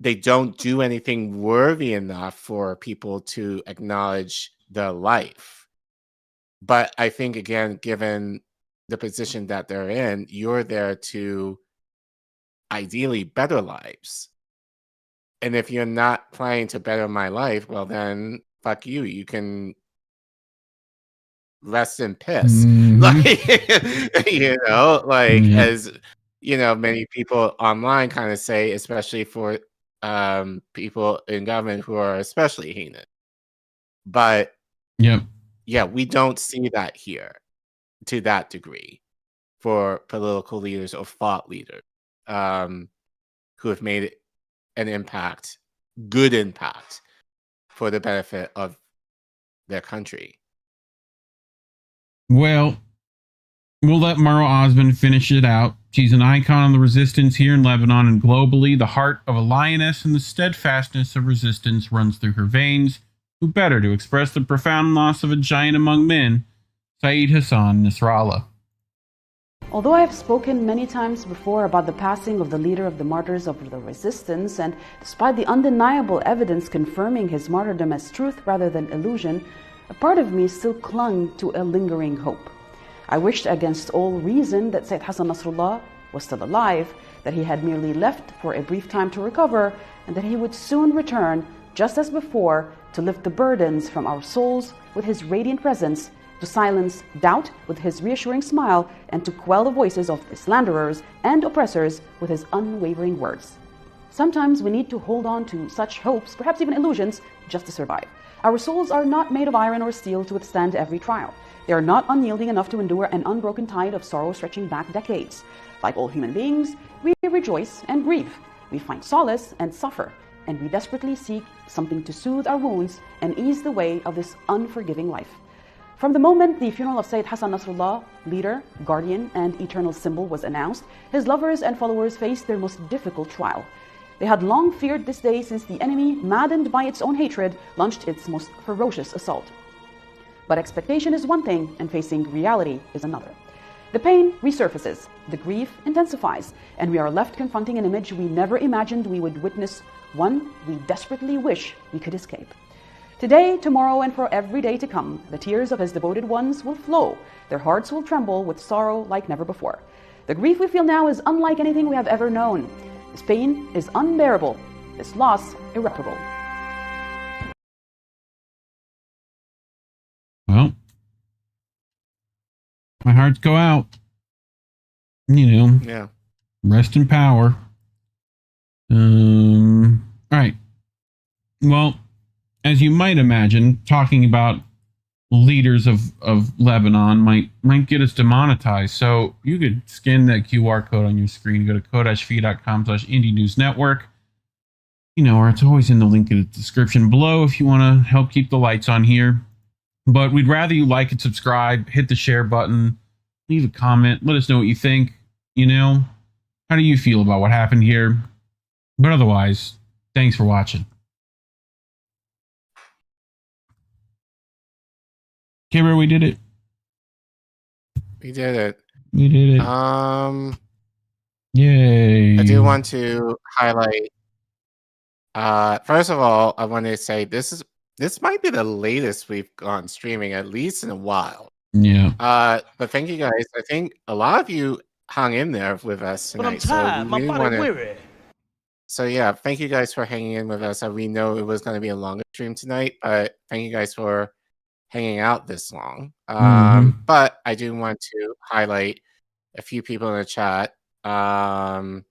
they don't do anything worthy enough for people to acknowledge their life. But I think, again, given the position that they're in, you're there to ideally better lives. And if you're not planning to better my life, well, then fuck you. You can rest in piss. As many people online kind of say, especially for people in government who are especially heinous. But yeah, we don't see that here to that degree for political leaders or thought leaders who have made an impact, good impact, for the benefit of their country. Well, we'll let Maro Osman finish it out. She's an icon of the resistance here in Lebanon and globally. The heart of a lioness and the steadfastness of resistance runs through her veins. Who better to express the profound loss of a giant among men, Saeed Hassan Nasrallah. Although I have spoken many times before about the passing of the leader of the martyrs of the resistance, and despite the undeniable evidence confirming his martyrdom as truth rather than illusion, a part of me still clung to a lingering hope. I wished against all reason that Sayyid Hassan Nasrallah was still alive, that he had merely left for a brief time to recover, and that he would soon return, just as before, to lift the burdens from our souls with his radiant presence, to silence doubt with his reassuring smile, and to quell the voices of the slanderers and oppressors with his unwavering words. Sometimes we need to hold on to such hopes, perhaps even illusions, just to survive. Our souls are not made of iron or steel to withstand every trial. They are not unyielding enough to endure an unbroken tide of sorrow stretching back decades. Like all human beings, we rejoice and grieve. We find solace and suffer, and we desperately seek something to soothe our wounds and ease the way of this unforgiving life. From the moment the funeral of Sayyid Hassan Nasrallah, leader, guardian, and eternal symbol was announced, his lovers and followers faced their most difficult trial. They had long feared this day since the enemy, maddened by its own hatred, launched its most ferocious assault. But expectation is one thing, and facing reality is another. The pain resurfaces, the grief intensifies, and we are left confronting an image we never imagined we would witness, one we desperately wish we could escape. Today, tomorrow, and for every day to come, the tears of his devoted ones will flow. Their hearts will tremble with sorrow like never before. The grief we feel now is unlike anything we have ever known. This pain is unbearable. This loss, irreparable. Well, my hearts go out. You know. Yeah. Rest in power. All right. Well, as you might imagine, talking about leaders of Lebanon might get us demonetized. So you could scan that QR code on your screen, go to ko-fi.com/indienewsnetwork. You know, or it's always in the link in the description below if you want to help keep the lights on here. But we'd rather you like and subscribe, hit the share button, leave a comment, let us know what you think. You know, how do you feel about what happened here? But otherwise, thanks for watching. Okay, bro, we did it. We did it. We did it. Yay. I do want to highlight. First of all, I want to say this might be the latest we've gone streaming, at least in a while. Yeah. But thank you guys. I think a lot of you hung in there with us tonight. But I'm tired. My body weary. So yeah, thank you guys for hanging in with us. We know it was going to be a longer stream tonight, but thank you guys for hanging out this long. But I do want to highlight a few people in the chat that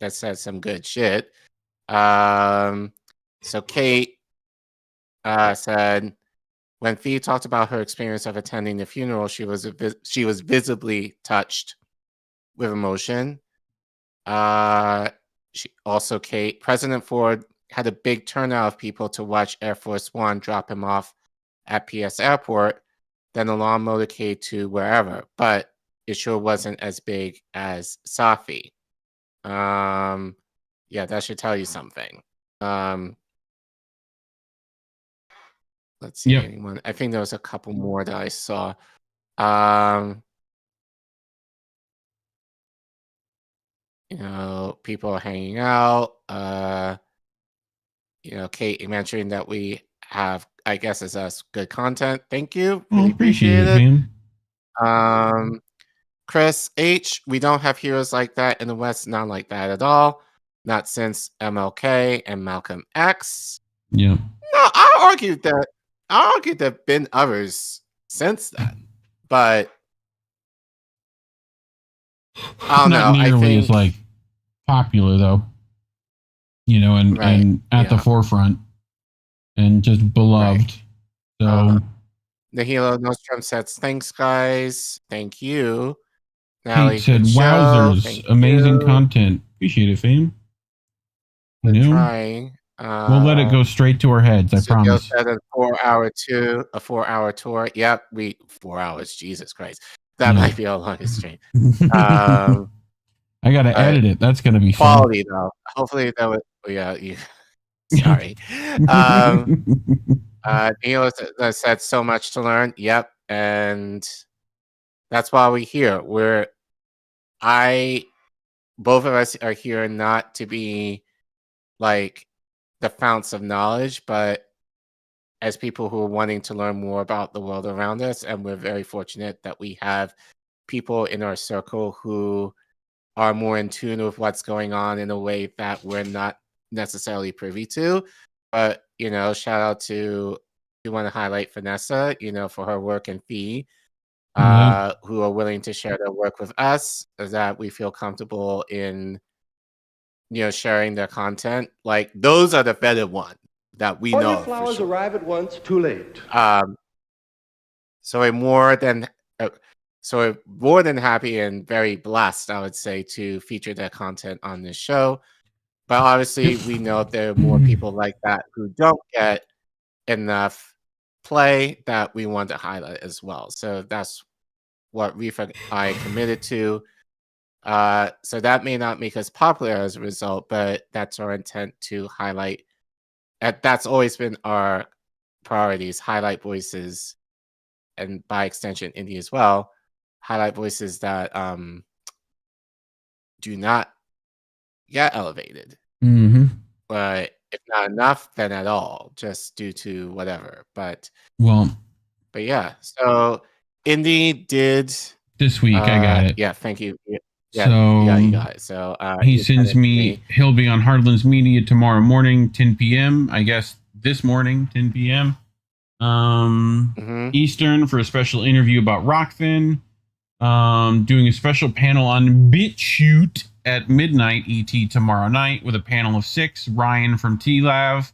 said some good shit. So Kate said, when Fee talked about her experience of attending the funeral, she was visibly touched with emotion. Kate, President Ford had a big turnout of people to watch Air Force One drop him off at PS Airport, then a long motorcade to wherever, but it sure wasn't as big as Safi. Yeah, that should tell you something. Let's see, anyone. I think there was a couple more that I saw. You know, people hanging out. You know, Kate mentioned that we have, I guess, it's us good content. Thank you. Really appreciate it. Man. Chris H, we don't have heroes like that in the West, not like that at all. Not since MLK and Malcolm X. Yeah. No, I argued there have been others since then, but I don't know. Not nearly I think as like popular though. You know, and at the forefront and just beloved. So Nahilo Nostrum says, thanks guys. Thank you. Natalie Pete said, wowzers, amazing content. Appreciate it, fam. You know, trying. We'll let it go straight to our heads, I promise. Said a 4-hour tour. Yep, 4 hours. Jesus Christ. That might be a longest stream. I gotta edit it. That's gonna be quality fun. though. Hopefully that would. Yeah, sorry. Neil has said so much to learn. Yep, and that's why we're here. Both of us are here not to be like the founts of knowledge, but as people who are wanting to learn more about the world around us. And we're very fortunate that we have people in our circle who are more in tune with what's going on in a way that we're not necessarily privy to. But, shout out to, we want to highlight Vanessa, for her work and Fee, who are willing to share their work with us, that we feel comfortable in, sharing their content. Like, those are the vetted ones that we know. All your flowers arrive at once, too late. So we're more than happy and very blessed, I would say, to feature their content on this show. But obviously, we know there are more people like that who don't get enough play that we want to highlight as well. So that's what Reef and I committed to. So that may not make us popular as a result, but that's our intent to highlight. That's always been our priorities, highlight voices, and by extension, indie as well, highlight voices that do not get elevated. But if not enough, then at all, just due to whatever. But yeah. So Indie did this week. I got it. Yeah, thank you. Yeah, you got it. So he sends me. He'll be on Hardlands Media tomorrow morning, 10 p.m. I guess this morning, 10 p.m. Eastern for a special interview about Rockfin. Doing a special panel on BitChute at midnight ET tomorrow night with a panel of 6. Ryan from TLAV,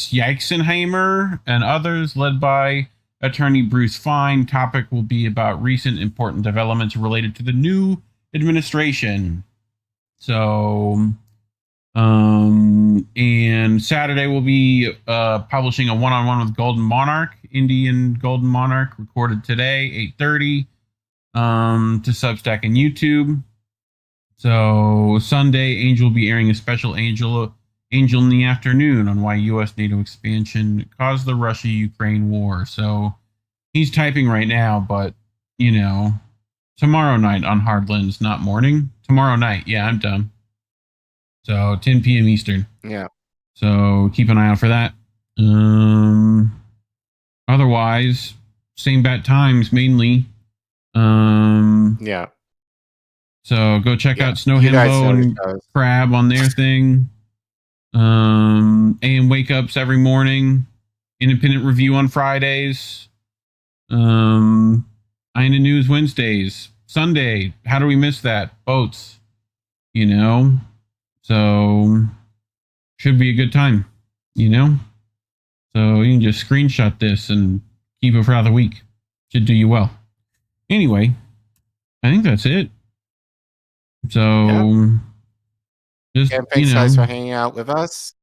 Yiksenheimer, and others, led by attorney Bruce Fine. Topic will be about recent important developments related to the new administration. So, and Saturday we'll be publishing a one-on-one with Golden Monarch, Indian Golden Monarch, recorded today, 8:30, to Substack and YouTube. So Sunday, Angel will be airing a special Angel in the afternoon on why U.S. NATO expansion caused the Russia-Ukraine war. So he's typing right now, but, tomorrow night on Hardlands, not morning. Tomorrow night. Yeah, I'm done. So 10 p.m. Eastern. Yeah. So keep an eye out for that. Otherwise, same bat times mainly. Yeah. So go check out Snow Himbo and Crab on their thing. AM wake ups every morning. Independent review on Fridays. Ina News Wednesdays. Sunday. How do we miss that? Boats. So should be a good time. So you can just screenshot this and keep it for the week. Should do you well. Anyway, I think that's it. So, just, thanks guys for hanging out with us.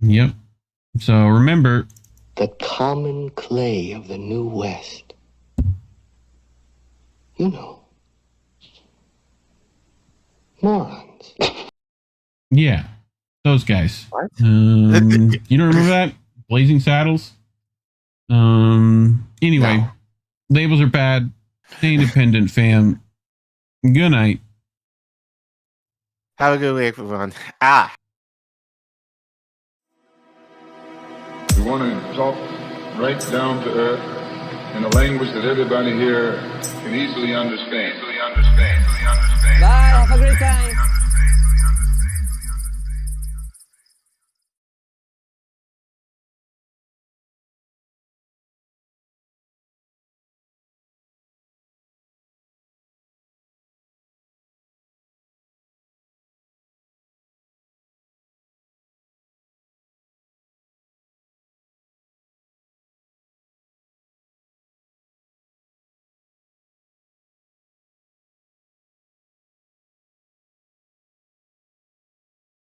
Yep. So remember, the common clay of the New West. Morons. Yeah, those guys. What? You don't remember that? Blazing Saddles? Anyway, labels are bad. Stay independent, fam. Good night. Have a good week, everyone. We want to talk right down to earth in a language that everybody here can easily understand. Bye, have a great time.